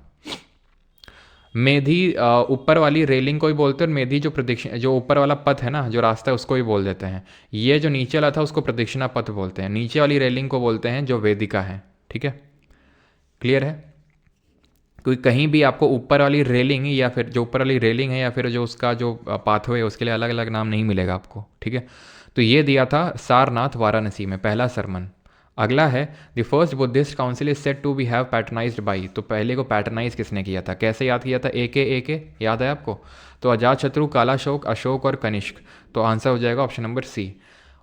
मेधी ऊपर वाली रेलिंग को ही बोलते हैं, और मेधी जो प्रदक्षिणा, जो ऊपर वाला पथ है ना, जो रास्ता है, उसको ही बोल देते हैं। ये जो नीचे वाला था उसको प्रदक्षिणा पथ बोलते हैं, नीचे वाली रेलिंग को बोलते हैं जो वेदिका है, ठीक है। क्लियर है? क्योंकि कहीं भी आपको ऊपर वाली रेलिंग या फिर जो ऊपर वाली रेलिंग है या फिर जो उसका जो पाथवे है उसके लिए अलग अलग नाम नहीं मिलेगा आपको, ठीक है। तो ये दिया था सारनाथ वाराणसी में, पहला सरमन। अगला है the first Buddhist council is said to be have patronized by. तो पहले को पैटर्नाइज किसने किया था, कैसे याद किया था? ए के याद है आपको? तो अजात शत्रु, कालाशोक, अशोक और कनिष्क। तो आंसर हो जाएगा option number C.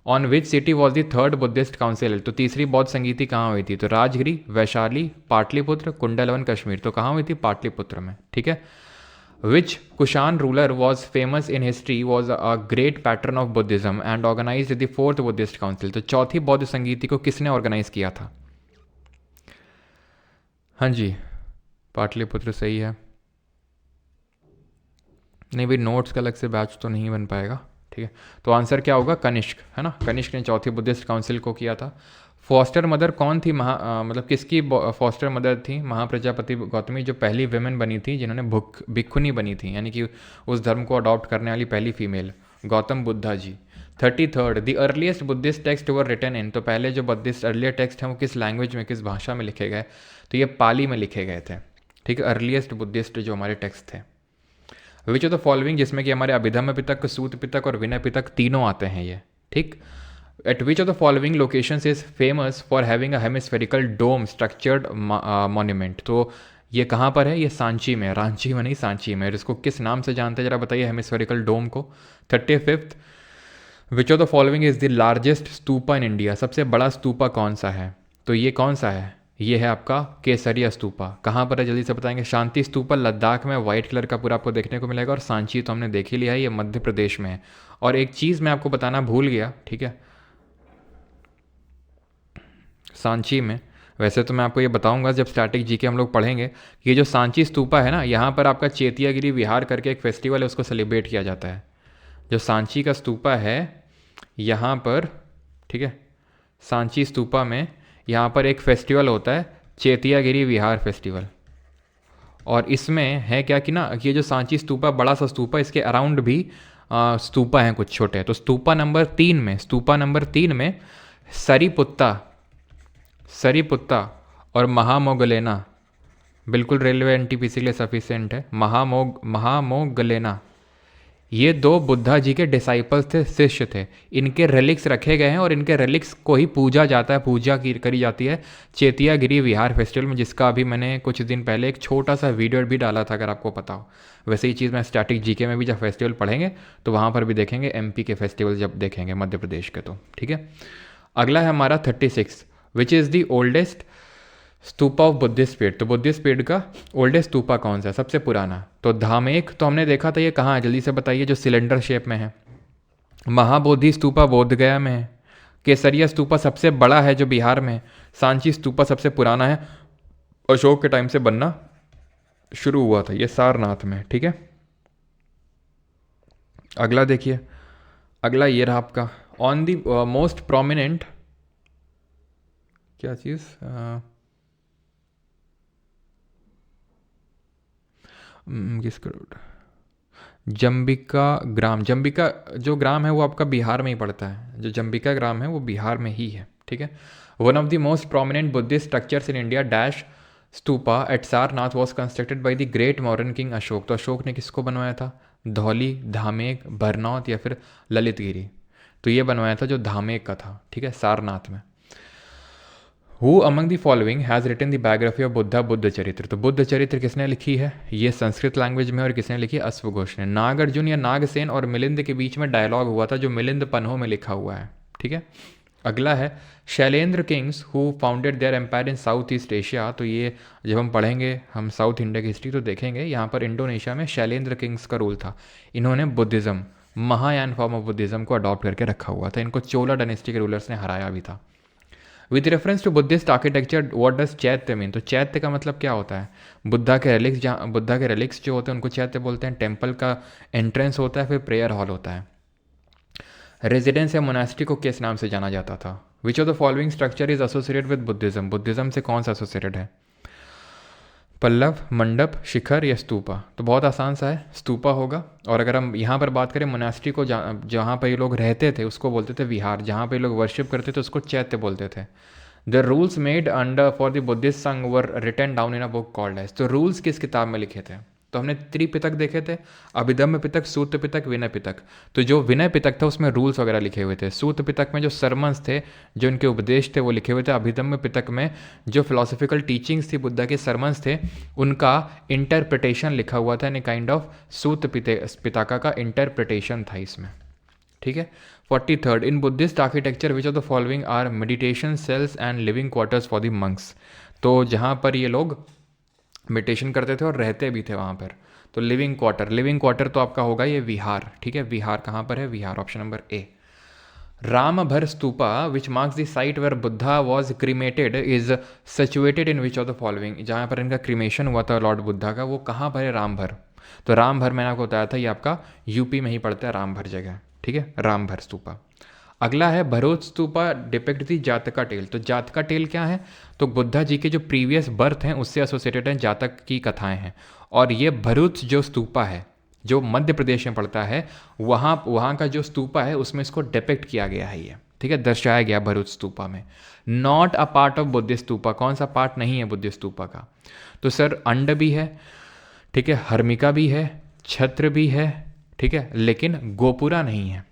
On which city was the third Buddhist council. तो तीसरी बौद्ध संगीति कहाँ हुई थी? तो राजगिरी, वैशाली, पाटलिपुत्र, कुंडलवन, कश्मीर। तो कहाँ हुई थी? पाटलिपुत्र में, ठीक है। Which Kushan ruler was famous in history was a great patron of Buddhism and organize the fourth Buddhist council. तो चौथी बौद्ध संगीति को किसने ऑर्गेनाइज किया था? हाँ जी, पाटलिपुत्र सही है। नहीं भाई, नोट्स का अलग से बैच तो नहीं बन पाएगा, ठीक है। तो आंसर क्या होगा? कनिष्क, है ना। कनिष्क ने चौथी बुद्धिस्ट काउंसिल को किया था। फॉस्टर मदर कौन थी? मतलब किसकी फॉस्टर मदर थी? महाप्रजापति गौतमी, जो पहली वेमेन बनी थी जिन्होंने भिक्षुनी बनी थी, यानी कि उस धर्म को अडॉप्ट करने वाली पहली female, Gautam Buddha ji. 33 the earliest Buddhist text were written in. तो पहले जो बुद्धिस्ट अर्लियर टेक्स्ट हैं वो किस लैंग्वेज में, किस भाषा में लिखे गए? तो ये पाली में लिखे गए थे, ठीक है। अर्लीस्ट बुद्धिस्ट जो हमारे टेक्स्ट थे। विच ऑफ द फॉलोइंग, जिसमें कि हमारे अभिधम्म पिटक, सूत पिटक और विनय पिटक तीनों आते हैं ये, ठीक। At which of the following locations is famous for having a hemispherical dome structured monument. तो ये कहाँ पर है? ये सांची में, रांची में नहीं, सांची में। इसको किस नाम से जानते हैं जरा बताइए, हेमिस्फेरिकल डोम को? 35 विच of the following is the largest stupa in India. सबसे बड़ा स्तूपा कौन सा है? तो ये कौन सा है? ये है आपका केसरिया स्तूपा। कहाँ पर है जल्दी से बताएंगे? शांति स्तूपा लद्दाख में, वाइट कलर का पूरा आपको देखने को मिलेगा। और सांची तो हमने देख ही लिया है, ये मध्य प्रदेश में है। और एक चीज़ मैं आपको बताना भूल गया, ठीक है। सांची में, वैसे तो मैं आपको ये बताऊंगा जब स्टैटिक जीके हम लोग पढ़ेंगे, कि ये जो सांची स्तूपा है ना, यहाँ पर आपका चेतियागिरी विहार करके एक फेस्टिवल है, उसको सेलिब्रेट किया जाता है। जो सांची का स्तूपा है यहाँ पर, ठीक है, सांची स्तूपा में यहाँ पर एक फेस्टिवल होता है, चेतियागिरी विहार फेस्टिवल। और इसमें है क्या कि ना, ये जो सांची स्तूपा, बड़ा सा स्तूपा, इसके अराउंड भी स्तूपा हैं कुछ छोटे। तो स्तूपा नंबर 3 में सरीपुत्ता, सरीपुत्ता और महामोगलेना, बिल्कुल रेलवे एनटीपीसी के लिए सफिशिएंट है। महामोगलेना, ये 2 बुद्धा जी के डिसाइपल्स थे, शिष्य थे। इनके रेलिक्स रखे गए हैं और इनके रेलिक्स को ही पूजा जाता है, पूजा की करी जाती है चेतियागिरी विहार फेस्टिवल में, जिसका अभी मैंने कुछ दिन पहले एक छोटा सा वीडियो भी डाला था, अगर आपको पता हो। वैसे ही चीज़ मैं स्टैटिक जीके में भी जब फेस्टिवल पढ़ेंगे तो वहाँ पर भी देखेंगे, एमपी के फेस्टिवल जब देखेंगे, मध्य प्रदेश के, तो ठीक है। अगला है हमारा 36 which is the oldest stupa of Buddhist period. तो बुद्धिस्ट पीरियड का ओल्डेस्ट स्तूपा कौन सा है, सबसे पुराना? तो धामेक तो हमने देखा था, ये कहाँ है जल्दी से बताइए, जो सिलेंडर शेप में है। महाबोधि स्तूपा बोध गया में है। केसरिया स्तूपा सबसे बड़ा है जो बिहार में है। सांची स्तूपा सबसे पुराना है, अशोक के टाइम से बनना शुरू हुआ था, ये सारनाथ में, ठीक है। अगला देखिए, अगला ये रहा आपका, ऑन दी मोस्ट प्रोमिनेंट, क्या चीज़, किस करोड़, जम्बिका ग्राम, जम्बिका जो ग्राम है वो आपका बिहार में ही पड़ता है, जो जम्बिका ग्राम है वो बिहार में ही है, ठीक है। One of the most prominent Buddhist structures in India dash stupa at Sarnath was constructed by the great modern king Ashok. तो अशोक ने किसको बनवाया था? धौली, धामेक, भरनौत या फिर ललितगिरी। तो ये बनवाया था जो धामेक का था, ठीक है, सारनाथ में। Who among the following has written the biography of Buddha, Buddh Charitra. तो बुद्ध चरित्र किसने लिखी है? ये संस्कृत लैंग्वेज में, और किसने लिखी? अश्वघोष ने। नागार्जुन या नागसेन और मिलिंद के बीच में डायलॉग हुआ था, जो मिलिंद पन्हों में लिखा हुआ है, ठीक है। अगला है Shailendra kings who founded their empire in South East Asia. तो ये जब हम पढ़ेंगे हम साउथ इंडिया की हिस्ट्री तो देखेंगे, यहाँ पर इंडोनेशिया में शैलेंद्र किंग्स का रूल था। इन्होंने Buddhism, Mahayana form of Buddhism को अडॉप्ट करके रखा हुआ था। इनको चोला डायनेस्टी के रूलर्स ने हराया भी था। With reference to Buddhist architecture what does chaitya mean. तो चैत्य का मतलब क्या होता है? बुद्धा के रेलिक्स, जहाँ बुद्धा के रेलिक्स जो होते हैं उनको चैत्य बोलते हैं। टेम्पल का एंट्रेंस होता है, फिर प्रेयर हॉल होता है। रेजिडेंस या मोनास्ट्री को किस नाम से जाना जाता था? विच of the following structure is associated with Buddhism. Buddhism से कौन सा एसोसिएटेड है? पल्लव, मंडप, शिखर या स्तूपा। तो बहुत आसान सा है, स्तूपा होगा। और अगर हम यहाँ पर बात करें मोनास्ट्री को, जहाँ पर ये लोग रहते थे उसको बोलते थे विहार, जहाँ पर ये लोग वर्शिप करते थे उसको चैत्य बोलते थे। The rules made under for the Buddhist sangha were written down in a book called as. तो रूल्स किस किताब में लिखे थे? तो हमने त्रिपिटक देखे थे, अभिधम्म पिटक, सूत्र पिटक, विनय पिटक। तो जो विनय पिटक था उसमें रूल्स वगैरह लिखे हुए थे। सूत्र पिटक में जो सरमन्स थे, जो इनके उपदेश थे वो लिखे हुए थे। अभिधम्म पिटक में जो फिलोसफिकल टीचिंग्स थी, बुद्धा के सरमन्स थे, उनका इंटरप्रिटेशन लिखा हुआ था। यानी काइंड ऑफ सूत्र पिटका का इंटरप्रिटेशन था इसमें, ठीक है। 43rd in Buddhist architecture which of the following are meditation cells and living quarters for the monks. तो जहाँ पर ये लोग मेडिटेशन करते थे और रहते भी थे वहाँ पर, तो लिविंग क्वार्टर तो आपका होगा ये विहार, ठीक है। विहार कहाँ पर है? विहार, option number A. Ramabhar stupa which marks the site where Buddha was cremated is situated in which of the following. जहाँ पर इनका क्रीमेशन हुआ था लॉर्ड बुद्धा का, वो कहाँ पर है? रामभर। तो रामभर मैंने आपको बताया था ये आपका यूपी में ही पड़ता है, रामभर जगह, ठीक है, रामभर स्तूपा। अगला है भरूच स्तूपा डिपिक्ट दी जातका टेल। तो जातका टेल क्या है? तो बुद्धा जी के जो प्रीवियस बर्थ हैं उससे एसोसिएटेड हैं, जातक की कथाएं हैं। और ये भरूच जो स्तूपा है, जो मध्य प्रदेश में पड़ता है, वहाँ का जो स्तूपा है उसमें इसको डिपिक्ट किया गया है ये, ठीक है, दर्शाया गया भरूच स्तूपा में। Not a part of Buddhist stupa. कौन सा पार्ट नहीं है बुद्धिस्ट स्तूपा का? तो सर अंड भी है, ठीक है, हर्मिका भी है, छत्र भी है, ठीक है, लेकिन गोपुरा नहीं है।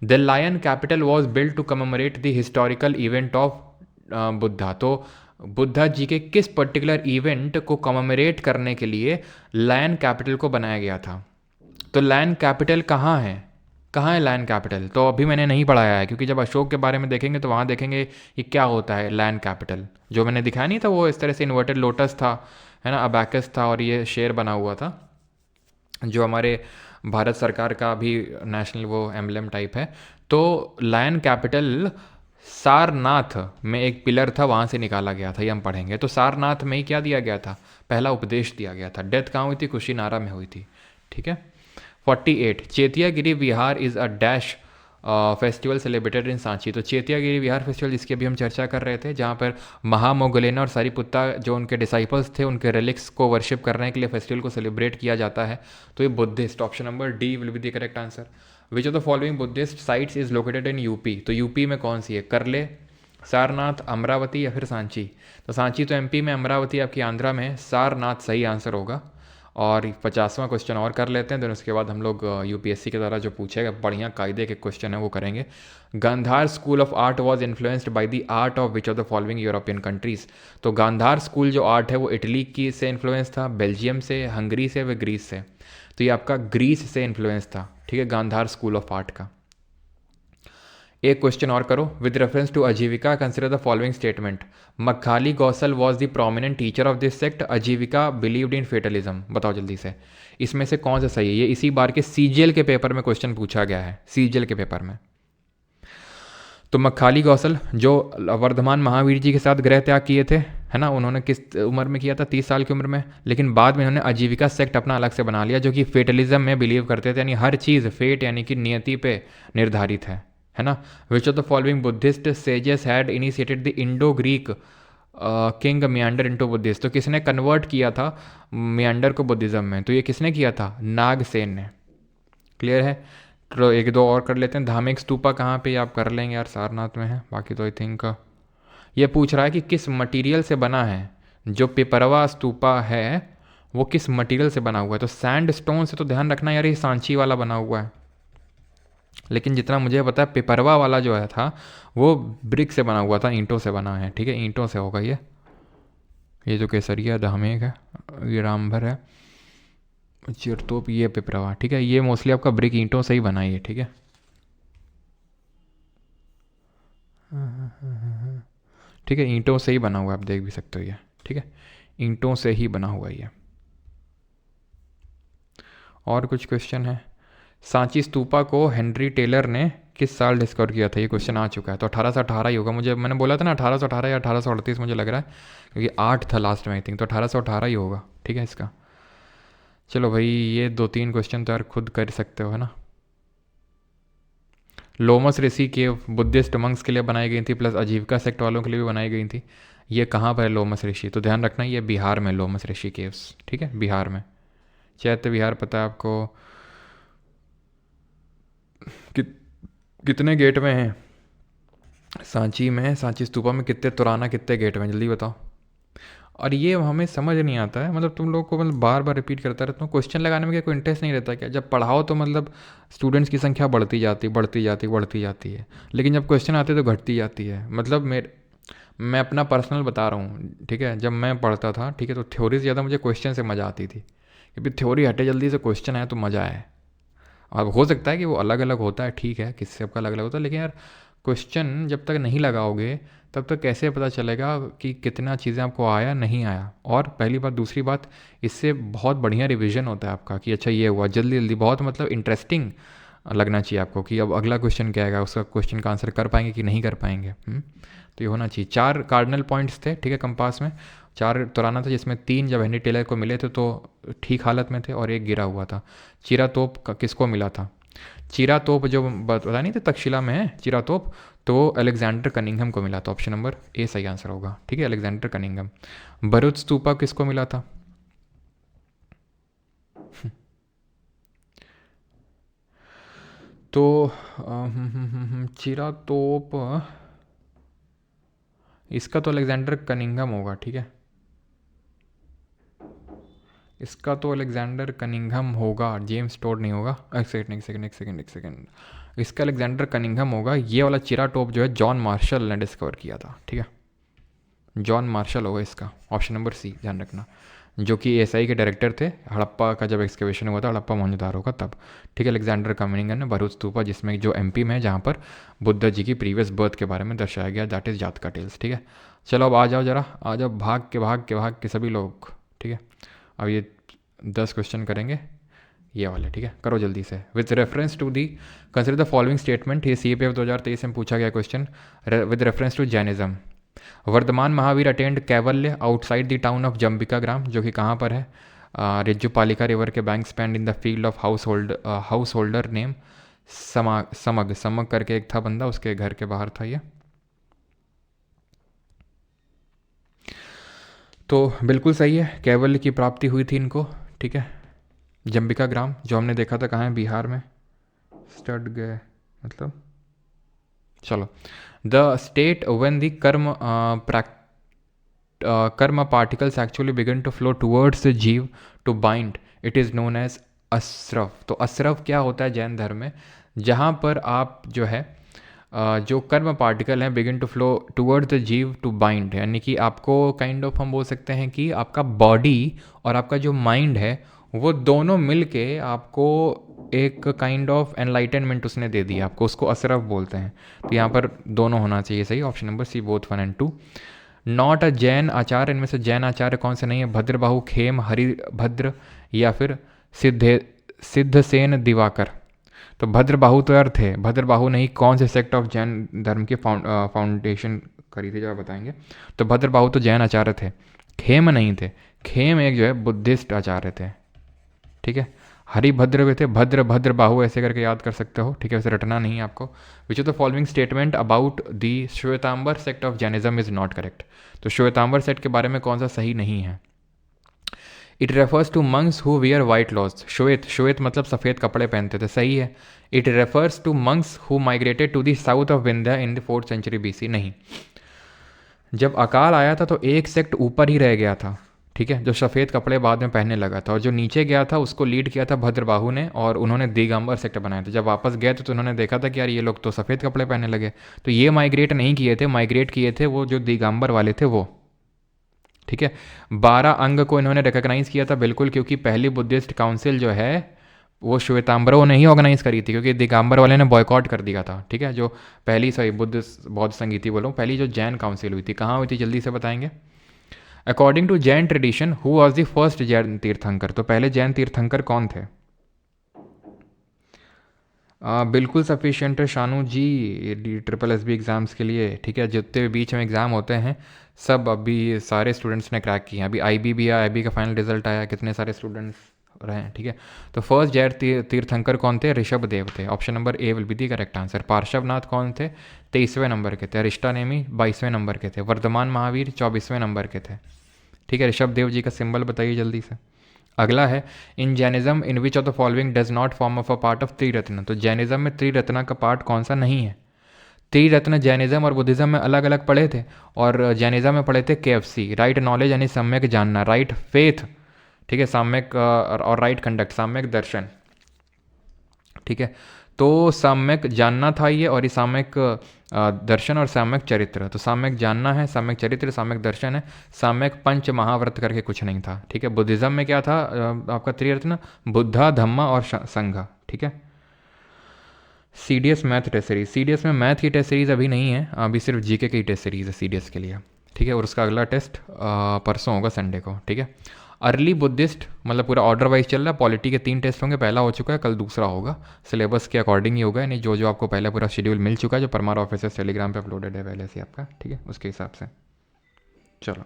The lion capital was build to commemorate the historical event of Buddha. तो बुद्धा जी के किस पर्टिकुलर इवेंट को कमेमोरेट करने के लिए लायन कैपिटल को बनाया गया था? तो लायन कैपिटल कहाँ है? कहाँ है लायन कैपिटल? तो अभी मैंने नहीं पढ़ाया है, क्योंकि जब अशोक के बारे में देखेंगे तो वहाँ देखेंगे ये क्या होता है लायन कैपिटल। जो मैंने दिखाया नहीं था वो इस तरह से इन्वर्टेड लोटस था, है ना, अबैकस था, और ये शेर बना हुआ था, जो हमारे भारत सरकार का भी नेशनल वो एम्बलम टाइप है। तो लायन कैपिटल सारनाथ में एक पिलर था, वहाँ से निकाला गया था, ये हम पढ़ेंगे। तो सारनाथ में ही क्या दिया गया था? पहला उपदेश दिया गया था। डेथ कहाँ हुई थी? कुशीनारा में हुई थी, ठीक है। 48 Chetiyagiri Vihara is a dash festival celebrated in Sanchi. तो चेतियागिरी विहार फेस्टिवल जिसकी अभी हम चर्चा कर रहे थे, जहाँ पर महामोगलेना और सारीपुत्ता जो उनके डिसाइपल्स थे, उनके रिलिक्स को वर्शिप करने के लिए फेस्टिवल को सेलिब्रेट किया जाता है। तो ये Buddhist, option number D will be the correct answer. Which of the following Buddhist sites is located in UP. तो यूपी में कौन सी है? करले, सारनाथ, अमरावती या फिर सांची। तो सांची तो एमपी में, अमरावती आपकी आंध्रा में, सारनाथ सही आंसर होगा। और 50वां क्वेश्चन और कर लेते हैं, देन उसके बाद हम लोग यूपीएससी के द्वारा जो पूछेगा बढ़िया कायदे के क्वेश्चन है वो करेंगे। Gandhar school of art was influenced by the art of which of the following European countries. तो गांधार स्कूल जो आर्ट है वो इटली की से इन्फ्लुएंस था, बेल्जियम से, हंगरी से, व ग्रीस से। तो ये आपका ग्रीस से इन्फ्लुएंस था, ठीक है, गांधार स्कूल ऑफ आर्ट का। एक क्वेश्चन और करो। With reference to Ajivika consider the following statement. Makkhali Gosala was the prominent teacher of this sect. Ajivika believed in fatalism. बताओ जल्दी से, इसमें से कौन सा सही है? ये इसी बार के सीजीएल के पेपर में क्वेश्चन पूछा गया है, सीजीएल के पेपर में। तो मखाली गौसल जो वर्धमान महावीर जी के साथ गृह त्याग किए थे, है ना, उन्होंने किस उम्र में किया था? 30 साल की उम्र में। लेकिन बाद में इन्होंने आजीविका सेक्ट अपना अलग से बना लिया, जो कि फेटलिज्म में बिलीव करते थे, यानी हर चीज़ फेट यानी कि नियति पे निर्धारित है ना। विच of the following Buddhist sages had initiated the Indo Greek king मियांडर into Buddhist. तो किसने कन्वर्ट किया था मियांडर को बुद्धिज्म में? तो ये किसने किया था? नागसेन ने, क्लियर है? तो एक दो और कर लेते हैं। धार्मिक स्तूपा कहाँ पे, आप कर लेंगे यार, सारनाथ में है। बाकी तो आई थिंक ये पूछ रहा है कि किस मटेरियल से बना है जो पिपरवा स्तूपा है, वो किस मटेरियल से बना हुआ है। तो सैंड स्टोन से तो ध्यान रखना यार, ये सांची वाला बना हुआ है। लेकिन जितना मुझे पता है पिपरवा वाला जो है था वो ब्रिक से बना हुआ था, ईंटों से बना है। ठीक है, ईंटों से होगा ये जो केसरिया धामेक है, ये रामभर है, चिरतोप, ये पिपरवा। ठीक है, ये मोस्टली आपका ब्रिक ईंटों से ही बना है ये। ठीक है, ठीक है, ईंटों से ही बना हुआ है, आप देख भी सकते हो ये। ठीक है, ईंटों से ही बना हुआ है ये। और कुछ क्वेश्चन है? सांची स्तूपा को हेनरी टेलर ने किस साल डिस्कवर किया था? ये क्वेश्चन आ चुका है, तो 1818 ही होगा। मुझे, मैंने बोला था ना 1818 या 1838 मुझे लग रहा है, क्योंकि 8 था लास्ट में आई थिंक, तो 1818 ही होगा। ठीक है इसका। चलो भाई, ये 2-3 क्वेश्चन तो यार खुद कर सकते हो, है ना। लोमस ऋषि केव बुद्धिस्ट मंक्स के लिए बनाई गई थी, प्लस आजीविका सेक्ट वालों के लिए भी बनाई गई थी। ये कहाँ पर है लोमस ऋषि? तो ध्यान रखना ये बिहार में लोमस ऋषि केव्स। ठीक है, बिहार में। चैत्य विहार पता है आपको कितने गेट में है? सांची में, सांची स्तूपा में कितने तुराना, कितने गेट में, जल्दी बताओ। और ये हमें समझ नहीं आता है, मतलब तुम लोग को मतलब बार बार रिपीट करता रहता हूँ, क्वेश्चन लगाने में क्या कोई इंटरेस्ट नहीं रहता क्या? जब पढ़ाओ तो मतलब स्टूडेंट्स की संख्या बढ़ती जाती बढ़ती जाती बढ़ती जाती है, लेकिन जब क्वेश्चन आते तो घटती जाती है। मतलब मैं अपना पर्सनल बता रहा हूँ। ठीक है, जब मैं पढ़ता था, ठीक है, तो थ्योरी से ज़्यादा मुझे क्वेश्चन से मज़ा आती थी, क्योंकि थ्योरी हटे जल्दी से, क्वेश्चन आए तो मज़ा आए। अब हो सकता है कि वो अलग अलग होता है, ठीक है, किससे सबका अलग अलग होता है, लेकिन यार क्वेश्चन जब तक नहीं लगाओगे तब तक कैसे पता चलेगा कि कितना चीज़ें आपको आया नहीं आया। और पहली बात, दूसरी बात, इससे बहुत बढ़िया रिवीजन होता है आपका कि अच्छा ये हुआ, जल्दी जल्दी, बहुत मतलब इंटरेस्टिंग लगना चाहिए आपको कि अब अगला क्वेश्चन क्या आएगा, उसका क्वेश्चन का आंसर कर पाएंगे कि नहीं कर पाएंगे। तो ये होना चाहिए। 4 कार्डिनल पॉइंट्स थे, ठीक है, कंपास में। 4 तुराना था, जिसमें 3 जब हेनरी टेलर को मिले थे तो ठीक हालत में थे, और एक गिरा हुआ था। चीरा तोप किसको मिला था? चीरा तोप जो बता नहीं थे तक्षशिला में है चीरा तोप, तो अलेक्जेंडर कनिंघम को मिला था। ऑप्शन नंबर ए सही आंसर होगा। ठीक है, अलेक्जेंडर कनिंघम। भरूच स्तूपा किसको मिला था? तो चीरा तोप, इसका तो अलेक्जेंडर कनिंघम होगा। ठीक है, इसका तो अलेक्जेंडर कनिंघम होगा, जेम्स टोड नहीं होगा। एक सेकंड, इसका अलेक्जेंडर कनिंघम होगा। ये वाला चिरा टोप जो है जॉन मार्शल ने डिस्कवर किया था। ठीक है, जॉन मार्शल होगा इसका। ऑप्शन नंबर सी ध्यान रखना, जो कि एएसआई के डायरेक्टर थे हड़प्पा का, जब एक्सकेवेशन हुआ था हड़प्पा मोहनजोदारो का तब। ठीक है, अलेक्जेंडर कनिंघम ने भरूच स्तूपा, जिसमें जो एमपी में है जहाँ पर बुद्ध जी की प्रीवियस बर्थ के बारे में दर्शाया गया, दैट इज़ जातका टेल्स। ठीक है, चलो अब आ जाओ जरा, आ जाओ, भाग के सभी लोग। ठीक है, अब ये 10 क्वेश्चन करेंगे ये वाले। ठीक है, करो जल्दी से। With reference to the consider the following statement, ये CPF 2023 में पूछा गया question. With reference to Jainism, Vardhaman Mahavir attend kaivalya outside the town of Jambhika grama, जो कि कहाँ पर है? रिज्जुपालिका रिवर के bank spend in the field of householder name समग करके एक था बंदा, उसके घर के बाहर था ये। तो बिल्कुल सही है, कैवल्य की प्राप्ति हुई थी इनको। ठीक है, जम्बिका ग्राम जो हमने देखा था कहाँ है? बिहार में। स्टड गए मतलब, चलो। The state when the karma particles actually begin to flow towards the jiva to bind, it is known as asrava. तो असरफ क्या होता है जैन धर्म में? जहाँ पर आप जो है जो कर्म पार्टिकल हैं begin to flow towards the jiva to bind, यानी कि आपको काइंड ऑफ हम बोल सकते हैं कि आपका बॉडी और आपका जो माइंड है वो दोनों मिल के आपको एक काइंड ऑफ एनलाइटनमेंट उसने दे दिया आपको, उसको असरफ बोलते हैं। तो यहाँ पर दोनों होना चाहिए सही। Option number C both 1 and 2। Not a Jain acharya, इनमें से जैन आचार्य कौन से नहीं है? भद्रबाहु, खेम, हरिभद्र या फिर सिद्धसेन दिवाकर। तो भद्रबाहु तो यार थे, भद्रबाहु नहीं, कौन से सेक्ट ऑफ जैन धर्म की फाउंडेशन करी थी जब बताएंगे। तो भद्रबाहु तो जैन आचार्य थे, खेम नहीं थे। खेम एक जो है बुद्धिस्ट आचार्य थे। ठीक है, हरिभद्र भी थे, भद्र बाहु ऐसे करके याद कर सकते हो। ठीक है, वैसे रटना नहीं है आपको। Which of the following statement about the Shvetambar sect of Jainism is not correct. तो श्वेतांबर सेक्ट के बारे में कौन सा सही नहीं है? It refers to monks who wear white clothes, श्वेत, श्वेत मतलब सफ़ेद कपड़े पहनते थे, सही है। It refers to monks who migrated to the south of Vindhya in the 4th century BC, नहीं। जब अकाल आया था तो एक सेक्ट ऊपर ही रह गया था, ठीक है, जो सफ़ेद कपड़े बाद में पहनने लगा था, और जो नीचे गया था उसको लीड किया था भद्रबाहु ने, और उन्होंने दिगंबर सेक्ट बनाए थे। जब वापस गए थे तो उन्होंने देखा था कि यार ये लोग तो सफ़ेद कपड़े पहनने लगे, तो ये माइग्रेट नहीं किए थे, माइग्रेट किए थे वो जो दिगंबर वाले थे वो, ठीक है। 12 अंग को इन्होंने रिकॉग्नाइज़ किया था बिल्कुल, क्योंकि पहली बुद्धिस्ट काउंसिल जो है वो श्वेतांबरों ने ही ऑर्गेनाइज करी थी, क्योंकि दिगंबर वाले ने बॉयकॉट कर दिया था, ठीक है। जो पहली, सॉरी, बौद्ध संगीति बोलो, पहली जो जैन काउंसिल हुई थी, कहाँ हुई थी, जल्दी से बताएंगे। According to Jain tradition who was the first Jain tirthankar, तो पहले जैन तीर्थंकर कौन थे? बिल्कुल सफिशिएंट है शानू जी, SSSB एग्ज़ाम्स के लिए, ठीक है। जितने भी बीच में एग्ज़ाम होते हैं सब अभी सारे स्टूडेंट्स ने क्रैक किए हैं। अभी IB भी आया, IB का फाइनल रिजल्ट आया, कितने सारे स्टूडेंट्स रहे हैं, ठीक है। तो फर्स्ट जैन तीर्थंकर कौन थे? ऋषभ देव थे, option number A will be the correct answer. Parshvanath कौन थे? 23वें नंबर के थे। अरिष्टानेमी 22वें नंबर के थे। वर्धमान महावीर 24वें नंबर के थे, ठीक है। ऋषभ देव जी का सिंबल बताइए जल्दी से। अगला है in Jainism in which of the following does not form of a part of triratna, तो जैनिज्म में त्रिरत्न का पार्ट कौन सा नहीं है? त्रिरत्न जैनिज्म और बुद्धिज्म में अलग अलग पढ़े थे, और जैनिज्म में पढ़े थे KFC, राइट नॉलेज यानी सम्यक जानना, राइट फेथ, ठीक है, साम्यक और राइट कंडक्ट, साम्यक दर्शन, ठीक है। तो साम्यक जानना था ये, और ये साम्यक दर्शन और साम्यक चरित्र, तो साम्यक जानना है, साम्यक चरित्र, साम्यक दर्शन है, साम्यक पंच महाव्रत करके कुछ नहीं था, ठीक है। बुद्धिज्म में क्या था आपका त्रिरत्न? बुद्धा, धम्मा और संघ, ठीक है। CDS math test series, CDS में मैथ की टेस्ट सीरीज अभी नहीं है, अभी सिर्फ GK की टेस्ट सीरीज है CDS के लिए, ठीक है। और उसका अगला टेस्ट परसों होगा संडे को, ठीक है। अर्ली बुद्धिस्ट मतलब पूरा ऑर्डर वाइज चल रहा है, पॉलिटी के 3 टेस्ट होंगे, पहला हो चुका है, कल दूसरा होगा, सिलेबस के अकॉर्डिंग ही होगा, यानी जो जो आपको पहले पूरा शेड्यूल मिल चुका है, जो परमार ऑफिसर्स टेलीग्राम पे अपलोडेड है पहले से आपका, ठीक है, उसके हिसाब से चलो।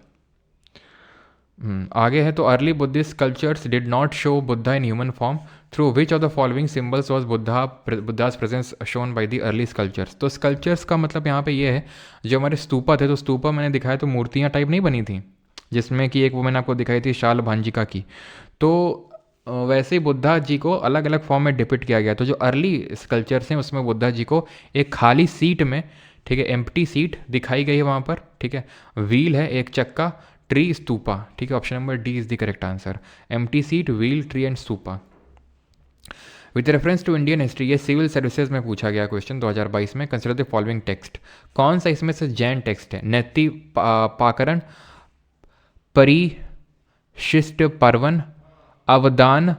आगे है तो early Buddhist cultures did not show Buddha in human form, through which of the following symbols was Buddha's presence shown by the early sculptures, तो स्कल्चर्स का मतलब यहाँ पे ये है जो हमारे स्तूपा थे, तो स्तूपा मैंने दिखाया तो मूर्तियाँ टाइप नहीं बनी थी, जिसमें कि एक वो मैंने आपको दिखाई थी शाल भांजिका की, तो वैसे ही बुद्धा जी को अलग अलग फॉर्म में डिपिक्ट किया गया। तो जो अर्ली स्कल्चर्स हैं उसमें बुद्धा जी को एक खाली सीट में, ठीक है, एम्प्टी सीट दिखाई गई है वहाँ पर, ठीक है, व्हील है, एक चक्का, ट्री, स्तूपा, ठीक है। Option number D is the correct answer, empty seat, wheel, tree and stupa. With reference to Indian history, ये सिविल सर्विसेज में पूछा गया क्वेश्चन 2022 में। कंसिडर द फॉलोइंग टेक्स्ट, कौन सा इसमें से जैन टेक्स्ट है? नैति पाकरण, परिशिष्ट पर्वन, अवदान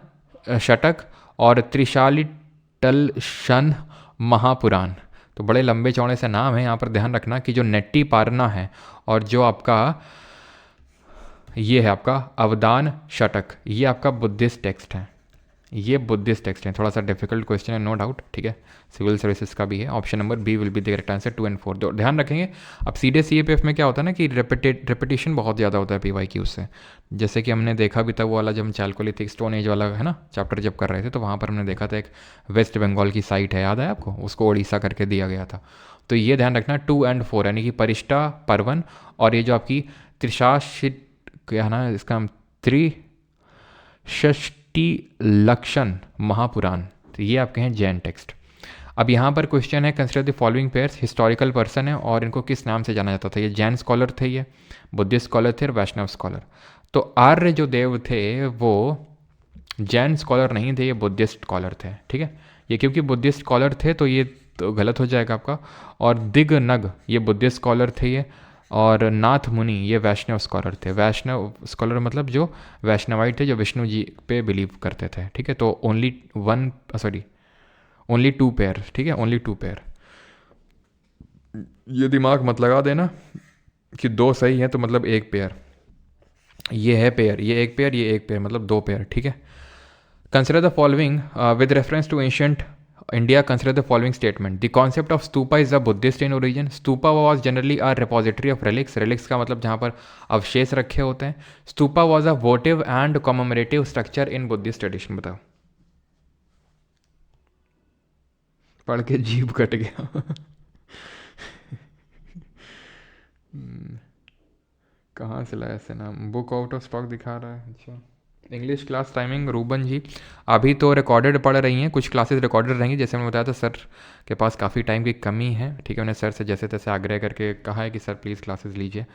षटक और त्रिशालिटलशन महापुराण, तो बड़े लंबे चौड़े से नाम है, यहाँ पर ध्यान रखना कि जो नेट्टी पारना है और जो आपका ये है आपका अवदान षटक, ये आपका बुद्धिस्ट टेक्स्ट है, ये बुद्धिस्ट टेक्स्ट है। थोड़ा सा डिफिकल्ट क्वेश्चन है नो डाउट, ठीक है, सिविल सर्विसेज का भी है। Option number B will be the correct answer, 2 और 4 तो ध्यान रखेंगे। अब सीधे CAPF में क्या होता है ना कि रेपिटेशन बहुत ज़्यादा होता है PYQ से, जैसे कि हमने देखा भी था वो वाला जब हम चालकोलिथिक स्टोन एज वाला है ना चैप्टर जब कर रहे थे, तो वहाँ पर हमने देखा था एक वेस्ट बंगाल की साइट है, याद है आपको, उसको उड़ीसा करके दिया गया था। तो ये ध्यान रखना 2 और 4 यानी कि परिष्टा पर्वन और ये जो आपकी त्रिशाशिट क्या है ना इसका त्रिषष्टि लक्षण महापुराण, तो ये आपके हैं जैन टेक्स्ट। अब यहाँ पर क्वेश्चन है consider the following pairs, historical person है और इनको किस नाम से जाना जाता था? ये जैन स्कॉलर थे, ये बुद्धिस्ट स्कॉलर थे और वैष्णव स्कॉलर। तो आर्य जो देव थे वो जैन स्कॉलर नहीं थे, ये बुद्धिस्ट स्कॉलर थे, ठीक है। ये क्योंकि बुद्धिस्ट स्कॉलर थे तो ये तो गलत हो जाएगा आपका। और दिगनग ये बुद्धिस्ट स्कॉलर थे ये, और नाथ मुनि ये वैष्णव स्कॉलर थे। वैष्णव स्कॉलर मतलब जो वैष्णवाइट थे, जो विष्णु जी पे बिलीव करते थे, ठीक है। तो ओनली 2 पेयर, ठीक है, ओनली 2 पेयर। ये दिमाग मत लगा देना कि 2 सही है तो मतलब 1 पेयर, ये है पेयर, ये 1 पेयर, ये 1 पेयर, मतलब 2 पेयर, ठीक है। Consider the following with reference to ancient India, consider the following statement. The concept of stupa is a Buddhist in origin. Stupa was generally a repository of relics. Relics का मतलब जहाँ पर अवशेष रखे होते हैं. Stupa was a votive and commemorative structure in Buddhist tradition. बताओ, पढ़ के जीभ कट गया। कहाँ से लाया ऐसे नाम? बुक आउट ऑफ स्टॉक दिखा रहा है, अच्छा इंग्लिश क्लास टाइमिंग रूबन जी, अभी तो रिकॉर्डेड पढ़ रही हैं, कुछ क्लासेस रिकॉर्डेड रहेंगी। जैसे मैंने बताया था सर के पास काफ़ी टाइम की कमी है, ठीक है। उन्हें सर से जैसे तैसे आग्रह करके कहा है कि सर प्लीज़ क्लासेस लीजिए,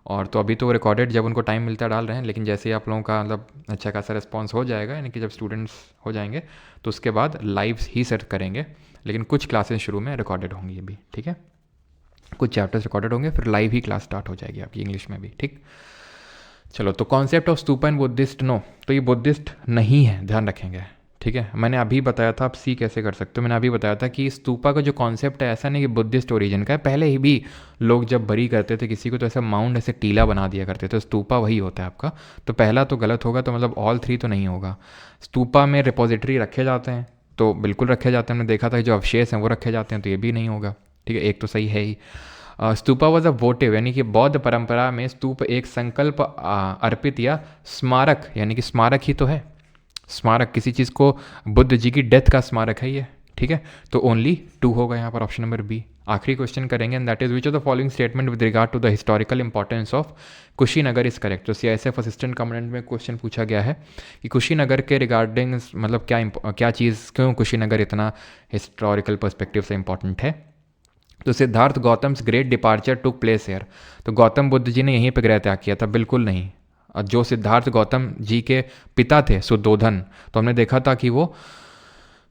और तो अभी तो रिकॉर्डेड जब उनको टाइम मिलता है डाल रहे हैं। लेकिन जैसे ही आप लोगों का मतलब अच्छा खासा रिस्पॉन्स हो जाएगा, यानी कि जब स्टूडेंट्स हो जाएंगे तो उसके बाद लाइव ही सर करेंगे। लेकिन कुछ क्लासेस शुरू में रिकॉर्डेड होंगी अभी, ठीक है। कुछ चैप्टर्स रिकॉर्डेड होंगे, फिर लाइव ही क्लास स्टार्ट हो जाएगी आपकी इंग्लिश में भी, ठीक। चलो, तो concept of stupa and Buddhist, no, तो ये बुद्धिस्ट नहीं है, ध्यान रखेंगे, ठीक है। मैंने अभी बताया था, आप सी कैसे कर सकते हो, मैंने अभी बताया था कि स्तूपा का जो कॉन्सेप्ट है ऐसा नहीं कि बुद्धिस्ट ओरिजिन का है। पहले ही भी लोग जब बरी करते थे किसी को तो ऐसा माउंड, ऐसे टीला बना दिया करते थे, स्तूपा वही होता है आपका। तो पहला तो गलत होगा, तो मतलब ऑल थ्री तो नहीं होगा। स्तूपा में रिपोजिटरी रखे जाते हैं तो बिल्कुल रखे जाते हैं, हमने देखा था। जो अवशेष हैं वो रखे जाते हैं, तो ये भी नहीं होगा, ठीक है। एक तो सही है ही। स्तूपा वॉज अ वोटिव, यानी कि बौद्ध परंपरा में स्तूप एक संकल्प अर्पित या स्मारक, यानी कि स्मारक ही तो है। स्मारक किसी चीज़ को, बुद्ध जी की डेथ का स्मारक है ये, ठीक है। तो ओनली 2 होगा यहाँ पर, ऑप्शन नंबर बी। आखिरी क्वेश्चन करेंगे, and that is which of the following statement with regard to the historical importance of Kushinagar is correct. तो सीआईएसएफ असिस्टेंट कमांडेंट में क्वेश्चन पूछा गया है कि कुशीनगर के रिगार्डिंग मतलब क्या चीज़, क्यों कुशीनगर इतना हिस्टोरिकल पर्सपेक्टिव से इंपॉर्टेंट है। तो Siddharth Gautam's great departure took place here, तो गौतम बुद्ध जी ने यहीं पर गृह त्याग किया था, बिल्कुल नहीं। जो सिद्धार्थ गौतम जी के पिता थे सुद्धोधन, तो हमने देखा था कि वो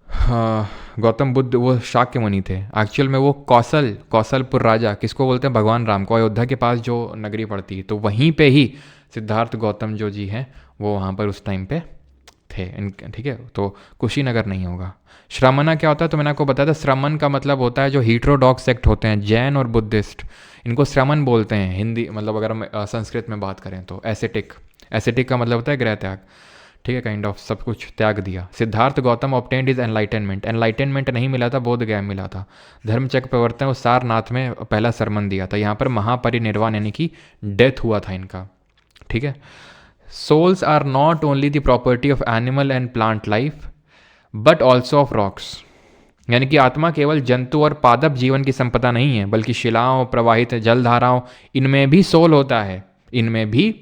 गौतम बुद्ध वो शाक्य मुनि थे। एक्चुअल में वो कौशलपुर राजा, किसको बोलते हैं, भगवान राम को, अयोध्या के पास जो नगरी पड़ती है, तो वहीं पे ही सिद्धार्थ गौतम जो जी हैं वो वहाँ पर उस टाइम पे थे, ठीक है। तो कुशीनगर नहीं होगा। श्रमणा क्या होता है, तो मैंने आपको बताया था, श्रमण का मतलब होता है जो हीट्रोडॉक्स सेक्ट होते हैं, जैन और बुद्धिस्ट, इनको श्रमण बोलते हैं हिंदी, मतलब अगर हम संस्कृत में बात करें तो। एसेटिक का मतलब होता है गृह त्याग, ठीक है, काइंड ऑफ सब कुछ त्याग दिया। Siddharth Gautam obtained is enlightenment नहीं मिला था, बोध गया मिला था। धर्मचक्र प्रवर्तन और सारनाथ में पहला सरमन दिया था, यहाँ पर महापरिनिर्वाण यानी कि डेथ हुआ था इनका, ठीक है। Souls are not only the property of animal and plant life but also of rocks, यानी कि आत्मा केवल जंतु और पादप जीवन की संपदा नहीं है, बल्कि शिलाओं, प्रवाहित जलधाराओं, इनमें भी सोल होता है, इनमें भी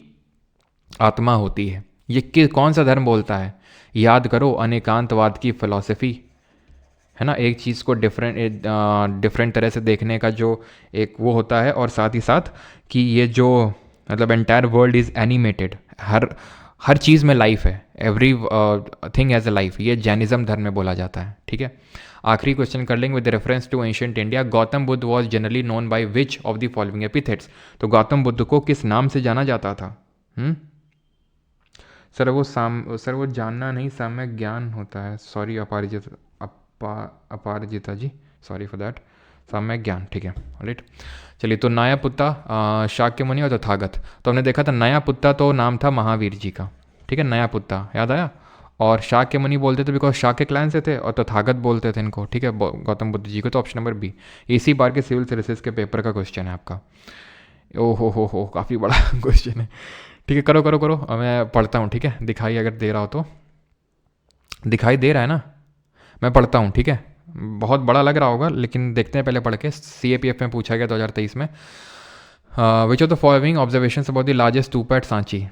आत्मा होती है। ये कौन सा धर्म बोलता है, याद करो, अनेकांतवाद की फिलॉसफी है ना। एक चीज़ को डिफरेंट तरह से देखने का जो एक वो होता है, और साथ ही साथ कि ये जो मतलब एंटायर वर्ल्ड इज़ एनिमेटेड, हर चीज़ में लाइफ है, every thing has a life, ये जैनिज्म धर्म में बोला जाता है, ठीक है। आखिरी क्वेश्चन कर लेंगे with reference to ancient India, Gautam Buddh was generally known by which of the following epithets, तो गौतम बुद्ध को किस नाम से जाना जाता था। सर वो जानना नहीं, साम्य ज्ञान होता है, sorry Aparajita ji, sorry for that, साम्य ज्ञान, ठीक है, राइट। चलिए, तो नयापुत्ता, शाक्य मुनि और तथागत, तो हमने देखा था नयापुत्ता तो नाम था महावीर जी का, ठीक है, नयापुत्ता याद आया। और शाक्य मुनि बोलते थे बिकॉज शाक्य क्लैन से थे, और तथागत बोलते थे इनको, ठीक है, गौतम बुद्ध जी को। तो ऑप्शन नंबर बी, इसी बार के सिविल सर्विसेज के पेपर का क्वेश्चन है आपका। ओ हो काफ़ी बड़ा क्वेश्चन है, ठीक है। करो, मैं पढ़ता हूँ, ठीक है, दिखाई अगर दे रहा हो तो, दिखाई दे रहा है ना, मैं पढ़ता हूँ, ठीक है। बहुत बड़ा लग रहा होगा, लेकिन देखते हैं पहले पढ़ के। CAPF में पूछा गया 2023 में, which of the following observations about the largest stupa at Sanchi.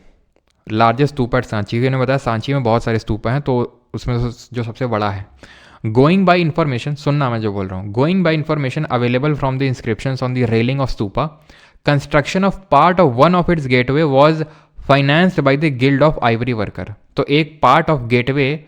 Largest stupa at Sanchi, इन्होंने बताया सांची में बहुत सारे स्तूपा हैं, तो उसमें जो सबसे बड़ा है। गोइंग बाई इन्फॉर्मेशन, सुनना मैं जो बोल रहा हूँ, going by information available from the inscriptions on the railing of stupa, construction of part of one of its gateway was financed by the guild of Ivory worker, तो एक पार्ट ऑफ गेटवे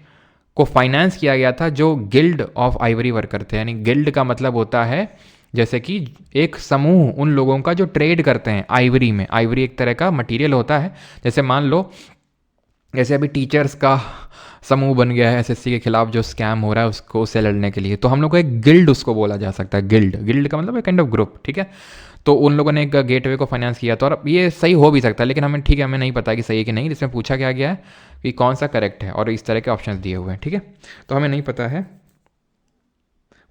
को finance किया गया था जो guild of Ivory worker थे। यानी guild का मतलब होता है जैसे कि एक समूह उन लोगों का जो ट्रेड करते हैं आइवरी में। आइवरी एक तरह का मटेरियल होता है, जैसे मान लो जैसे अभी टीचर्स का समूह बन गया है SSC के खिलाफ जो स्कैम हो रहा है उसको से लड़ने के लिए, तो हम लोग को एक गिल्ड उसको बोला जा सकता है। गिल्ड का मतलब एक काइंड ऑफ ग्रुप, ठीक है। तो उन लोगों ने एक गेटवे को फाइनेंस किया, तो और ये सही हो भी सकता है, लेकिन हमें ठीक है, हमें नहीं पता कि सही है कि नहीं। इसमें पूछा क्या गया है कि कौन सा करेक्ट है, और इस तरह के ऑप्शंस दिए हुए हैं, ठीक है। तो हमें नहीं पता है,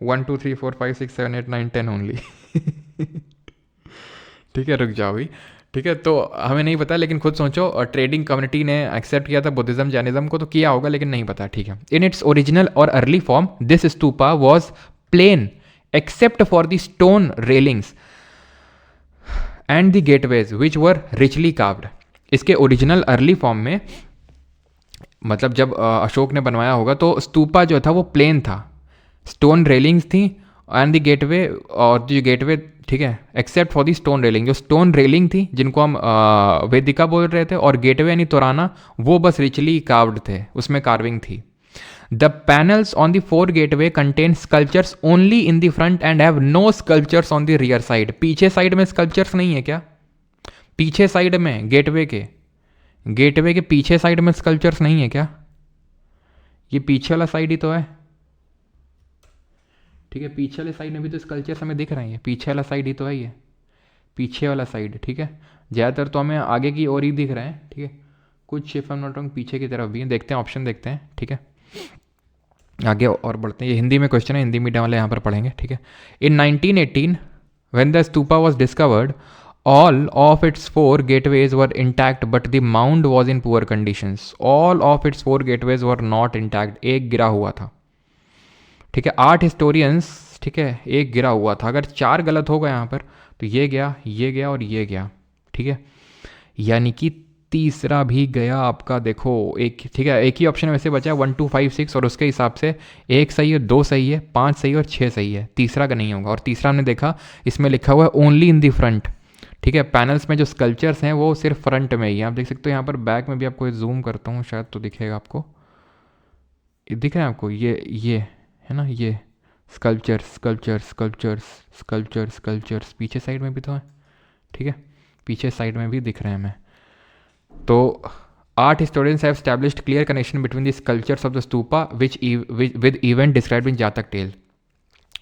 1 2 3 4 5 6 7 8 9 10 ओनली ठीक है, रुक जाओ भी, ठीक है। तो हमें नहीं पता, लेकिन खुद सोचो, और ट्रेडिंग कम्युनिटी ने एक्सेप्ट किया था बुद्धिज्म जैनिज्म को, तो किया होगा, लेकिन नहीं पता, ठीक है। इन इट्स ओरिजिनल और early form this stupa was plain except for the stone railings and the gateways which were richly carved. इसके ओरिजिनल अर्ली फॉर्म में मतलब जब अशोक ने बनवाया होगा तो स्तूपा जो था वो प्लेन था, स्टोन रेलिंग्स थी एंड द गेटवे, और जो गेटवे, ठीक है, accept for the stone railing, जो स्टोन रेलिंग थी जिनको हम वेदिका बोल रहे थे, और गेटवे यानी तोराना, वो बस रिचली कार्व्ड थे, उसमें कार्विंग थी। The panels on the four gateway contain sculptures only in the front and have no sculptures on the rear side. पीछे साइड में स्कल्पचर्स नहीं है क्या? पीछे साइड में गेटवे के पीछे साइड में स्कल्पचर्स नहीं है क्या? ये पीछे वाला साइड ही तो है, ठीक है, पीछे वाले साइड में भी तो स्कल्पचर्स हमें दिख रहे हैं, पीछे वाला साइड ही तो है ये, पीछे वाला साइड, ठीक है। ज़्यादातर तो हमें आगे की ओर ही दिख रहे हैं, ठीक है, कुछ if I am not wrong पीछे की तरफ भी है। देखते हैं, ऑप्शन देखते हैं, ठीक है, आगे और बढ़ते हैं। ये हिंदी में क्वेश्चन है, हिंदी मीडियम वाले यहाँ पर पढ़ेंगे, ठीक है। इन 1918 when the stupa was discovered all of its four gateways were intact but the mound was in poor conditions. all of its four gateways were not intact, एक गिरा हुआ था, ठीक है। 8 हिस्टोरियंस, ठीक है, एक गिरा हुआ था। अगर 4 गलत होगा यहाँ पर तो ये गया और ये गया, ठीक है, यानी कि तीसरा भी गया आपका, देखो एक, ठीक है, एक ही ऑप्शन वैसे बचा है 1 2 5 6, और उसके हिसाब से 1 सही है, 2 सही है, 5 सही है और 6 सही है, तीसरा का नहीं होगा। और तीसरा हमने देखा इसमें लिखा हुआ है ओनली इन दी फ्रंट, ठीक है, पैनल्स में जो स्कल्पचर्स हैं वो सिर्फ फ्रंट में ही है। आप देख सकते हो यहाँ पर बैक में भी, आपको जूम करता हूँ शायद तो दिखेगा आपको, दिख रहा है आपको, ये है ना, ये स्कल्पचर्स पीछे साइड में भी तो है, ठीक है, पीछे साइड में भी दिख रहे हैं हमें। तो art historians have established clear connection between the sculptures of the stupa with event described in जातक टेल।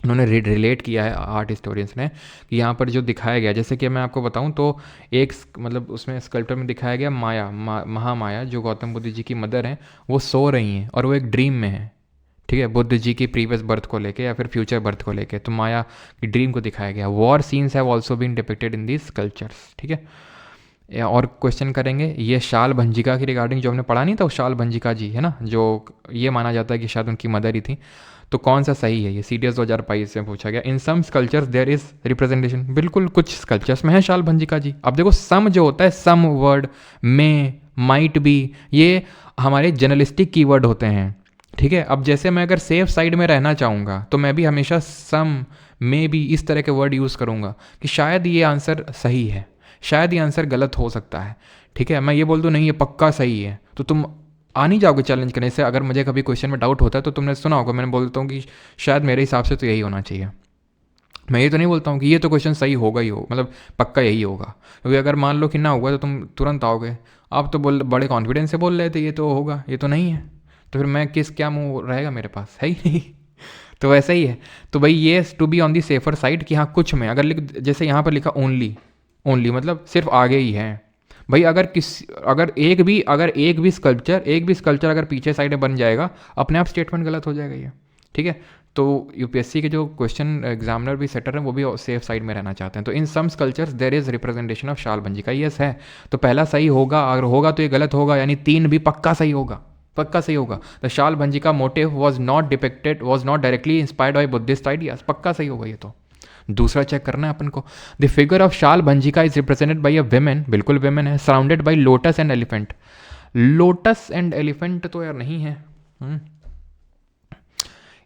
उन्होंने रिलेट किया है आर्ट हिस्टोरियंस ने कि यहाँ पर जो दिखाया गया, जैसे कि मैं आपको बताऊँ तो एक मतलब उसमें स्कल्पचर में दिखाया गया माया, महामाया जो गौतम बुद्ध जी की मदर हैं, वो सो रही हैं और वो एक ड्रीम में है, ठीक है, बुद्ध जी की प्रीवियस बर्थ को लेके या फिर फ्यूचर बर्थ को लेके, तो माया की ड्रीम को दिखाया गया। War scenes have also been depicted in these sculptures, ठीक है। और क्वेश्चन करेंगे, ये शाल भंजिका की रिगार्डिंग जो हमने पढ़ा नहीं था, वो शाल भंजिका जी है ना, जो ये माना जाता है कि शायद उनकी मदर ही थी, तो कौन सा सही है? ये CDS 2022 से पूछा गया। इन some sculptures there is representation, बिल्कुल कुछ स्कल्पचर्स में है शाल भंजिका जी। अब देखो सम जो होता है, सम वर्ड में, माइट बी, ये हमारे जर्नलिस्टिक कीवर्ड होते हैं, ठीक है। अब जैसे मैं अगर सेफ साइड में रहना चाहूँगा तो मैं भी हमेशा सम में भी इस तरह के वर्ड यूज़ करूँगा कि शायद ये आंसर सही है, शायद ये आंसर गलत हो सकता है, ठीक है। मैं ये बोल दूँ नहीं ये पक्का सही है, तो तुम आ नहीं जाओगे चैलेंज करने से। अगर मुझे कभी क्वेश्चन में डाउट होता है तो तुमने सुना होगा, मैंने बोलता हूँ कि शायद मेरे हिसाब से तो यही होना चाहिए। मैं ये तो नहीं बोलता हूँ कि ये तो क्वेश्चन सही होगा ही हो, मतलब पक्का यही होगा, क्योंकि अगर मान लो कि ना हुआ तो तुम तुरंत आओगे। आप तो बड़े कॉन्फिडेंस से बोल रहे थे ये तो होगा, ये तो नहीं है, तो फिर मैं क्या मुँह रहेगा मेरे पास, है ही नहीं। तो वैसा ही है। तो भाई ये to be on the safer side कि हाँ कुछ में अगर जैसे यहाँ पर लिखा ओनली मतलब सिर्फ आगे ही है भाई। अगर एक भी स्कल्पचर अगर पीछे साइड में बन जाएगा, अपने आप स्टेटमेंट गलत हो जाएगा ये, ठीक है। तो UPSC के जो क्वेश्चन एग्जामिनर भी सेटर हैं वो भी सेफ साइड में रहना चाहते हैं। तो in some sculptures there is representation of Shalabhanjika, yes है, तो पहला सही होगा। अगर होगा तो ये गलत होगा, यानी 3 भी पक्का सही होगा, पक्का सही होगा। The Shalabhanjika motif was not directly inspired by Buddhist ideas, पक्का सही होगा ये तो। दूसरा चेक करना है अपन को, the figure of Shalabhanjika is represented by a women, बिल्कुल वेमेन है, surrounded by lotus and elephant. Lotus and elephant तो यार नहीं है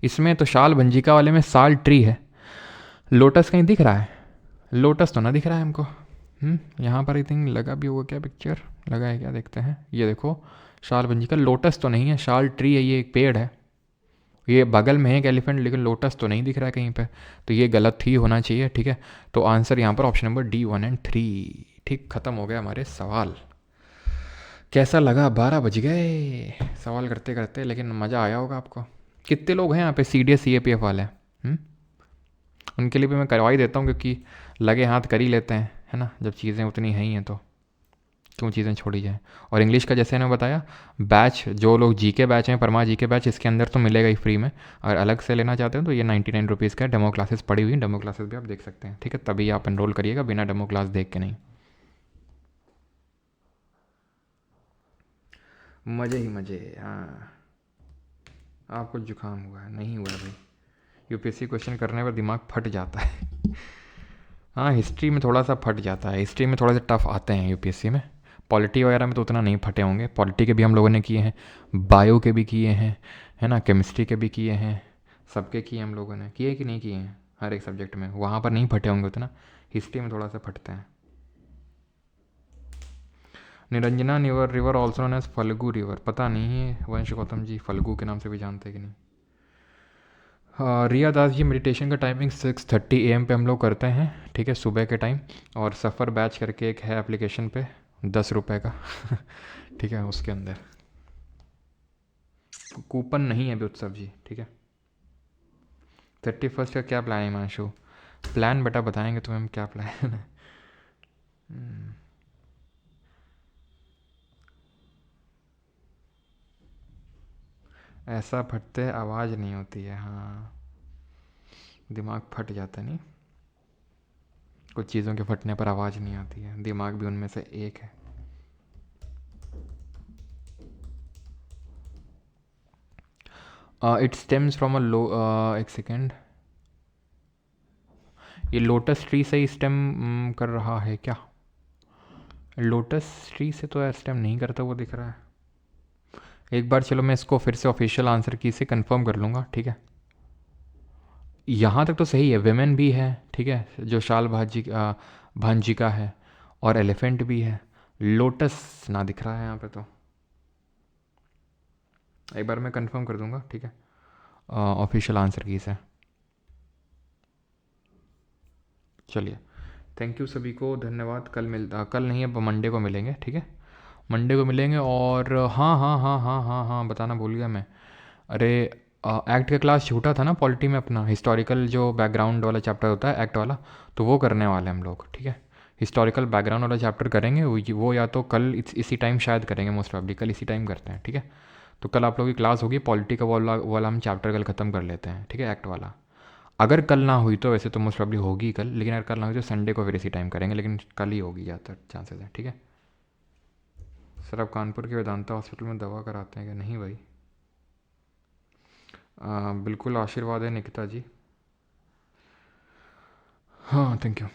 इसमें, तो शाल भंजिका वाले में साल ट्री है, लोटस कहीं दिख रहा है? लोटस तो ना दिख रहा है हमको। यहाँ पर आई थिंक लगा भी होगा, क्या पिक्चर लगा है क्या, देखते हैं। ये देखो शाल भंजिका, लोटस तो नहीं है, शाल ट्री है, ये एक पेड़ है, ये बगल में है एक एलिफेंट, लेकिन लोटस तो नहीं दिख रहा है कहीं पे, तो ये गलत ही होना चाहिए, ठीक है। तो आंसर यहाँ पर ऑप्शन नंबर D 1 और 3, ठीक। खत्म हो गया हमारे सवाल। कैसा लगा? 12 बज गए सवाल करते करते, लेकिन मज़ा आया होगा आपको। कितने लोग हैं यहाँ पे CDS CAPF वाले? उनके लिए भी मैं करवा ही देता हूँ, क्योंकि लगे हाथ कर ही लेते हैं, है ना, जब चीज़ें उतनी है ही हैं तो क्यों चीज़ें छोड़ी जाएँ। और इंग्लिश का जैसे मैंने बताया, बैच जो लोग GK बैच हैं, परमा GK बैच, इसके अंदर तो मिलेगा ही फ्री में। अगर अलग से लेना चाहते हैं तो ये 99 रुपीज़ का डेमो क्लासेस पड़ी हुई, डेमो क्लासेस भी आप देख सकते हैं, ठीक है। तभी आप एनरोल करिएगा, बिना डेमो क्लास देख के नहीं। मज़े ही मज़े। हाँ, आपको जुकाम हुआ है? नहीं हुआ भाई, UPSC क्वेश्चन करने पर दिमाग फट जाता है। हाँ, हिस्ट्री में थोड़ा सा फट जाता है, हिस्ट्री में थोड़ा सा टफ आते हैं UPSC में, पॉलिटी वगैरह में तो उतना नहीं फटे होंगे, पॉलिटी के भी हम लोगों ने किए हैं, बायो के भी किए हैं, है ना, केमिस्ट्री के भी किए हैं, सबके किए हम लोगों ने, किए कि नहीं किए हैं, हर एक सब्जेक्ट में, वहाँ पर नहीं फटे होंगे उतना, हिस्ट्री में थोड़ा सा फटते हैं। Niranjana river river also known as Falgu river, पता नहीं है वंश गौतम जी, फल्गु के नाम से भी जानते हैं कि नहीं। रिया दास जी, मेडिटेशन का टाइमिंग 6:30 AM पे हम लोग करते हैं, ठीक है, सुबह के टाइम। और सफ़र बैच करके एक है एप्लीकेशन पे, 10 रुपये का ठीक है, उसके अंदर कूपन नहीं है अभी उत्सव जी, ठीक है। 31 का क्या प्लान है हिमांशु? प्लान बेटा बताएंगे तुम्हें हम क्या प्लान है। ऐसा फटते आवाज़ नहीं होती है, हाँ, दिमाग फट जाता नहीं, कुछ चीज़ों के फटने पर आवाज़ नहीं आती है, दिमाग भी उनमें से एक है। इट स्टेम्स फ्रॉम अ लो, एक सेकेंड, ये लोटस ट्री से ही स्टेम कर रहा है क्या? लोटस ट्री से तो यार स्टेम नहीं करता वो दिख रहा है। एक बार चलो मैं इसको फिर से ऑफिशियल आंसर की से कंफर्म कर लूँगा, ठीक है। यहाँ तक तो सही है, वेमेन भी है, ठीक है, जो शाल भांजी का है, और एलिफेंट भी है, लोटस ना दिख रहा है यहाँ पे, तो एक बार मैं कंफर्म कर दूंगा, ठीक है, ऑफिशियल आंसर की से। चलिए, थैंक यू सभी को, धन्यवाद। कल नहीं, अब मंडे को मिलेंगे, ठीक है, मंडे को मिलेंगे। और हाँ हाँ हाँ हाँ हाँ हाँ, बताना भूल गया मैं, अरे एक्ट का क्लास छूटा था ना पॉलिटी में अपना, हिस्टोरिकल जो बैकग्राउंड वाला चैप्टर होता है एक्ट वाला, तो वो करने वाले हम लोग, ठीक है, हिस्टोरिकल बैकग्राउंड वाला चैप्टर करेंगे, वो या तो कल इसी टाइम शायद करेंगे, मोस्ट प्रॉब्ली कल इसी टाइम करते हैं, ठीक है। तो कल आप लोगों की क्लास होगी, पॉलिटी का वाला हम चैप्टर कल ख़त्म कर लेते हैं, ठीक है, एक्ट वाला। अगर कल ना हुई तो, वैसे तो मोस्ट प्रॉब्ली होगी कल, लेकिन अगर कल ना हुई तो संडे को फिर इसी टाइम करेंगे, लेकिन कल ही होगी ज़्यादातर चांसेस है, ठीक है। सर आप कानपुर के वेदांता हॉस्पिटल में दवा कराते हैं क्या? नहीं भाई, बिल्कुल आशीर्वाद है निकिता जी। हाँ, थैंक यू।